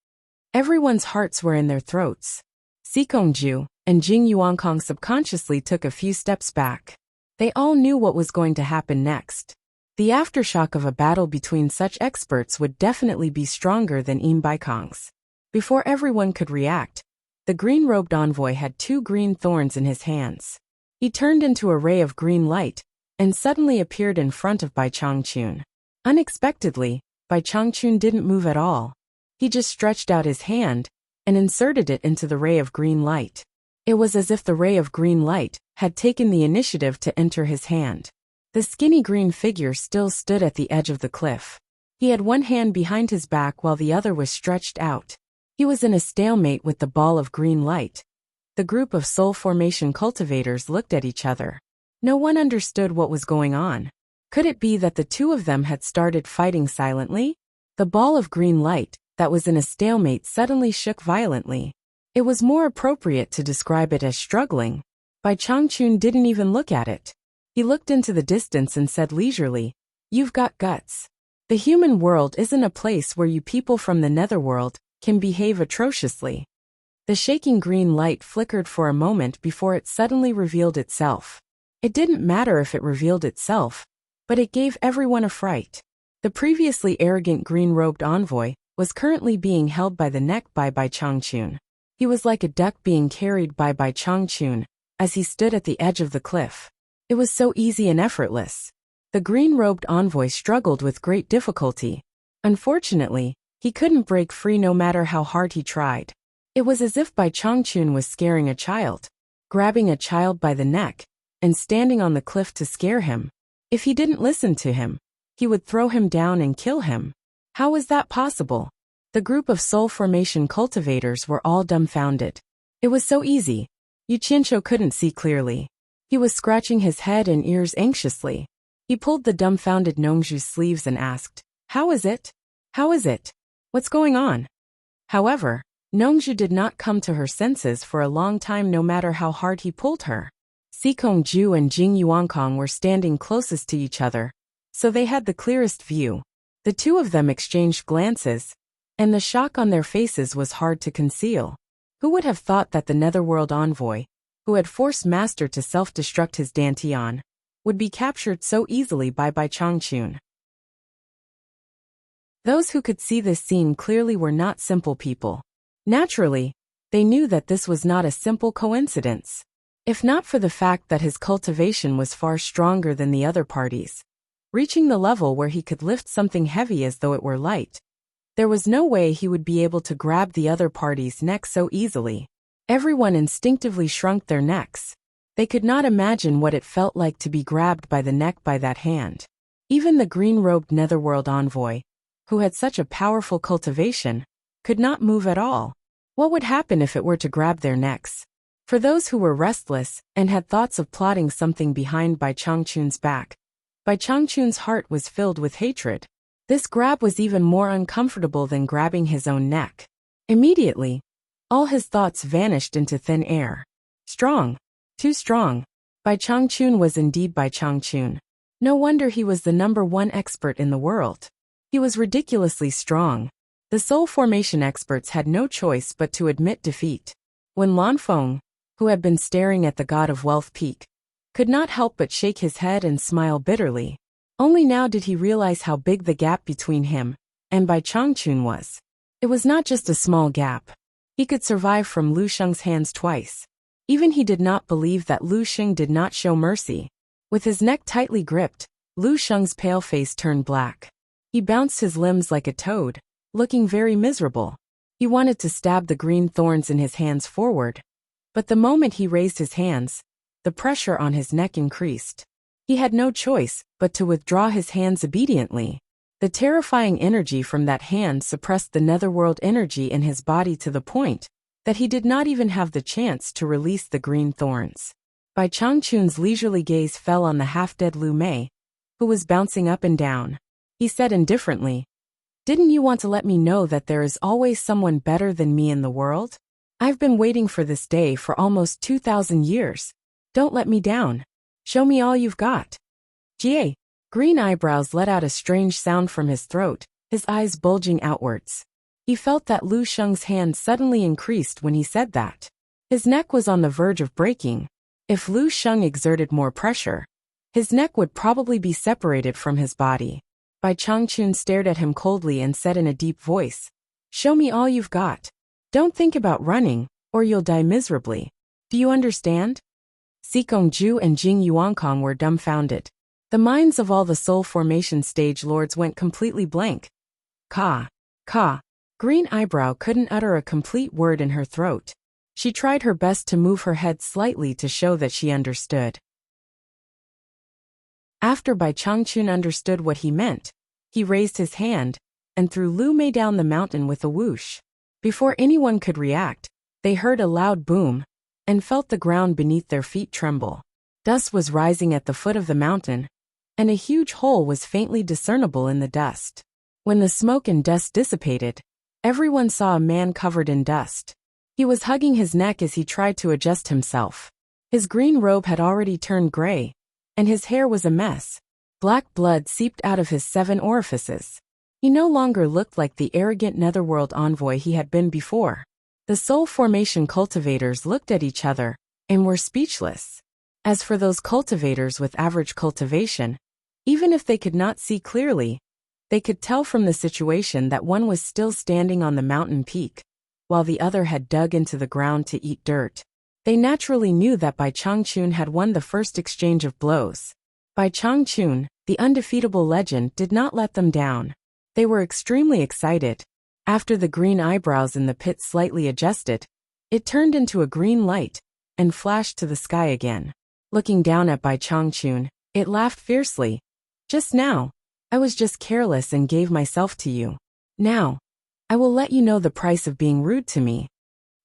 Speaker 1: Everyone's hearts were in their throats. Sikongju and Jing Yuankong subconsciously took a few steps back. They all knew what was going to happen next. The aftershock of a battle between such experts would definitely be stronger than Imbaikong's. Before everyone could react, the green-robed envoy had 2 green thorns in his hands. He turned into a ray of green light and suddenly appeared in front of Bai Changchun. Unexpectedly, Bai Changchun didn't move at all. He just stretched out his hand and inserted it into the ray of green light. It was as if the ray of green light had taken the initiative to enter his hand. The skinny green figure still stood at the edge of the cliff. He had one hand behind his back while the other was stretched out. He was in a stalemate with the ball of green light. The group of soul formation cultivators looked at each other. No one understood what was going on. Could it be that the two of them had started fighting silently? The ball of green light, that was in a stalemate, suddenly shook violently. It was more appropriate to describe it as struggling. Bai Changchun didn't even look at it. He looked into the distance and said leisurely, "You've got guts. The human world isn't a place where you people from the netherworld can behave atrociously." The shaking green light flickered for a moment before it suddenly revealed itself. It didn't matter if it revealed itself, but it gave everyone a fright. The previously arrogant green-robed envoy was currently being held by the neck by Bai Changchun. He was like a duck being carried by Bai Changchun as he stood at the edge of the cliff. It was so easy and effortless. The green-robed envoy struggled with great difficulty. Unfortunately, he couldn't break free no matter how hard he tried. It was as if Bai Changchun was scaring a child, grabbing a child by the neck and standing on the cliff to scare him. If he didn't listen to him, he would throw him down and kill him. How was that possible? The group of soul formation cultivators were all dumbfounded. It was so easy. Yu Qianqiu couldn't see clearly. He was scratching his head and ears anxiously. He pulled the dumbfounded Nongzhu's sleeves and asked, "How is it? How is it? What's going on?" However, Nongzhu did not come to her senses for a long time no matter how hard he pulled her. Sikongju and Jing Yuankong were standing closest to each other, so they had the clearest view. The two of them exchanged glances, and the shock on their faces was hard to conceal. Who would have thought that the Netherworld envoy, who had forced Master to self-destruct his Dantian, would be captured so easily by Bai Changchun? Those who could see this scene clearly were not simple people. Naturally, they knew that this was not a simple coincidence. If not for the fact that his cultivation was far stronger than the other parties, reaching the level where he could lift something heavy as though it were light, there was no way he would be able to grab the other party's neck so easily. Everyone instinctively shrunk their necks. They could not imagine what it felt like to be grabbed by the neck by that hand. Even the green-robed Netherworld envoy, who had such a powerful cultivation, could not move at all. What would happen if it were to grab their necks? For those who were restless and had thoughts of plotting something behind Bai Changchun's back, Bai Changchun's heart was filled with hatred. This grab was even more uncomfortable than grabbing his own neck. Immediately, all his thoughts vanished into thin air. Strong. Too strong. Bai Changchun was indeed Bai Changchun. No wonder he was the #1 expert in the world. He was ridiculously strong. The soul formation experts had no choice but to admit defeat. When Lanfeng, who had been staring at the god of wealth peak, could not help but shake his head and smile bitterly. Only now did he realize how big the gap between him and Bai Changchun was. It was not just a small gap. He could survive from Lu Sheng's hands twice. Even he did not believe that Lu Sheng did not show mercy. With his neck tightly gripped, Lu Sheng's pale face turned black. He bounced his limbs like a toad, looking very miserable. He wanted to stab the green thorns in his hands forward. But the moment he raised his hands, the pressure on his neck increased. He had no choice but to withdraw his hands obediently. The terrifying energy from that hand suppressed the netherworld energy in his body to the point that he did not even have the chance to release the green thorns. Bai Changchun's leisurely gaze fell on the half-dead Lu Mei, who was bouncing up and down. He said indifferently, Didn't you want to let me know that there is always someone better than me in the world? I've been waiting for this day for almost 2,000 years. Don't let me down. Show me all you've got. Jie. Green eyebrows let out a strange sound from his throat, his eyes bulging outwards. He felt that Lu Sheng's hand suddenly increased when he said that. His neck was on the verge of breaking. If Lu Sheng exerted more pressure, his neck would probably be separated from his body. Bai Changchun stared at him coldly and said in a deep voice, "Show me all you've got. Don't think about running, or you'll die miserably. Do you understand?" Xikong Ju and Jing Yuankong were dumbfounded. The minds of all the soul formation stage lords went completely blank. Ka. Green eyebrow couldn't utter a complete word in her throat. She tried her best to move her head slightly to show that she understood. After Bai Changchun understood what he meant, he raised his hand and threw Lu Mei down the mountain with a whoosh. Before anyone could react, they heard a loud boom and felt the ground beneath their feet tremble. Dust was rising at the foot of the mountain, and a huge hole was faintly discernible in the dust. When the smoke and dust dissipated, everyone saw a man covered in dust. He was hugging his neck as he tried to adjust himself. His green robe had already turned gray, and his hair was a mess. Black blood seeped out of his 7 orifices. He no longer looked like the arrogant netherworld envoy he had been before. The soul formation cultivators looked at each other and were speechless. As for those cultivators with average cultivation, even if they could not see clearly, they could tell from the situation that one was still standing on the mountain peak, while the other had dug into the ground to eat dirt. They naturally knew that Bai Changchun had won the first exchange of blows. Bai Changchun, the undefeatable legend, did not let them down. They were extremely excited. After the green eyebrows in the pit slightly adjusted, it turned into a green light and flashed to the sky again. Looking down at Bai Changchun, it laughed fiercely. "Just now, I was just careless and gave myself to you. Now, I will let you know the price of being rude to me."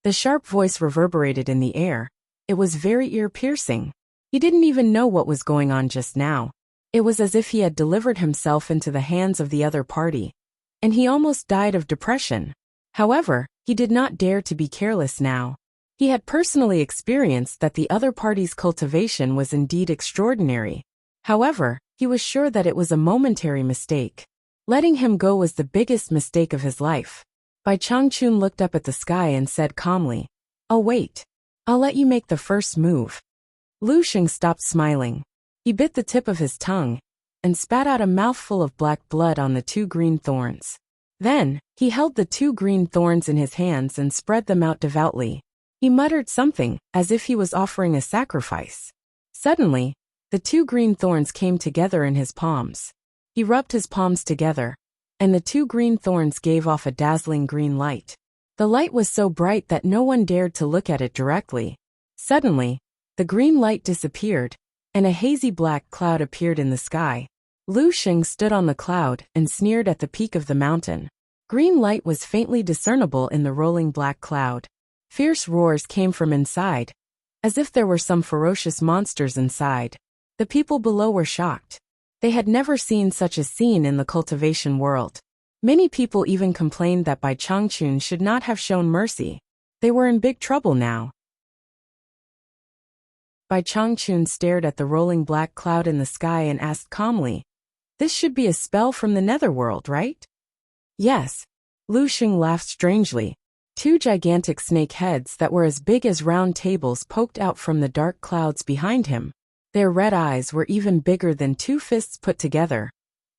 Speaker 1: The sharp voice reverberated in the air. It was very ear-piercing. He didn't even know what was going on just now. It was as if he had delivered himself into the hands of the other party, and he almost died of depression. However, he did not dare to be careless now. He had personally experienced that the other party's cultivation was indeed extraordinary. However, he was sure that it was a momentary mistake. Letting him go was the biggest mistake of his life. Bai Changchun looked up at the sky and said calmly, "I'll wait. I'll let you make the first move." Lu Sheng stopped smiling. He bit the tip of his tongue and spat out a mouthful of black blood on the 2 green thorns. Then, he held the 2 green thorns in his hands and spread them out devoutly. He muttered something, as if he was offering a sacrifice. Suddenly, the 2 green thorns came together in his palms. He rubbed his palms together, and the 2 green thorns gave off a dazzling green light. The light was so bright that no one dared to look at it directly. Suddenly, the green light disappeared, and a hazy black cloud appeared in the sky. Lu Sheng stood on the cloud and sneered at the peak of the mountain. Green light was faintly discernible in the rolling black cloud. Fierce roars came from inside, as if there were some ferocious monsters inside. The people below were shocked. They had never seen such a scene in the cultivation world. Many people even complained that Bai Changchun should not have shown mercy. They were in big trouble now. Bai Changchun stared at the rolling black cloud in the sky and asked calmly, "This should be a spell from the netherworld, right?" "Yes." Lu Sheng laughed strangely. 2 gigantic snake heads that were as big as round tables poked out from the dark clouds behind him. Their red eyes were even bigger than 2 fists put together,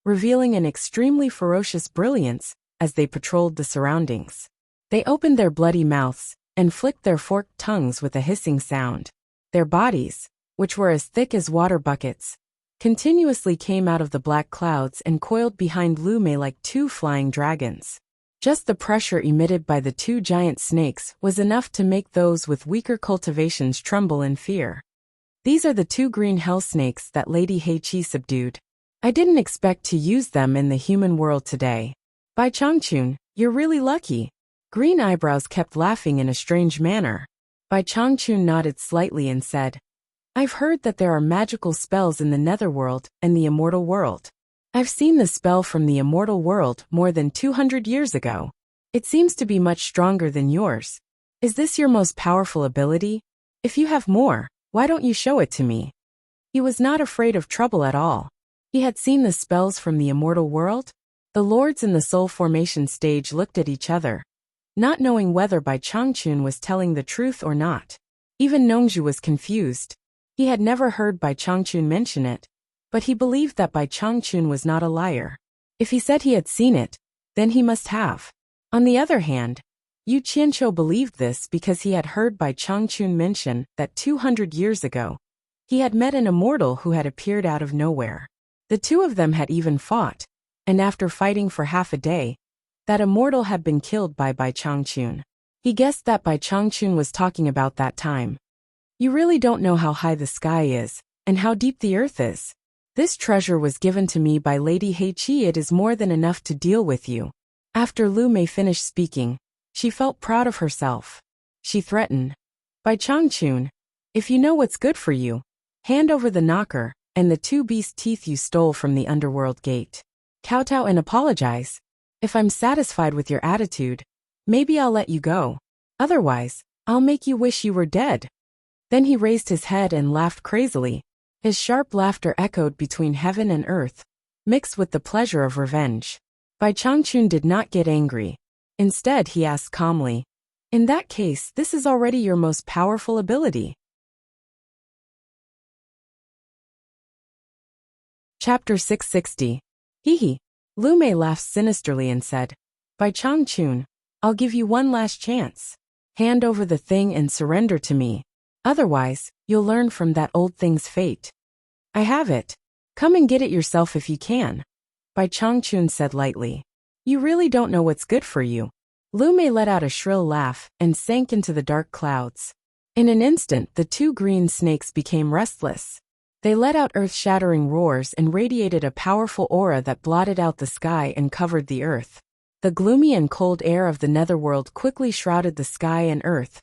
Speaker 1: revealing an extremely ferocious brilliance as they patrolled the surroundings. They opened their bloody mouths and flicked their forked tongues with a hissing sound. Their bodies, which were as thick as water buckets, continuously came out of the black clouds and coiled behind Lu Mei like 2 flying dragons. Just the pressure emitted by the 2 giant snakes was enough to make those with weaker cultivations tremble in fear. "These are the 2 green hell snakes that Lady He Chi subdued. I didn't expect to use them in the human world today. Bai Changchun, you're really lucky." Green eyebrows kept laughing in a strange manner. Bai Changchun nodded slightly and said, "I've heard that there are magical spells in the netherworld and the immortal world. I've seen the spell from the immortal world more than 200 years ago. It seems to be much stronger than yours. Is this your most powerful ability? If you have more, why don't you show it to me? He was not afraid of trouble at all. He had seen the spells from the immortal world. The lords in the soul formation stage looked at each other, not knowing whether Bai Changchun was telling the truth or not. Even Nongzhu was confused. He had never heard Bai Changchun mention it, but he believed that Bai Changchun was not a liar. If he said he had seen it, then he must have. On the other hand, Yu Qianqiu believed this because he had heard Bai Changchun mention that 200 years ago, he had met an immortal who had appeared out of nowhere. The two of them had even fought, and after fighting for half a day, that immortal had been killed by Bai Changchun. He guessed that Bai Changchun was talking about that time. You really don't know how high the sky is, and how deep the earth is. This treasure was given to me by Lady Heiqi. It is more than enough to deal with you. After Lu Mei finished speaking, she felt proud of herself. She threatened, Bai Changchun, if you know what's good for you, hand over the knocker and the 2 beast teeth you stole from the underworld gate. Kowtow and apologize. If I'm satisfied with your attitude, maybe I'll let you go. Otherwise, I'll make you wish you were dead. Then he raised his head and laughed crazily. His sharp laughter echoed between heaven and earth, mixed with the pleasure of revenge. Bai Changchun did not get angry. Instead, he asked calmly, in that case, this is already your most powerful ability. Chapter 660. Hee. Lu Mei laughed sinisterly and said, Bai Changchun, I'll give you one last chance. Hand over the thing and surrender to me. Otherwise, you'll learn from that old thing's fate. I have it. Come and get it yourself if you can. Bai Changchun said lightly. You really don't know what's good for you. Lu Mei let out a shrill laugh and sank into the dark clouds. In an instant, the 2 green snakes became restless. They let out earth-shattering roars and radiated a powerful aura that blotted out the sky and covered the earth. The gloomy and cold air of the netherworld quickly shrouded the sky and earth.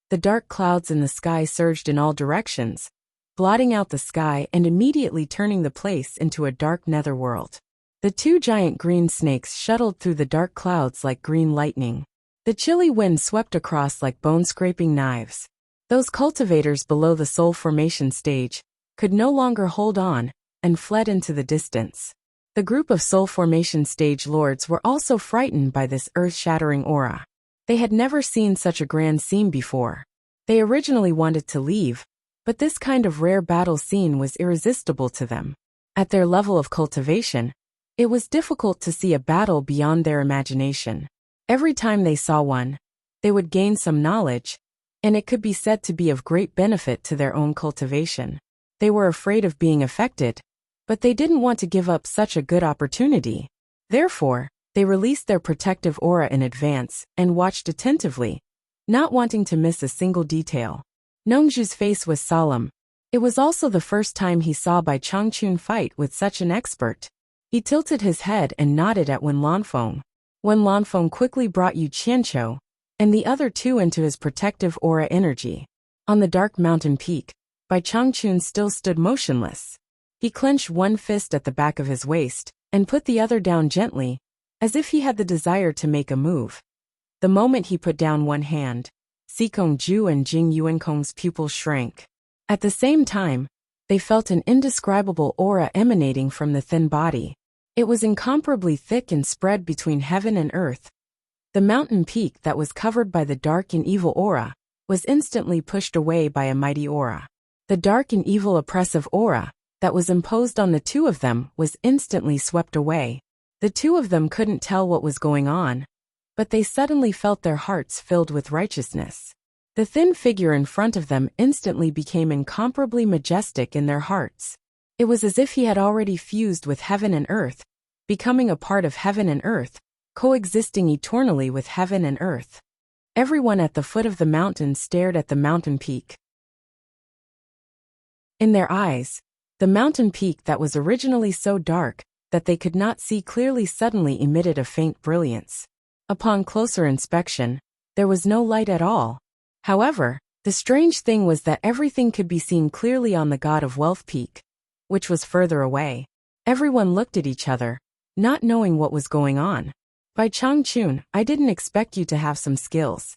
Speaker 1: The dark clouds in the sky surged in all directions, blotting out the sky and immediately turning the place into a dark netherworld. The 2 giant green snakes shuttled through the dark clouds like green lightning. The chilly wind swept across like bone-scraping knives. Those cultivators below the soul formation stage could no longer hold on, and fled into the distance. The group of soul formation stage lords were also frightened by this earth-shattering aura. They had never seen such a grand scene before. They originally wanted to leave, but this kind of rare battle scene was irresistible to them. At their level of cultivation, it was difficult to see a battle beyond their imagination. Every time they saw one, they would gain some knowledge, and it could be said to be of great benefit to their own cultivation. They were afraid of being affected, but they didn't want to give up such a good opportunity. Therefore, they released their protective aura in advance and watched attentively, not wanting to miss a single detail. Nongzhu's face was solemn. It was also the first time he saw Bai Changchun fight with such an expert. He tilted his head and nodded at Wen Lanfeng. Wen Lanfeng quickly brought Yu Qianqiu and the other 2 into his protective aura energy. On the dark mountain peak, Bai Changchun still stood motionless. He clenched one fist at the back of his waist and put the other down gently, as if he had the desire to make a move. The moment he put down one hand, Xikong Ju and Jing Yuankong's pupils shrank. At the same time, they felt an indescribable aura emanating from the thin body. It was incomparably thick and spread between heaven and earth. The mountain peak that was covered by the dark and evil aura was instantly pushed away by a mighty aura. The dark and evil oppressive aura that was imposed on the 2 of them was instantly swept away. The 2 of them couldn't tell what was going on, but they suddenly felt their hearts filled with righteousness. The thin figure in front of them instantly became incomparably majestic in their hearts. It was as if he had already fused with heaven and earth, becoming a part of heaven and earth, coexisting eternally with heaven and earth. Everyone at the foot of the mountain stared at the mountain peak. In their eyes, the mountain peak that was originally so dark that they could not see clearly suddenly emitted a faint brilliance. Upon closer inspection, there was no light at all. However, the strange thing was that everything could be seen clearly on the God of Wealth Peak, which was further away. Everyone looked at each other, not knowing what was going on. Bai Changchun, I didn't expect you to have some skills.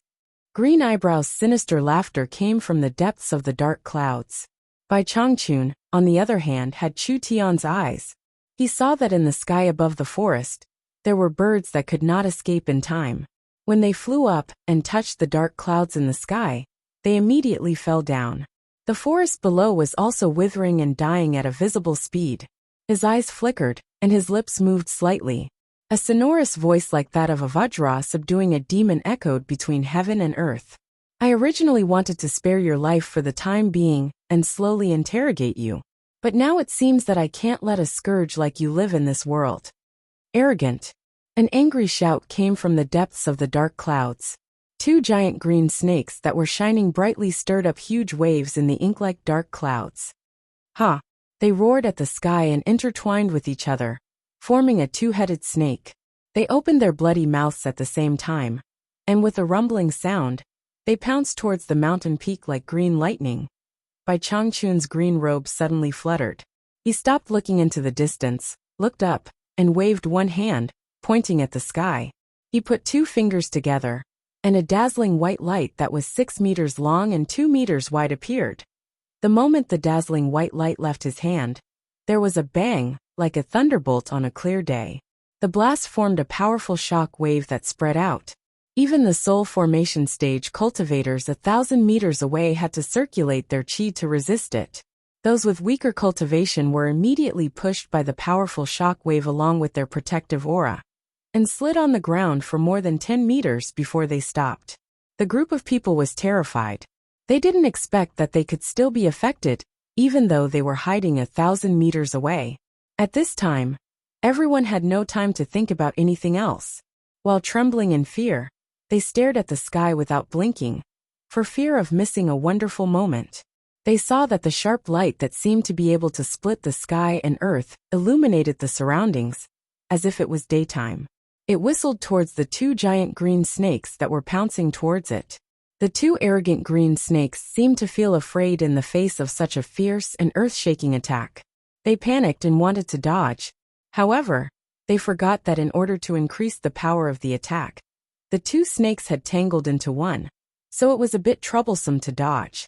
Speaker 1: Green Eyebrow's sinister laughter came from the depths of the dark clouds. Bai Changchun, on the other hand, had Chu Tian's eyes. He saw that in the sky above the forest, there were birds that could not escape in time. When they flew up and touched the dark clouds in the sky, they immediately fell down. The forest below was also withering and dying at a visible speed. His eyes flickered, and his lips moved slightly. A sonorous voice like that of a Vajra subduing a demon echoed between heaven and earth. I originally wanted to spare your life for the time being and slowly interrogate you. But now it seems that I can't let a scourge like you live in this world. Arrogant. An angry shout came from the depths of the dark clouds. Two giant green snakes that were shining brightly stirred up huge waves in the ink-like dark clouds. Ha! They roared at the sky and intertwined with each other, forming a two-headed snake. They opened their bloody mouths at the same time, and with a rumbling sound, they pounced towards the mountain peak like green lightning. Bai Changchun's green robe suddenly fluttered. He stopped looking into the distance, looked up, and waved one hand, pointing at the sky. He put two fingers together, and a dazzling white light that was 6 meters long and 2 meters wide appeared. The moment the dazzling white light left his hand, there was a bang, like a thunderbolt on a clear day. The blast formed a powerful shock wave that spread out. Even the soul formation stage cultivators 1,000 meters away had to circulate their chi to resist it. Those with weaker cultivation were immediately pushed by the powerful shock wave along with their protective aura, and slid on the ground for more than 10 meters before they stopped. The group of people was terrified. They didn't expect that they could still be affected, even though they were hiding 1,000 meters away. At this time, everyone had no time to think about anything else. While trembling in fear, they stared at the sky without blinking, for fear of missing a wonderful moment. They saw that the sharp light that seemed to be able to split the sky and earth illuminated the surroundings, as if it was daytime. It whistled towards the two giant green snakes that were pouncing towards it. The two arrogant green snakes seemed to feel afraid in the face of such a fierce and earth-shaking attack. They panicked and wanted to dodge. However, they forgot that in order to increase the power of the attack, the two snakes had tangled into one, so it was a bit troublesome to dodge.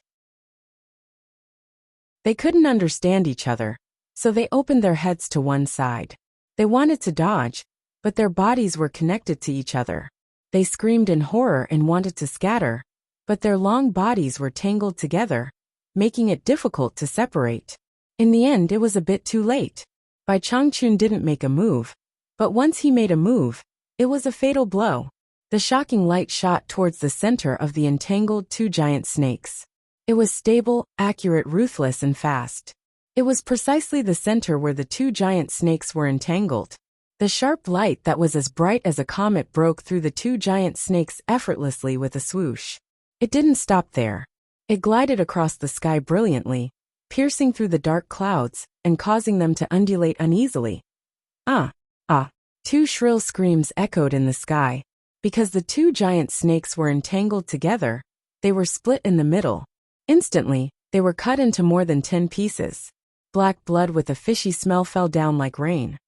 Speaker 1: They couldn't understand each other, so they opened their heads to one side. They wanted to dodge, but their bodies were connected to each other. They screamed in horror and wanted to scatter, but their long bodies were tangled together, making it difficult to separate. In the end, it was a bit too late. Bai Changchun didn't make a move, but once he made a move, it was a fatal blow. The shocking light shot towards the center of the entangled two giant snakes. It was stable, accurate, ruthless, and fast. It was precisely the center where the two giant snakes were entangled. The sharp light that was as bright as a comet broke through the two giant snakes effortlessly with a swoosh. It didn't stop there. It glided across the sky brilliantly, piercing through the dark clouds and causing them to undulate uneasily. Ah! Ah! Two shrill screams echoed in the sky. Because the two giant snakes were entangled together, they were split in the middle. Instantly, they were cut into more than 10 pieces. Black blood with a fishy smell fell down like rain.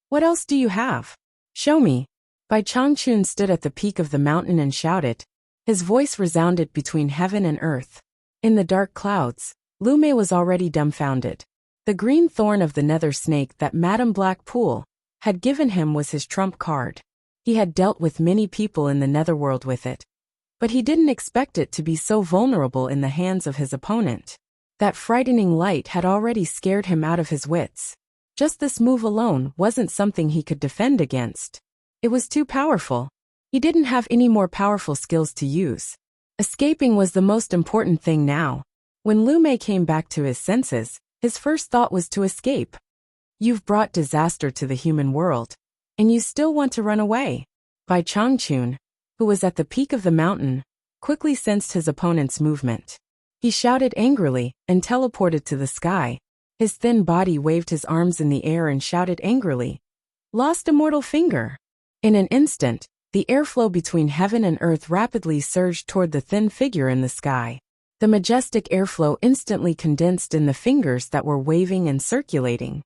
Speaker 1: What else do you have? Show me. Bai Changchun stood at the peak of the mountain and shouted. His voice resounded between heaven and earth. In the dark clouds, Lu Mei was already dumbfounded. The green thorn of the nether snake that Madame Blackpool had given him was his trump card. He had dealt with many people in the netherworld with it, but he didn't expect it to be so vulnerable in the hands of his opponent. That frightening light had already scared him out of his wits. Just this move alone wasn't something he could defend against. It was too powerful. He didn't have any more powerful skills to use. Escaping was the most important thing now. When Lu Mei came back to his senses, his first thought was to escape. You've brought disaster to the human world, and you still want to run away. Bai Changchun, who was at the peak of the mountain, quickly sensed his opponent's movement. He shouted angrily and teleported to the sky. His thin body waved his arms in the air and shouted angrily. Lost a mortal finger. In an instant, the airflow between heaven and earth rapidly surged toward the thin figure in the sky. The majestic airflow instantly condensed in the fingers that were waving and circulating.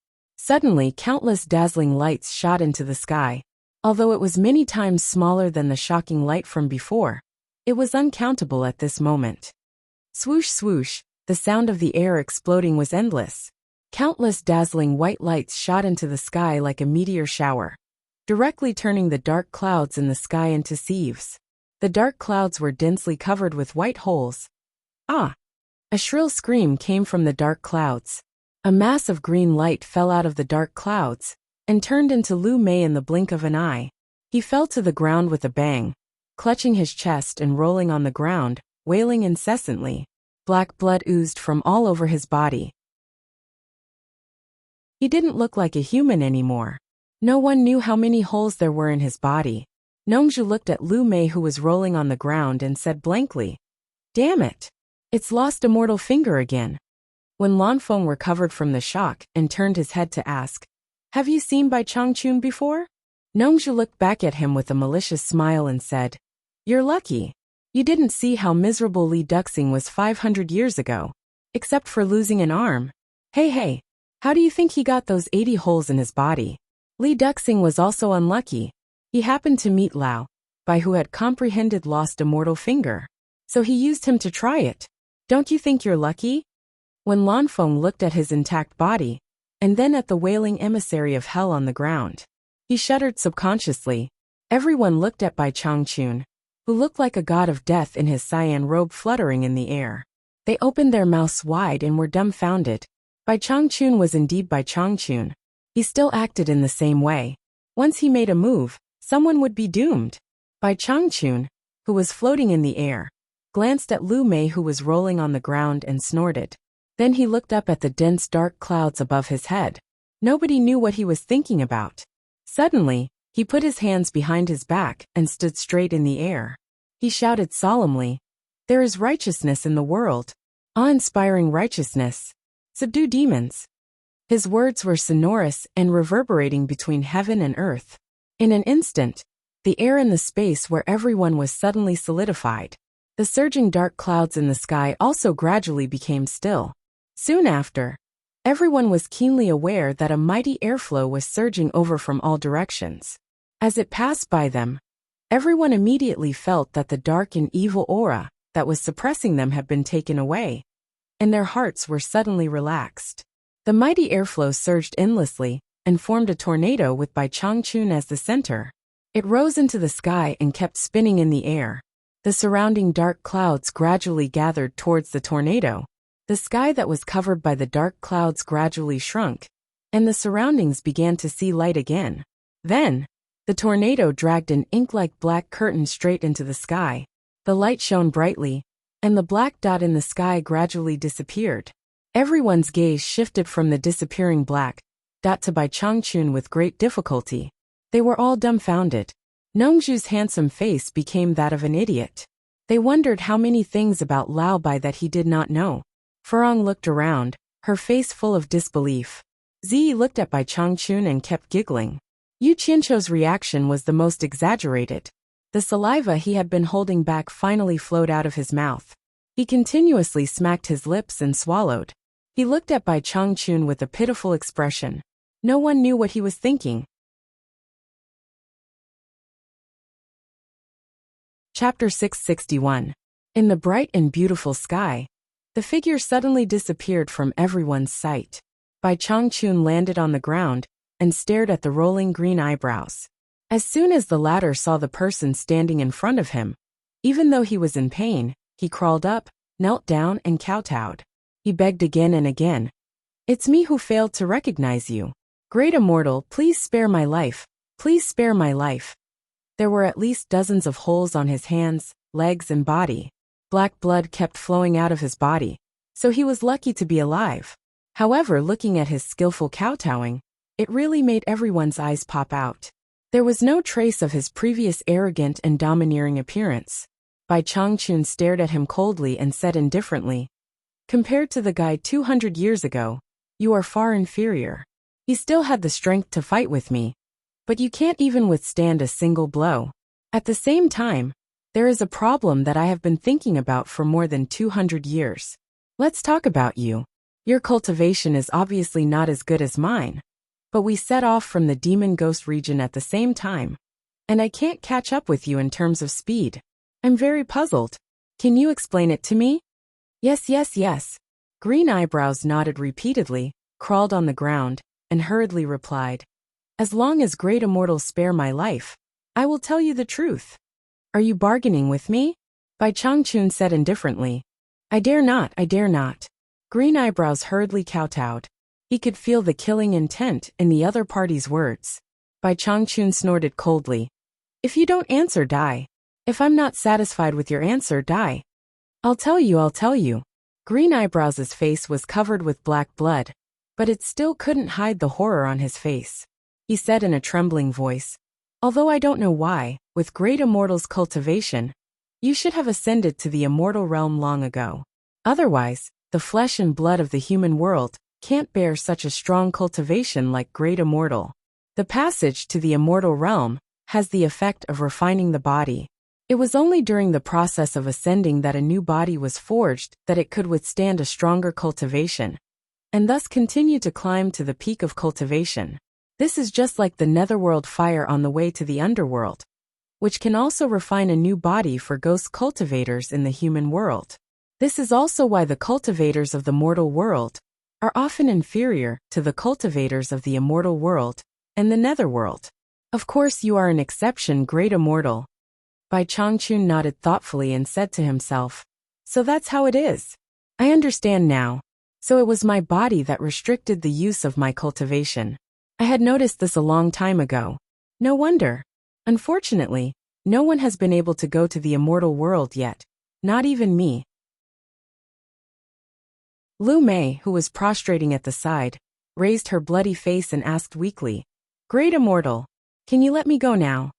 Speaker 1: Suddenly, countless dazzling lights shot into the sky. Although it was many times smaller than the shocking light from before, it was uncountable at this moment. Swoosh swoosh, the sound of the air exploding was endless. Countless dazzling white lights shot into the sky like a meteor shower, directly turning the dark clouds in the sky into sieves. The dark clouds were densely covered with white holes. Ah! A shrill scream came from the dark clouds. A mass of green light fell out of the dark clouds and turned into Lu Mei in the blink of an eye. He fell to the ground with a bang, clutching his chest and rolling on the ground, wailing incessantly. Black blood oozed from all over his body. He didn't look like a human anymore. No one knew how many holes there were in his body. Nongzhu looked at Lu Mei, who was rolling on the ground, and said blankly, "Damn it! It's lost a mortal finger again." When Lanfeng recovered from the shock and turned his head to ask, "Have you seen Bai Changchun before?" Nongzhu looked back at him with a malicious smile and said, "You're lucky. You didn't see how miserable Li Duxing was 500 years ago, except for losing an arm. Hey, how do you think he got those 80 holes in his body?" Li Duxing was also unlucky. He happened to meet Lao Bai, who had comprehended lost a mortal finger. So he used him to try it. Don't you think you're lucky? When Lanfeng looked at his intact body, and then at the wailing emissary of hell on the ground, he shuddered subconsciously. Everyone looked at Bai Changchun, who looked like a god of death in his cyan robe fluttering in the air. They opened their mouths wide and were dumbfounded. Bai Changchun was indeed Bai Changchun. He still acted in the same way. Once he made a move, someone would be doomed. Bai Changchun, who was floating in the air, glanced at Lu Mei, who was rolling on the ground, and snorted. Then he looked up at the dense dark clouds above his head. Nobody knew what he was thinking about. Suddenly, he put his hands behind his back and stood straight in the air. He shouted solemnly, "There is righteousness in the world, awe-inspiring righteousness. Subdue demons." His words were sonorous and reverberating between heaven and earth. In an instant, the air and the space where everyone was suddenly solidified. The surging dark clouds in the sky also gradually became still. Soon after, everyone was keenly aware that a mighty airflow was surging over from all directions. As it passed by them, everyone immediately felt that the dark and evil aura that was suppressing them had been taken away, and their hearts were suddenly relaxed. The mighty airflow surged endlessly and formed a tornado with Bai Changchun as the center. It rose into the sky and kept spinning in the air. The surrounding dark clouds gradually gathered towards the tornado. The sky that was covered by the dark clouds gradually shrunk, and the surroundings began to see light again. Then, the tornado dragged an ink-like black curtain straight into the sky. The light shone brightly, and the black dot in the sky gradually disappeared. Everyone's gaze shifted from the disappearing black dot to Bai Changchun with great difficulty. They were all dumbfounded. Nongzhu's handsome face became that of an idiot. They wondered how many things about Lao Bai that he did not know. Furong looked around, her face full of disbelief. Ziyi looked at Bai Changchun and kept giggling. Yu Qianqiu's reaction was the most exaggerated. The saliva he had been holding back finally flowed out of his mouth. He continuously smacked his lips and swallowed. He looked at Bai Changchun with a pitiful expression. No one knew what he was thinking. Chapter 661. In the bright and beautiful sky, the figure suddenly disappeared from everyone's sight. Bai Changchun landed on the ground and stared at the rolling green eyebrows. As soon as the latter saw the person standing in front of him, even though he was in pain, he crawled up, knelt down, and kowtowed. He begged again and again. "It's me who failed to recognize you. Great immortal, please spare my life. Please spare my life." There were at least dozens of holes on his hands, legs, and body. Black blood kept flowing out of his body, so he was lucky to be alive. However, looking at his skillful kowtowing, it really made everyone's eyes pop out. There was no trace of his previous arrogant and domineering appearance. Bai Changchun stared at him coldly and said indifferently, "Compared to the guy 200 years ago, you are far inferior. He still had the strength to fight with me, but you can't even withstand a single blow. At the same time, there is a problem that I have been thinking about for more than 200 years. Let's talk about you. Your cultivation is obviously not as good as mine. but we set off from the demon ghost region at the same time. And I can't catch up with you in terms of speed. I'm very puzzled. Can you explain it to me? Yes, yes, yes. Green Eyebrows nodded repeatedly, crawled on the ground, and hurriedly replied. As long as great immortals spare my life, I will tell you the truth. Are you bargaining with me? Bai Changchun said indifferently. I dare not, I dare not. Green Eyebrows hurriedly kowtowed. He could feel the killing intent in the other party's words. Bai Changchun snorted coldly. If you don't answer, die. If I'm not satisfied with your answer, die. I'll tell you, I'll tell you. Green Eyebrows' face was covered with black blood, but it still couldn't hide the horror on his face. He said in a trembling voice, although I don't know why, with great immortals' cultivation, you should have ascended to the immortal realm long ago. Otherwise, the flesh and blood of the human world can't bear such a strong cultivation like great immortal. The passage to the immortal realm has the effect of refining the body. It was only during the process of ascending that a new body was forged that it could withstand a stronger cultivation, and thus continue to climb to the peak of cultivation. This is just like the netherworld fire on the way to the underworld, which can also refine a new body for ghost cultivators in the human world. This is also why the cultivators of the mortal world are often inferior to the cultivators of the immortal world and the netherworld. Of course you are an exception, great immortal. Bai Changchun nodded thoughtfully and said to himself, so that's how it is. I understand now. So it was my body that restricted the use of my cultivation. I had noticed this a long time ago. No wonder. Unfortunately, no one has been able to go to the immortal world yet, not even me. Lu Mei, who was prostrating at the side, raised her bloody face and asked weakly, Great immortal, can you let me go now?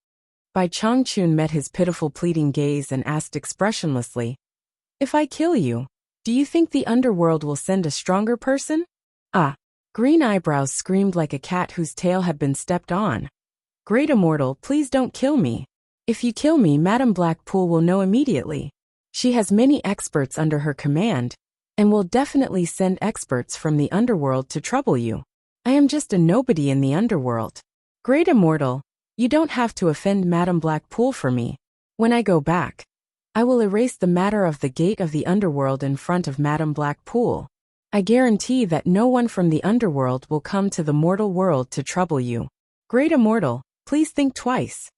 Speaker 1: Bai Changchun met his pitiful pleading gaze and asked expressionlessly, If I kill you, do you think the underworld will send a stronger person? Ah! Green Eyebrows screamed like a cat whose tail had been stepped on. Great immortal, please don't kill me. If you kill me, Madame Blackpool will know immediately. She has many experts under her command, and will definitely send experts from the underworld to trouble you. I am just a nobody in the underworld. Great immortal, you don't have to offend Madame Blackpool for me. When I go back, I will erase the matter of the gate of the underworld in front of Madame Blackpool. I guarantee that no one from the underworld will come to the mortal world to trouble you. Great immortal, please think twice.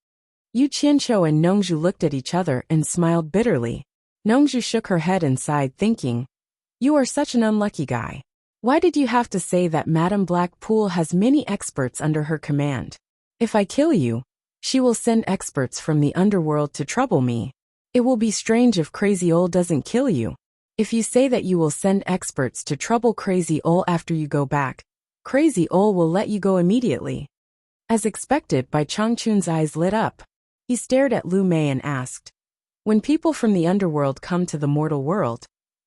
Speaker 1: Yu Qianqiu and Nongzhu looked at each other and smiled bitterly. Nongzhu shook her head and sighed, thinking, You are such an unlucky guy. Why did you have to say that Madame Blackpool has many experts under her command? If I kill you, she will send experts from the underworld to trouble me. It will be strange if Crazy Ol doesn't kill you. If you say that you will send experts to trouble Crazy Ol after you go back, Crazy Ol will let you go immediately. As expected, Bai Changchun's eyes lit up. He stared at Lu Mei and asked, When people from the underworld come to the mortal world,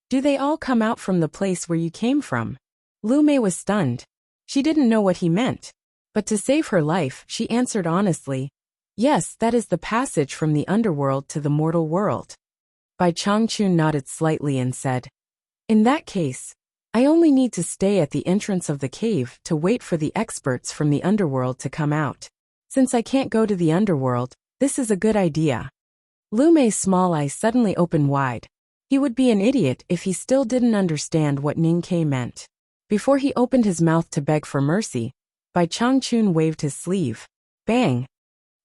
Speaker 1: do they all come out from the place where you came from? Lu Mei was stunned. She didn't know what he meant. But to save her life, she answered honestly, Yes, that is the passage from the underworld to the mortal world. Bai Changchun nodded slightly and said, In that case, I only need to stay at the entrance of the cave to wait for the experts from the underworld to come out. Since I can't go to the underworld, this is a good idea. Lu Mei's small eyes suddenly opened wide. He would be an idiot if he still didn't understand what Ning Ke meant. Before he opened his mouth to beg for mercy, Bai Changchun waved his sleeve. Bang!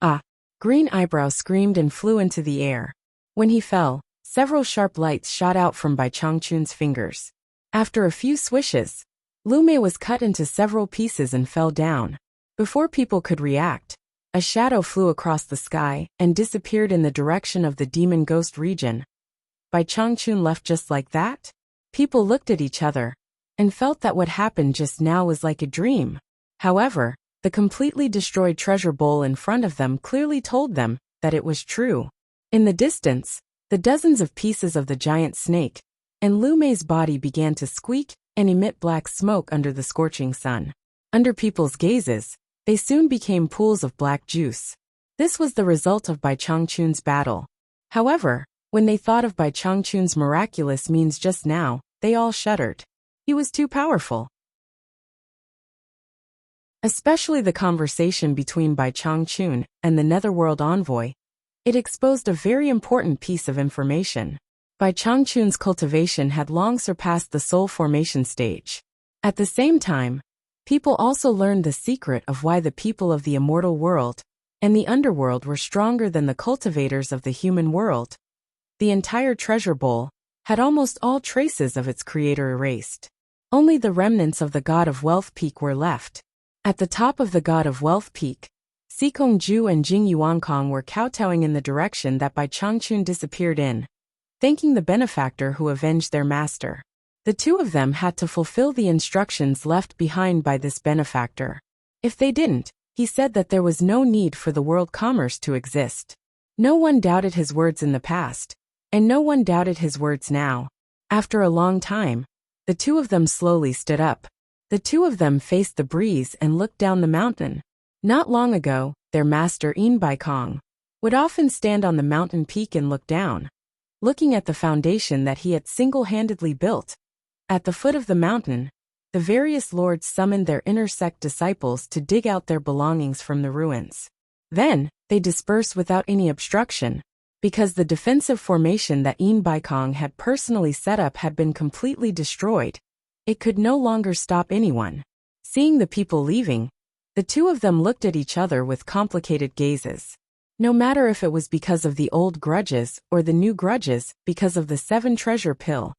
Speaker 1: Ah! Green Eyebrow screamed and flew into the air. When he fell, several sharp lights shot out from Bai Changchun's fingers. After a few swishes, Lu Mei was cut into several pieces and fell down. Before people could react, a shadow flew across the sky and disappeared in the direction of the demon ghost region. Bai Changchun left just like that? People looked at each other and felt that what happened just now was like a dream. However, the completely destroyed treasure bowl in front of them clearly told them that it was true. In the distance, the dozens of pieces of the giant snake and Lu Mei's body began to squeak and emit black smoke under the scorching sun. Under people's gazes, they soon became pools of black juice. This was the result of Bai Changchun's battle. However, when they thought of Bai Changchun's miraculous means just now, they all shuddered. He was too powerful. especially the conversation between Bai Changchun and the Netherworld envoy. It exposed a very important piece of information. Bai Changchun's cultivation had long surpassed the soul formation stage. At the same time, people also learned the secret of why the people of the immortal world and the underworld were stronger than the cultivators of the human world. The entire treasure bowl had almost all traces of its creator erased. Only the remnants of the God of Wealth Peak were left. At the top of the God of Wealth Peak, Sikong Ju and Jing Yuankong were kowtowing in the direction that Bai Changchun disappeared in, thanking the benefactor who avenged their master. The two of them had to fulfill the instructions left behind by this benefactor. If they didn't, he said that there was no need for the world commerce to exist. No one doubted his words in the past, and no one doubted his words now. After a long time, the two of them slowly stood up. The two of them faced the breeze and looked down the mountain. Not long ago, their master In Bai Kong would often stand on the mountain peak and look down, looking at the foundation that he had single-handedly built. At the foot of the mountain, the various lords summoned their inner sect disciples to dig out their belongings from the ruins. Then, they dispersed without any obstruction, because the defensive formation that In Bai Kong had personally set up had been completely destroyed. It could no longer stop anyone. Seeing the people leaving, the two of them looked at each other with complicated gazes. No matter if it was because of the old grudges or the new grudges because of the 7 treasure pill,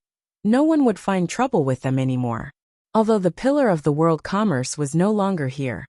Speaker 1: no one would find trouble with them anymore. Although the pillar of the world commerce was no longer here,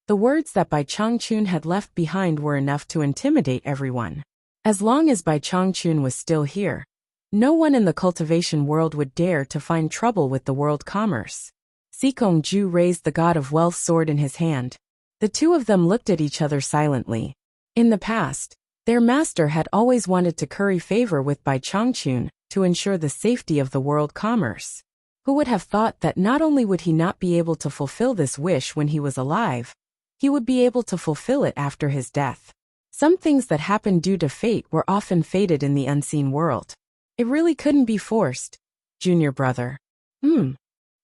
Speaker 1: the words that Bai Changchun had left behind were enough to intimidate everyone. As long as Bai Changchun was still here, no one in the cultivation world would dare to find trouble with the world commerce. Sikong Ju raised the God of Wealth sword in his hand. The two of them looked at each other silently. In the past, their master had always wanted to curry favor with Bai Changchun to ensure the safety of the world commerce. Who would have thought that not only would he not be able to fulfill this wish when he was alive, he would be able to fulfill it after his death. Some things that happened due to fate were often fated in the unseen world. It really couldn't be forced. Junior brother.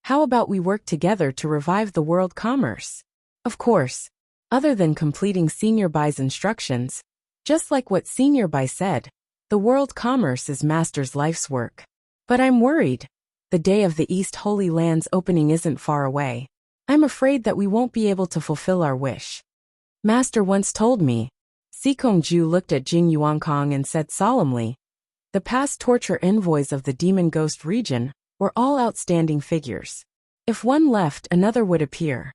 Speaker 1: How about we work together to revive the world commerce? Of course. Other than completing Senior Bai's instructions, just like what Senior Bai said, the world commerce is Master's life's work. But I'm worried. The day of the East Holy Land's opening isn't far away. I'm afraid that we won't be able to fulfill our wish. Master once told me. Sikong Ju looked at Jing Yuankong and said solemnly, the past torture envoys of the Demon Ghost region were all outstanding figures. If one left, another would appear.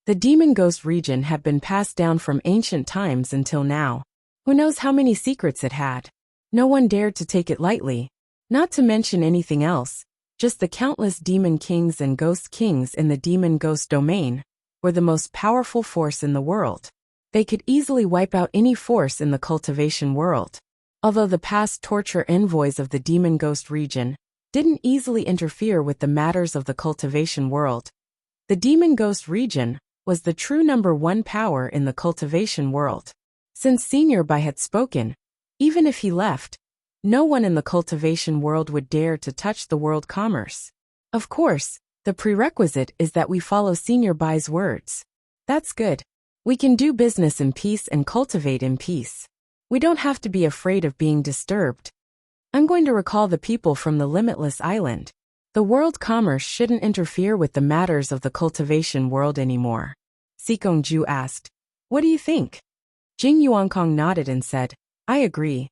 Speaker 1: The Demon Ghost region had been passed down from ancient times until now. Who knows how many secrets it had? No one dared to take it lightly. Not to mention anything else, just the countless demon kings and ghost kings in the demon ghost domain were the most powerful force in the world. They could easily wipe out any force in the cultivation world. Although the past torture envoys of the demon ghost region didn't easily interfere with the matters of the cultivation world, the demon ghost region was the true #1 power in the cultivation world. Since Senior Bai had spoken, even if he left, no one in the cultivation world would dare to touch the world commerce. Of course, the prerequisite is that we follow Senior Bai's words. That's good. We can do business in peace and cultivate in peace. We don't have to be afraid of being disturbed. I'm going to recall the people from the Limitless Island. The world commerce shouldn't interfere with the matters of the cultivation world anymore. Sikong Ju asked, what do you think? Jing Yuankong nodded and said, I agree.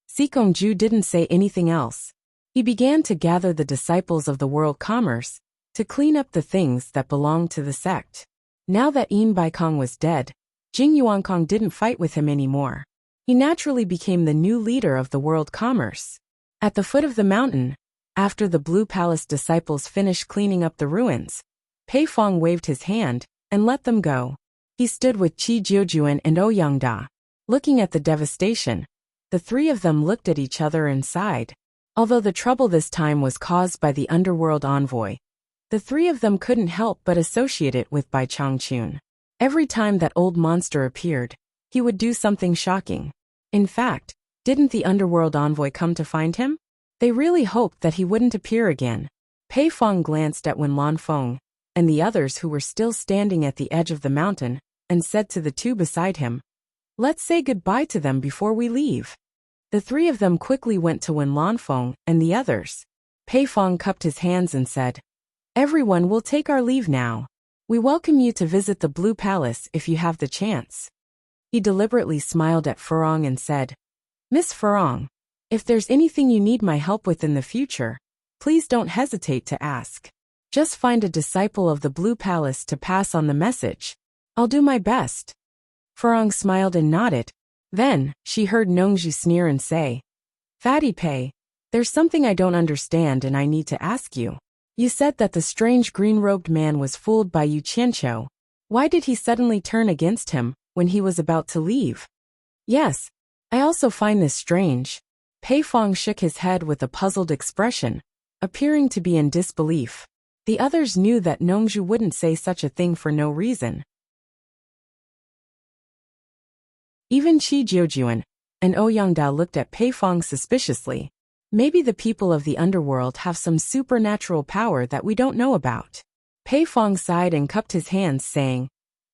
Speaker 1: Sikong Ju didn't say anything else. He began to gather the disciples of the world commerce to clean up the things that belonged to the sect. Now that In Bai Kong was dead, Jing Yuankong didn't fight with him anymore. He naturally became the new leader of the world commerce. At the foot of the mountain, after the Blue Palace disciples finished cleaning up the ruins, Pei Fong waved his hand and let them go. He stood with Qi Jiujuan and Ouyang Da. Looking at the devastation, the three of them looked at each other and sighed. Although the trouble this time was caused by the underworld envoy, the three of them couldn't help but associate it with Bai Changchun. Every time that old monster appeared, he would do something shocking. In fact, didn't the underworld envoy come to find him? They really hoped that he wouldn't appear again. Pei Fong glanced at Wen Lanfeng and the others who were still standing at the edge of the mountain and said to the two beside him, "Let's say goodbye to them before we leave." The three of them quickly went to Wen Lanfeng and the others. Pei Fong cupped his hands and said, "Everyone will take our leave now. We welcome you to visit the Blue Palace if you have the chance." He deliberately smiled at Furong and said, "Miss Furong, if there's anything you need my help with in the future, please don't hesitate to ask. Just find a disciple of the Blue Palace to pass on the message. I'll do my best." Furong smiled and nodded. Then, she heard Nongju sneer and say, "Fatty Pei, there's something I don't understand and I need to ask you. You said that the strange green-robed man was fooled by Yu Qianqiu. Why did he suddenly turn against him when he was about to leave?" "Yes, I also find this strange." Pei Fong shook his head with a puzzled expression, appearing to be in disbelief. The others knew that Nongju wouldn't say such a thing for no reason. Even Qi Jiujuan and Ouyangdao looked at Pei Fong suspiciously. Maybe the people of the underworld have some supernatural power that we don't know about. Pei Fong sighed and cupped his hands, saying,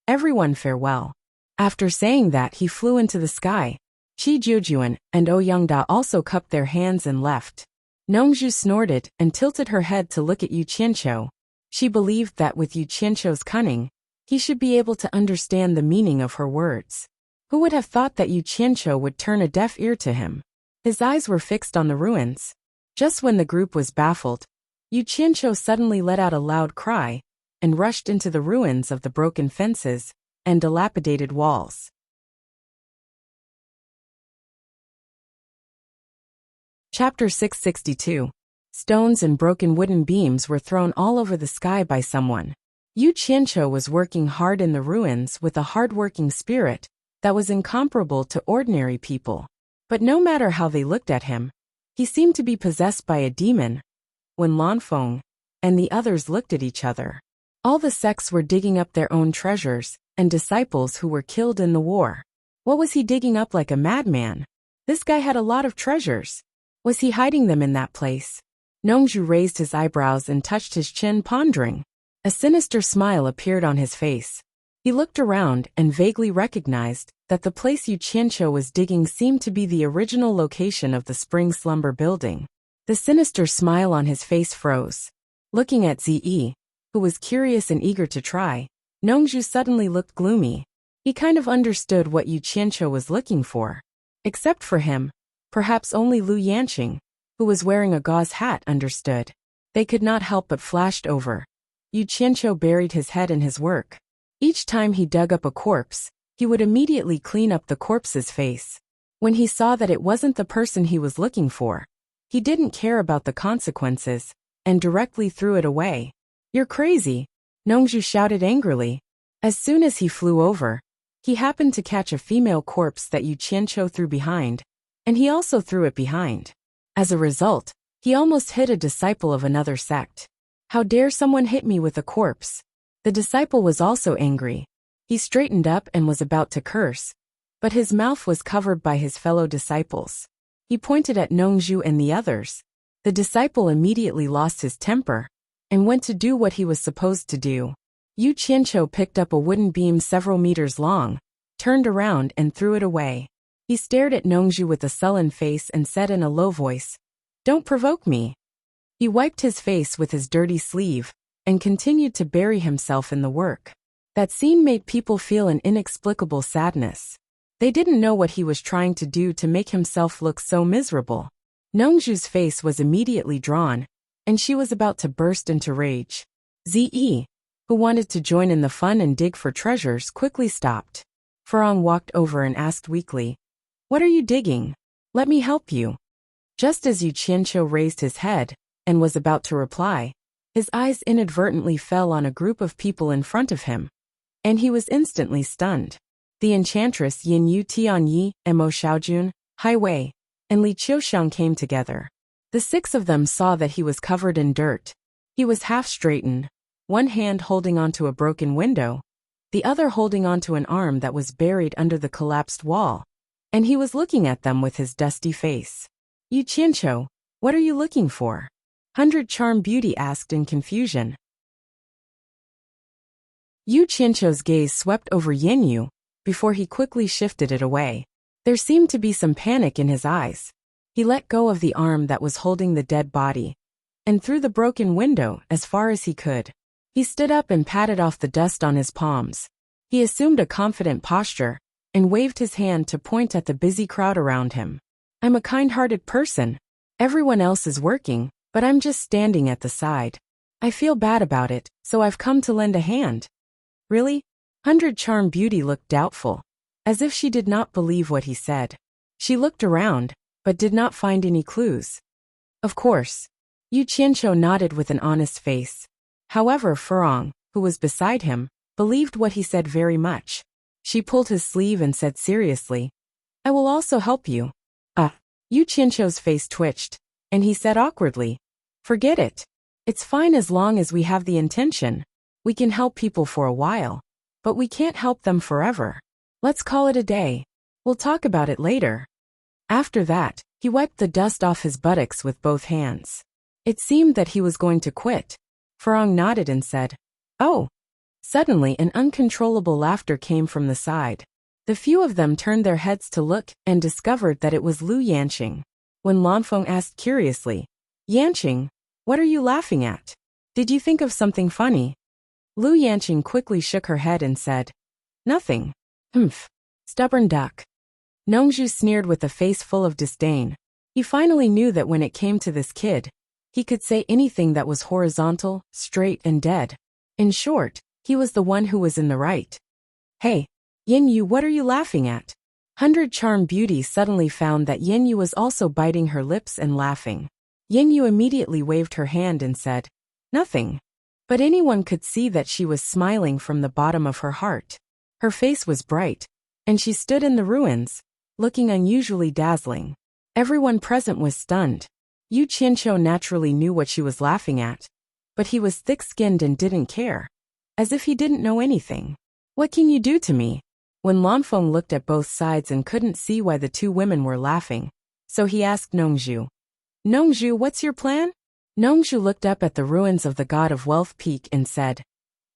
Speaker 1: "Everyone farewell." After saying that, he flew into the sky. Qi Jiujuan and Ouyangdao also cupped their hands and left. Nongju snorted and tilted her head to look at Yu Qianqiu. She believed that with Yu Qianqiu's cunning, he should be able to understand the meaning of her words. Who would have thought that Yu Qianqiu would turn a deaf ear to him? His eyes were fixed on the ruins. Just when the group was baffled, Yu Qianqiu suddenly let out a loud cry and rushed into the ruins of the broken fences and dilapidated walls. Chapter 662. Stones and broken wooden beams were thrown all over the sky by someone. Yu Qianqiu was working hard in the ruins with a hard-working spirit that was incomparable to ordinary people. But no matter how they looked at him, he seemed to be possessed by a demon. When Lanfeng and the others looked at each other, all the sects were digging up their own treasures and disciples who were killed in the war. What was he digging up like a madman? This guy had a lot of treasures. Was he hiding them in that place? Nongju raised his eyebrows and touched his chin, pondering. A sinister smile appeared on his face. He looked around and vaguely recognized that the place Yu Qianqiu was digging seemed to be the original location of the Spring Slumber building. The sinister smile on his face froze. Looking at Ziyi, who was curious and eager to try, Nongju suddenly looked gloomy. He kind of understood what Yu Qianqiu was looking for. Except for him, perhaps only Lu Yanqing, who was wearing a gauze hat, understood. They could not help but flashed over. Yu Qianqiu buried his head in his work. Each time he dug up a corpse, he would immediately clean up the corpse's face. When he saw that it wasn't the person he was looking for, he didn't care about the consequences and directly threw it away. "You're crazy," Nongju shouted angrily. As soon as he flew over, he happened to catch a female corpse that Yu Qianqiu threw behind, and he also threw it behind. As a result, he almost hit a disciple of another sect. "How dare someone hit me with a corpse?" The disciple was also angry. He straightened up and was about to curse, but his mouth was covered by his fellow disciples. He pointed at Nongju and the others. The disciple immediately lost his temper and went to do what he was supposed to do. Yu Qianqiu picked up a wooden beam several meters long, turned around and threw it away. He stared at Nongju with a sullen face and said in a low voice, "Don't provoke me." He wiped his face with his dirty sleeve and continued to bury himself in the work. That scene made people feel an inexplicable sadness. They didn't know what he was trying to do to make himself look so miserable. Nongju's face was immediately drawn, and she was about to burst into rage. Ziyi, who wanted to join in the fun and dig for treasures, quickly stopped. Furong walked over and asked weakly, "What are you digging? Let me help you." Just as Yu Qianqiu raised his head and was about to reply, his eyes inadvertently fell on a group of people in front of him, and he was instantly stunned. The enchantress Yin Yu Tianyi, Mo Xiaojun, Hai Wei, and Li Qiuxiang came together. The six of them saw that he was covered in dirt. He was half-straightened, one hand holding onto a broken window, the other holding onto an arm that was buried under the collapsed wall, and he was looking at them with his dusty face. "Yu Qianqiu, what are you looking for?" 100 Charm Beauty asked in confusion. Yu Qianqiu's gaze swept over Yanyu before he quickly shifted it away. There seemed to be some panic in his eyes. He let go of the arm that was holding the dead body and through the broken window as far as he could. He stood up and patted off the dust on his palms. He assumed a confident posture and waved his hand to point at the busy crowd around him. I'm a kind-hearted person. Everyone else is working, but I'm just standing at the side. I feel bad about it, so I've come to lend a hand. Really? 100 Charm Beauty looked doubtful, as if she did not believe what he said. She looked around, but did not find any clues. Of course. Yu Qianqiu nodded with an honest face. However, Furong, who was beside him, believed what he said very much. She pulled his sleeve and said seriously, I will also help you. Yu Qianqiu's face twitched, and he said awkwardly, Forget it. It's fine as long as we have the intention. We can help people for a while, but we can't help them forever. Let's call it a day. We'll talk about it later. After that, he wiped the dust off his buttocks with both hands. It seemed that he was going to quit. Furong nodded and said, Oh. Suddenly an uncontrollable laughter came from the side. The few of them turned their heads to look and discovered that it was Lu Yanqing. When Lanfeng asked curiously, Yanqing, what are you laughing at? Did you think of something funny? Lu Yanqing quickly shook her head and said, Nothing. Humph. Stubborn duck. Nongzhu sneered with a face full of disdain. He finally knew that when it came to this kid, he could say anything that was horizontal, straight, and dead. In short, he was the one who was in the right. Hey, Yanyu, what are you laughing at? 100 Charm Beauty suddenly found that Yanyu was also biting her lips and laughing. Yanyu immediately waved her hand and said, Nothing. But anyone could see that she was smiling from the bottom of her heart. Her face was bright, and she stood in the ruins, looking unusually dazzling. Everyone present was stunned. Yu Qianqiu naturally knew what she was laughing at, but he was thick-skinned and didn't care, as if he didn't know anything. What can you do to me? When Lanfeng looked at both sides and couldn't see why the two women were laughing, so he asked Nongzhu, Nongzhu, what's your plan? Nongzhu looked up at the ruins of the God of Wealth Peak and said,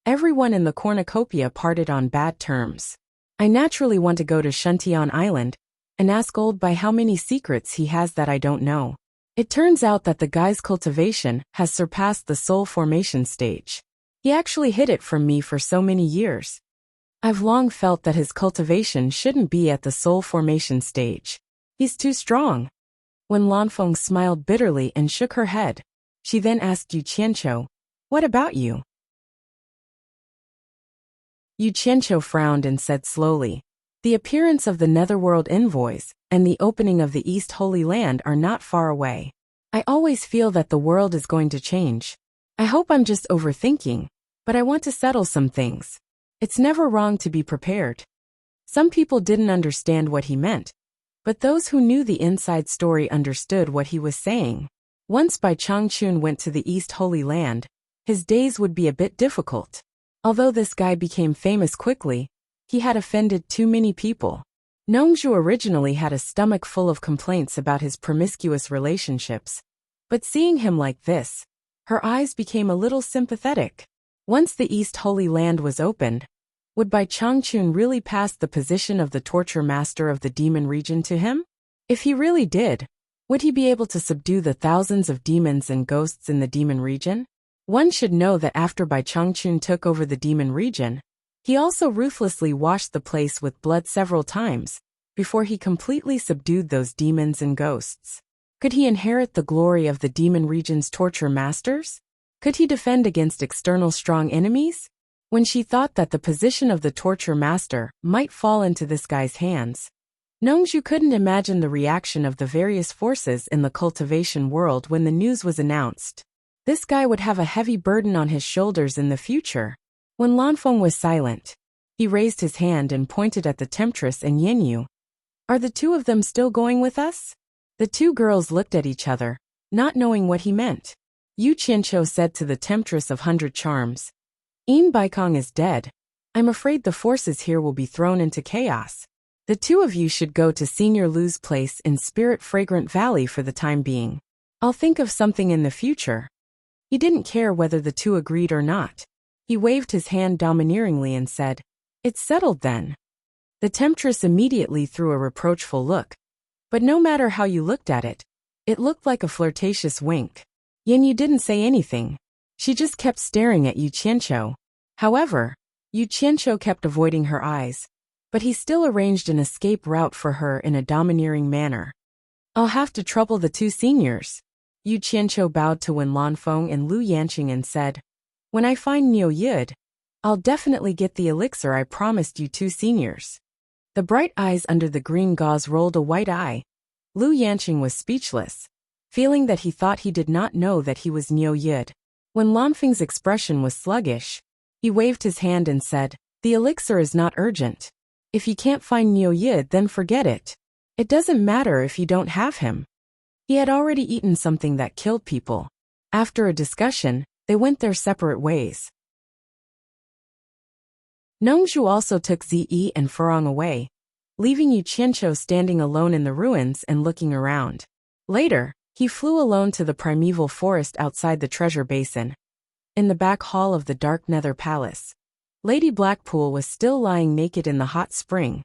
Speaker 1: Everyone in the cornucopia parted on bad terms. I naturally want to go to Shuntian Island and ask Old Bai how many secrets he has that I don't know. It turns out that the guy's cultivation has surpassed the soul formation stage. He actually hid it from me for so many years. I've long felt that his cultivation shouldn't be at the soul formation stage. He's too strong. When Lanfeng smiled bitterly and shook her head, she then asked Yu Qianqiu, What about you? Yu Qianqiu frowned and said slowly, The appearance of the Netherworld envoys and the opening of the East Holy Land are not far away. I always feel that the world is going to change. I hope I'm just overthinking, but I want to settle some things. It's never wrong to be prepared. Some people didn't understand what he meant, but those who knew the inside story understood what he was saying. Once Bai Changchun went to the East Holy Land, his days would be a bit difficult. Although this guy became famous quickly, he had offended too many people. Nongzhu originally had a stomach full of complaints about his promiscuous relationships, but seeing him like this, her eyes became a little sympathetic. Once the East Holy Land was opened, would Bai Changchun really pass the position of the torture master of the demon region to him? If he really did, would he be able to subdue the thousands of demons and ghosts in the demon region? One should know that after Bai Changchun took over the demon region, he also ruthlessly washed the place with blood several times, before he completely subdued those demons and ghosts. Could he inherit the glory of the demon region's torture masters? Could he defend against external strong enemies? When she thought that the position of the torture master might fall into this guy's hands, Nongzhu couldn't imagine the reaction of the various forces in the cultivation world when the news was announced. This guy would have a heavy burden on his shoulders in the future. When Lanfeng was silent, he raised his hand and pointed at the temptress and Yanyu. Are the two of them still going with us? The two girls looked at each other, not knowing what he meant. Yu Qianqiu said to the temptress of 100 Charms, Yin Baikong is dead. I'm afraid the forces here will be thrown into chaos. The two of you should go to Senior Lu's place in Spirit Fragrant Valley for the time being. I'll think of something in the future. He didn't care whether the two agreed or not. He waved his hand domineeringly and said, "It's settled then." The temptress immediately threw a reproachful look. But no matter how you looked at it, it looked like a flirtatious wink. Yin Yu didn't say anything. She just kept staring at Yu Qianqiu. However, Yu Qianqiu kept avoiding her eyes, but he still arranged an escape route for her in a domineering manner. "I'll have to trouble the two seniors." Yu Qianqiu bowed to Wen Lanfeng and Lu Yanqing and said, "When I find Niu Yid, I'll definitely get the elixir I promised you two seniors." The bright eyes under the green gauze rolled a white eye. Lu Yanqing was speechless, feeling that he thought he did not know that he was Niu Yid. When Lanfeng's expression was sluggish, he waved his hand and said, "The elixir is not urgent. If you can't find Niu Yid, then forget it. It doesn't matter if you don't have him." He had already eaten something that killed people. After a discussion, they went their separate ways. Nongzhu also took Zi and Furong away, leaving Yu Qianqiu standing alone in the ruins and looking around. Later, he flew alone to the primeval forest outside the treasure basin. In the back hall of the Dark Nether Palace, Lady Blackpool was still lying naked in the hot spring,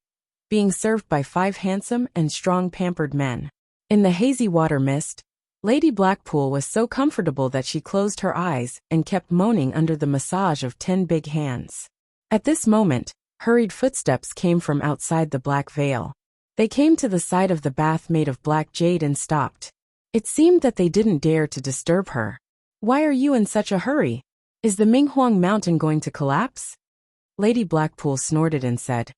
Speaker 1: being served by 5 handsome and strong pampered men. In the hazy water mist, Lady Blackpool was so comfortable that she closed her eyes and kept moaning under the massage of 10 big hands. At this moment, hurried footsteps came from outside the black veil. They came to the side of the bath made of black jade and stopped. It seemed that they didn't dare to disturb her. "Why are you in such a hurry? Is the Minghuang mountain going to collapse?" Lady Blackpool snorted and said,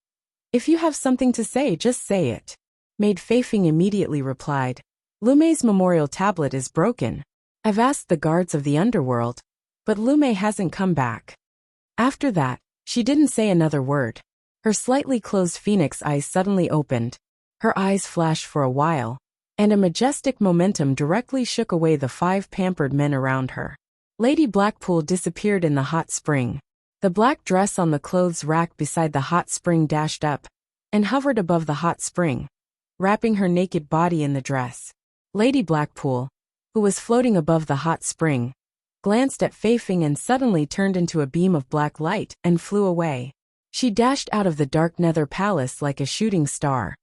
Speaker 1: "If you have something to say, just say it." Maid Feifeng immediately replied, "Lumei's memorial tablet is broken. I've asked the guards of the underworld, but Lumei hasn't come back." After that, she didn't say another word. Her slightly closed phoenix eyes suddenly opened. Her eyes flashed for a while, and a majestic momentum directly shook away the 5 pampered men around her. Lady Blackpool disappeared in the hot spring. The black dress on the clothes rack beside the hot spring dashed up and hovered above the hot spring, wrapping her naked body in the dress. Lady Blackpool, who was floating above the hot spring, glanced at Feifeng and suddenly turned into a beam of black light and flew away. She dashed out of the Dark Nether Palace like a shooting star,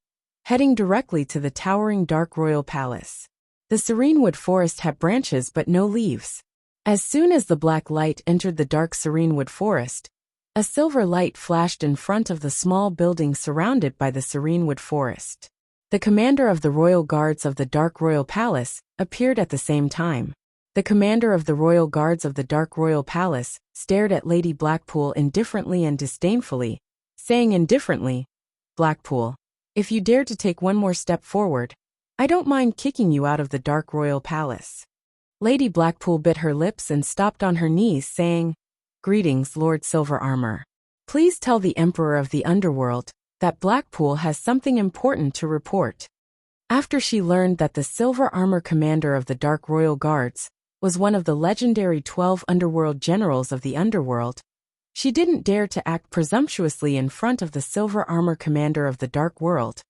Speaker 1: heading directly to the towering Dark Royal Palace. The serene wood forest had branches but no leaves. As soon as the black light entered the dark serene wood forest, a silver light flashed in front of the small building surrounded by the serene wood forest. The commander of the royal guards of the Dark Royal Palace appeared at the same time. The commander of the royal guards of the Dark Royal Palace stared at Lady Blackpool indifferently and disdainfully, saying indifferently, "Blackpool, if you dare to take one more step forward, I don't mind kicking you out of the Dark Royal Palace." Lady Blackpool bit her lips and stopped on her knees, saying, "Greetings, Lord Silver Armor. Please tell the Emperor of the Underworld that Blackpool has something important to report." After she learned that the Silver Armor commander of the Dark Royal Guards was one of the legendary 12 underworld generals of the underworld, she didn't dare to act presumptuously in front of the Silver Armor commander of the Dark World,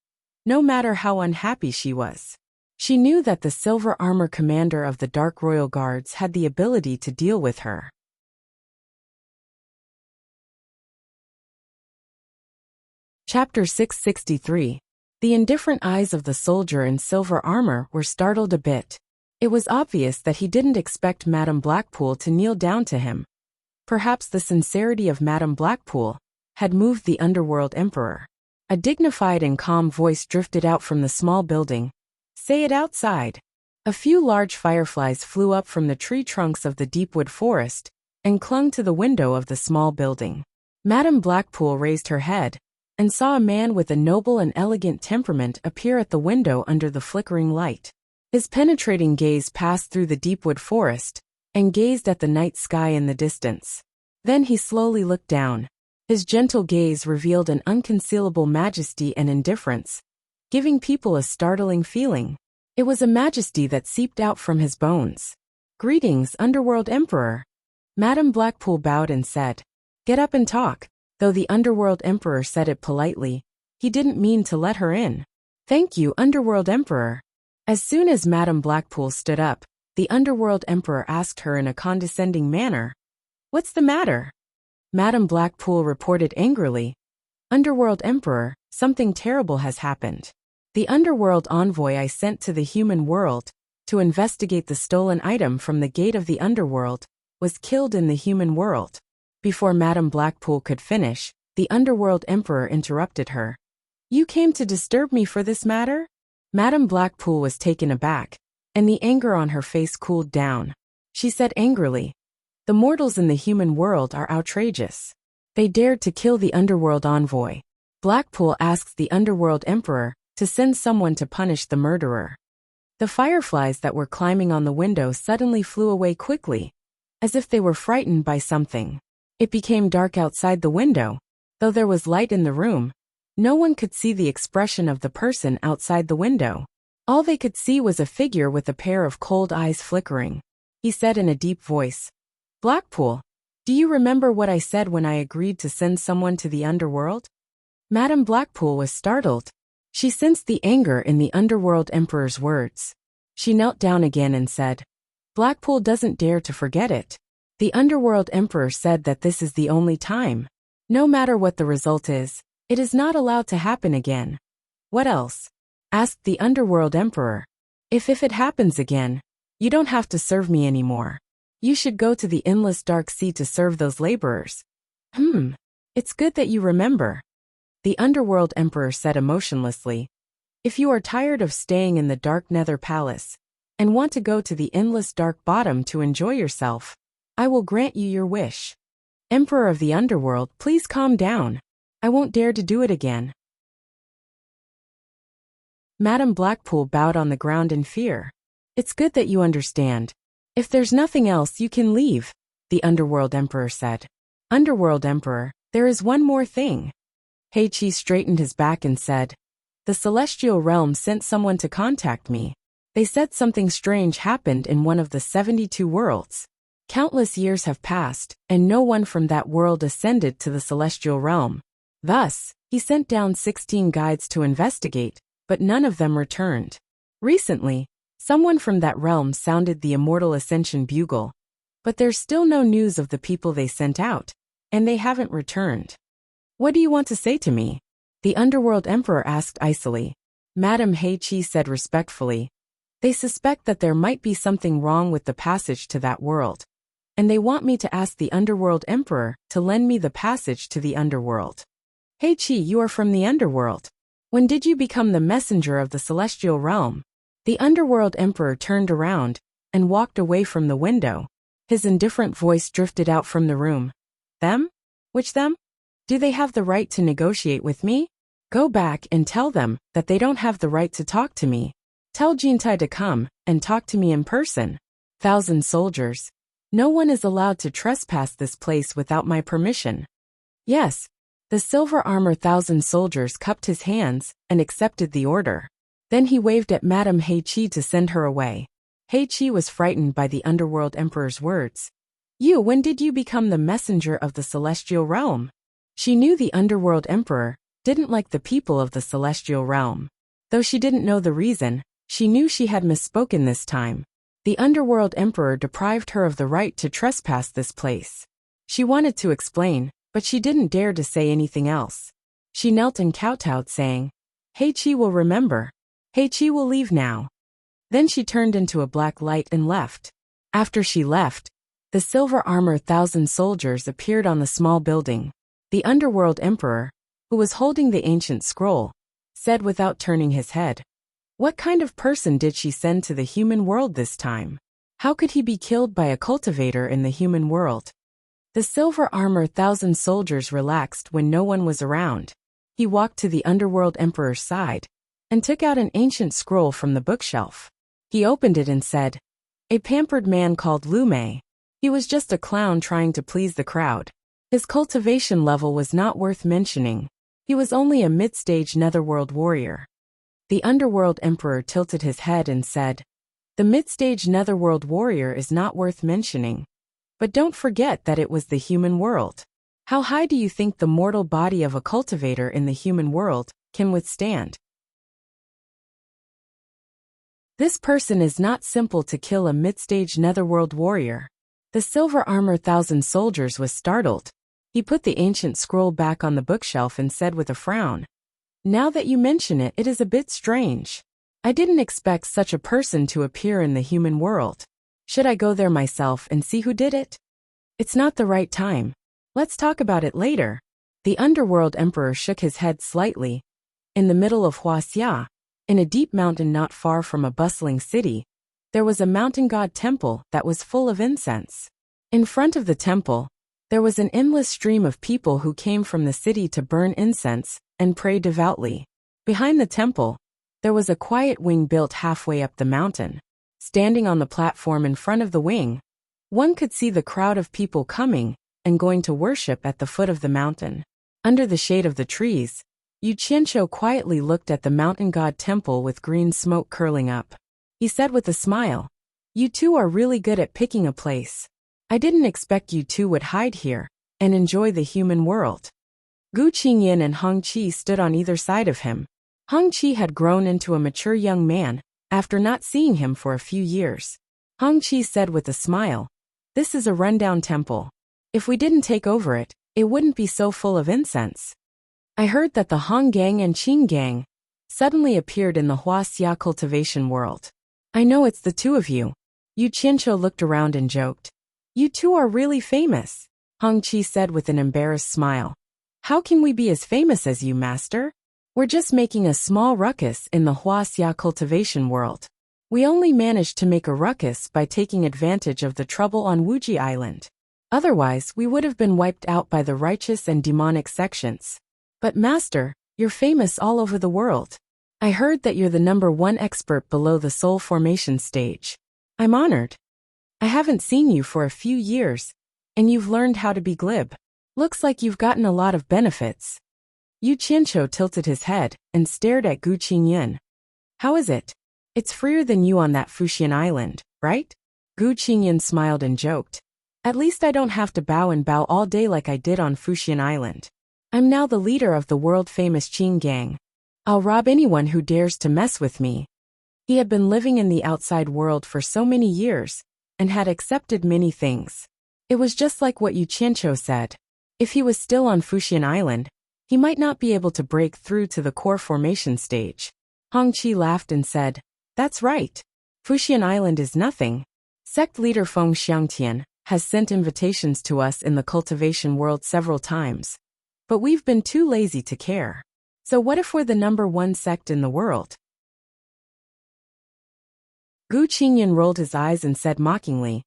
Speaker 1: no matter how unhappy she was. She knew that the Silver Armor commander of the Dark Royal Guards had the ability to deal with her. Chapter 663. The indifferent eyes of the soldier in silver armor were startled a bit. It was obvious that he didn't expect Madame Blackpool to kneel down to him. Perhaps the sincerity of Madame Blackpool had moved the underworld emperor. A dignified and calm voice drifted out from the small building. "Say it outside." A few large fireflies flew up from the tree trunks of the deepwood forest and clung to the window of the small building. Madame Blackpool raised her head and saw a man with a noble and elegant temperament appear at the window under the flickering light. His penetrating gaze passed through the deepwood forest and gazed at the night sky in the distance. Then he slowly looked down. His gentle gaze revealed an unconcealable majesty and indifference, giving people a startling feeling. It was a majesty that seeped out from his bones. "Greetings, Underworld Emperor." Madame Blackpool bowed and said, "Get up and talk." Though the Underworld Emperor said it politely, he didn't mean to let her in. "Thank you, Underworld Emperor." As soon as Madame Blackpool stood up, the Underworld Emperor asked her in a condescending manner, "What's the matter?" Madame Blackpool reported angrily, "Underworld Emperor, something terrible has happened. The Underworld envoy I sent to the human world to investigate the stolen item from the gate of the Underworld was killed in the human world." Before Madame Blackpool could finish, the Underworld Emperor interrupted her. "You came to disturb me for this matter?" Madame Blackpool was taken aback, and the anger on her face cooled down. She said angrily, "The mortals in the human world are outrageous. They dared to kill the Underworld envoy. Blackpool asks the Underworld Emperor to send someone to punish the murderer." The fireflies that were climbing on the window suddenly flew away quickly, as if they were frightened by something. It became dark outside the window. Though there was light in the room, no one could see the expression of the person outside the window. All they could see was a figure with a pair of cold eyes flickering. He said in a deep voice, "Blackpool, do you remember what I said when I agreed to send someone to the underworld?" Madame Blackpool was startled. She sensed the anger in the Underworld Emperor's words. She knelt down again and said, "Blackpool doesn't dare to forget it. The Underworld Emperor said that this is the only time. No matter what the result is, it is not allowed to happen again." "What else?" asked the Underworld Emperor. If it happens again, you don't have to serve me anymore. You should go to the endless dark sea to serve those laborers." It's good that you remember," the Underworld Emperor said emotionlessly. "If you are tired of staying in the dark Nether Palace and want to go to the endless dark bottom to enjoy yourself, I will grant you your wish. Emperor of the Underworld, please calm down. I won't dare to do it again." Madame Blackpool bowed on the ground in fear. "It's good that you understand. If there's nothing else, you can leave," the Underworld Emperor said. "Underworld Emperor, there is one more thing." Heichi straightened his back and said, "The Celestial Realm sent someone to contact me. They said something strange happened in one of the 72 worlds. Countless years have passed, and no one from that world ascended to the Celestial Realm. Thus, he sent down 16 guides to investigate, but none of them returned. Recently, someone from that realm sounded the immortal Ascension bugle, but there's still no news of the people they sent out, and they haven't returned. What do you want to say to me?" the Underworld Emperor asked icily. Madame Heichi said respectfully, "They suspect that there might be something wrong with the passage to that world, and they want me to ask the Underworld Emperor to lend me the passage to the Underworld." "Heichi, you are from the Underworld. When did you become the messenger of the Celestial Realm?" The Underworld Emperor turned around and walked away from the window. His indifferent voice drifted out from the room. "Them? Which them? Do they have the right to negotiate with me? Go back and tell them that they don't have the right to talk to me. Tell Jintai to come and talk to me in person. 1,000 soldiers. No one is allowed to trespass this place without my permission." "Yes." The silver armor 1,000 soldiers cupped his hands and accepted the order. Then he waved at Madame Heichi to send her away. Heichi was frightened by the Underworld Emperor's words. When did you become the messenger of the Celestial Realm?" She knew the Underworld Emperor didn't like the people of the Celestial Realm. Though she didn't know the reason, she knew she had misspoken this time. The Underworld Emperor deprived her of the right to trespass this place. She wanted to explain, but she didn't dare to say anything else. She knelt and kowtowed, saying, "Heichi will remember. Heichi will leave now." Then she turned into a black light and left. After she left, the silver armor 1,000 soldiers appeared on the small building. The Underworld Emperor, who was holding the ancient scroll, said without turning his head, "What kind of person did she send to the human world this time? How could he be killed by a cultivator in the human world?" The silver armor 1,000 soldiers relaxed when no one was around. He walked to the Underworld Emperor's side and took out an ancient scroll from the bookshelf. He opened it and said, "A pampered man called Lume. He was just a clown trying to please the crowd. His cultivation level was not worth mentioning. He was only a mid-stage netherworld warrior." The Underworld Emperor tilted his head and said, "The mid-stage netherworld warrior is not worth mentioning. But don't forget that it was the human world. How high do you think the mortal body of a cultivator in the human world can withstand?" This person is not simple to kill a mid-stage netherworld warrior. The silver armor 1,000 soldiers was startled. He put the ancient scroll back on the bookshelf and said with a frown, "Now that you mention it, it is a bit strange. I didn't expect such a person to appear in the human world. Should I go there myself and see who did it?" "It's not the right time. Let's talk about it later." The underworld emperor shook his head slightly. In the middle of Huaxia, in a deep mountain not far from a bustling city, there was a mountain god temple that was full of incense. In front of the temple, there was an endless stream of people who came from the city to burn incense and pray devoutly. Behind the temple, there was a quiet wing built halfway up the mountain. Standing on the platform in front of the wing, one could see the crowd of people coming and going to worship at the foot of the mountain. Under the shade of the trees, Yu Qianqiu quietly looked at the mountain god temple with green smoke curling up. He said with a smile, "You two are really good at picking a place. I didn't expect you two would hide here and enjoy the human world." Gu Qingyan and Hong Qi stood on either side of him. Hong Qi had grown into a mature young man after not seeing him for a few years. Hong Qi said with a smile, "This is a rundown temple. If we didn't take over it, it wouldn't be so full of incense." I heard that the Hong Gang and Qing Gang suddenly appeared in the Huaxia cultivation world. I know it's the two of you. Yu Qianqiu looked around and joked. "You two are really famous," Hong Qi said with an embarrassed smile. "How can we be as famous as you, master? We're just making a small ruckus in the Huaxia cultivation world. We only managed to make a ruckus by taking advantage of the trouble on Wuji Island. Otherwise, we would have been wiped out by the righteous and demonic sections. But master, you're famous all over the world. I heard that you're the #1 expert below the soul formation stage. I'm honored. I haven't seen you for a few years, and you've learned how to be glib. Looks like you've gotten a lot of benefits." Yu Qianqiu tilted his head and stared at Gu Qingyan. "How is it? It's freer than you on that Fuxian island, right?" Gu Qingyan smiled and joked. "At least I don't have to bow and bow all day like I did on Fuxian Island. I'm now the leader of the world-famous Qing Gang. I'll rob anyone who dares to mess with me." He had been living in the outside world for so many years and had accepted many things. It was just like what Yu Qianqiu said. If he was still on Fuxian Island, he might not be able to break through to the core formation stage. Hong Qi laughed and said, "That's right. Fuxian Island is nothing. Sect leader Feng Xiangtian has sent invitations to us in the cultivation world several times, but we've been too lazy to care. So what if we're the #1 sect in the world?" Gu Qingyan rolled his eyes and said mockingly,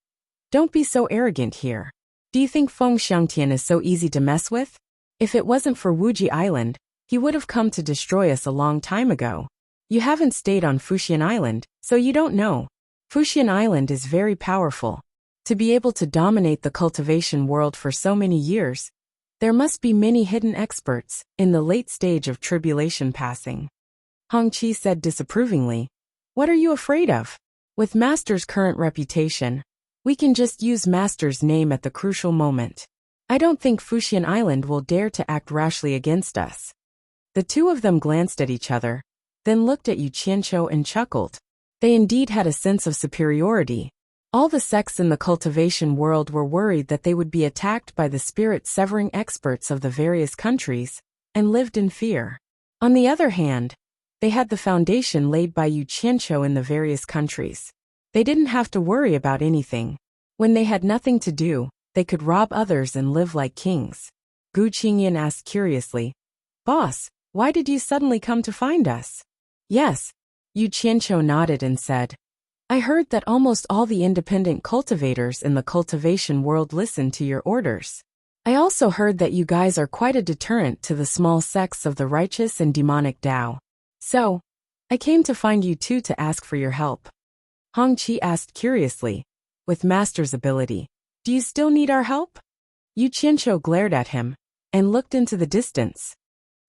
Speaker 1: "Don't be so arrogant here. Do you think Feng Xiangtian is so easy to mess with? If it wasn't for Wuji Island, he would have come to destroy us a long time ago. You haven't stayed on Fuxian Island, so you don't know. Fuxian Island is very powerful. To be able to dominate the cultivation world for so many years, there must be many hidden experts in the late stage of tribulation passing." Hong Qi said disapprovingly, "What are you afraid of? With Master's current reputation, we can just use Master's name at the crucial moment. I don't think Fuxian Island will dare to act rashly against us." The two of them glanced at each other, then looked at Yu Qianqiu and chuckled. They indeed had a sense of superiority. All the sects in the cultivation world were worried that they would be attacked by the spirit-severing experts of the various countries, and lived in fear. On the other hand, they had the foundation laid by Yu Qianqiu in the various countries. They didn't have to worry about anything. When they had nothing to do, they could rob others and live like kings. Gu Qingyan asked curiously, "Boss, why did you suddenly come to find us?" "Yes," Yu Qianqiu nodded and said, "I heard that almost all the independent cultivators in the cultivation world listen to your orders. I also heard that you guys are quite a deterrent to the small sects of the righteous and demonic Tao. So, I came to find you two to ask for your help." Hong Qi asked curiously, "With Master's ability, do you still need our help?" Yu Qianqiu glared at him and looked into the distance.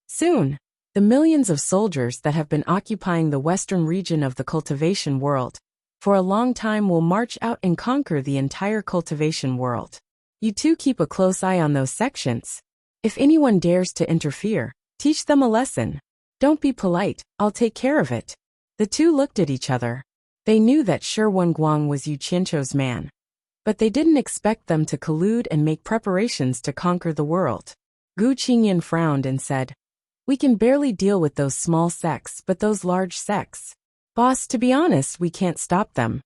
Speaker 1: Soon, the millions of soldiers that have been occupying the western region of the cultivation world for a long time will march out and conquer the entire cultivation world. You two keep a close eye on those sections. If anyone dares to interfere, teach them a lesson. Don't be polite, I'll take care of it." The two looked at each other. They knew that Shi Wenguang was Yu Qianqiu's man, but they didn't expect them to collude and make preparations to conquer the world. Gu Qingyan frowned and said, "We can barely deal with those small sects, but those large sects. Boss, to be honest, we can't stop them.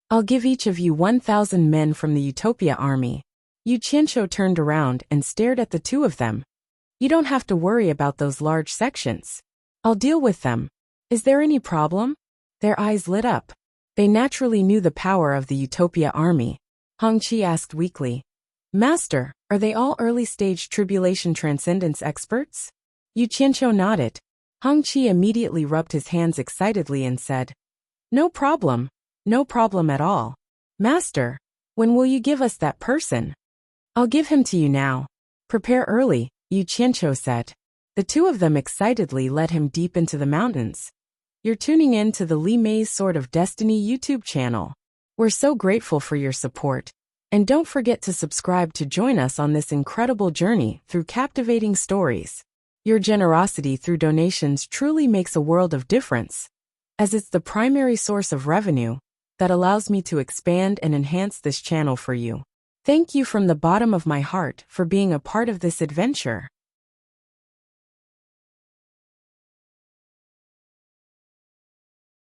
Speaker 1: I'll give each of you 1,000 men from the Utopia army." Yu Qianqiu turned around and stared at the two of them. "You don't have to worry about those large sections. I'll deal with them. Is there any problem?" Their eyes lit up. They naturally knew the power of the Utopia army. Hong Qi asked weakly, "Master, are they all early-stage tribulation transcendence experts?" Yu Qianqiu nodded. Hong Qi immediately rubbed his hands excitedly and said, "No problem. No problem at all. Master, when will you give us that person?" "I'll give him to you now. Prepare early," Yu Qianqiu said. The two of them excitedly led him deep into the mountains. You're tuning in to the Li Mei's Sword of Destiny YouTube channel. We're so grateful for your support. And don't forget to subscribe to join us on this incredible journey through captivating stories. Your generosity through donations truly makes a world of difference, as it's the primary source of revenue that allows me to expand and enhance this channel for you. Thank you from the bottom of my heart for being a part of this adventure.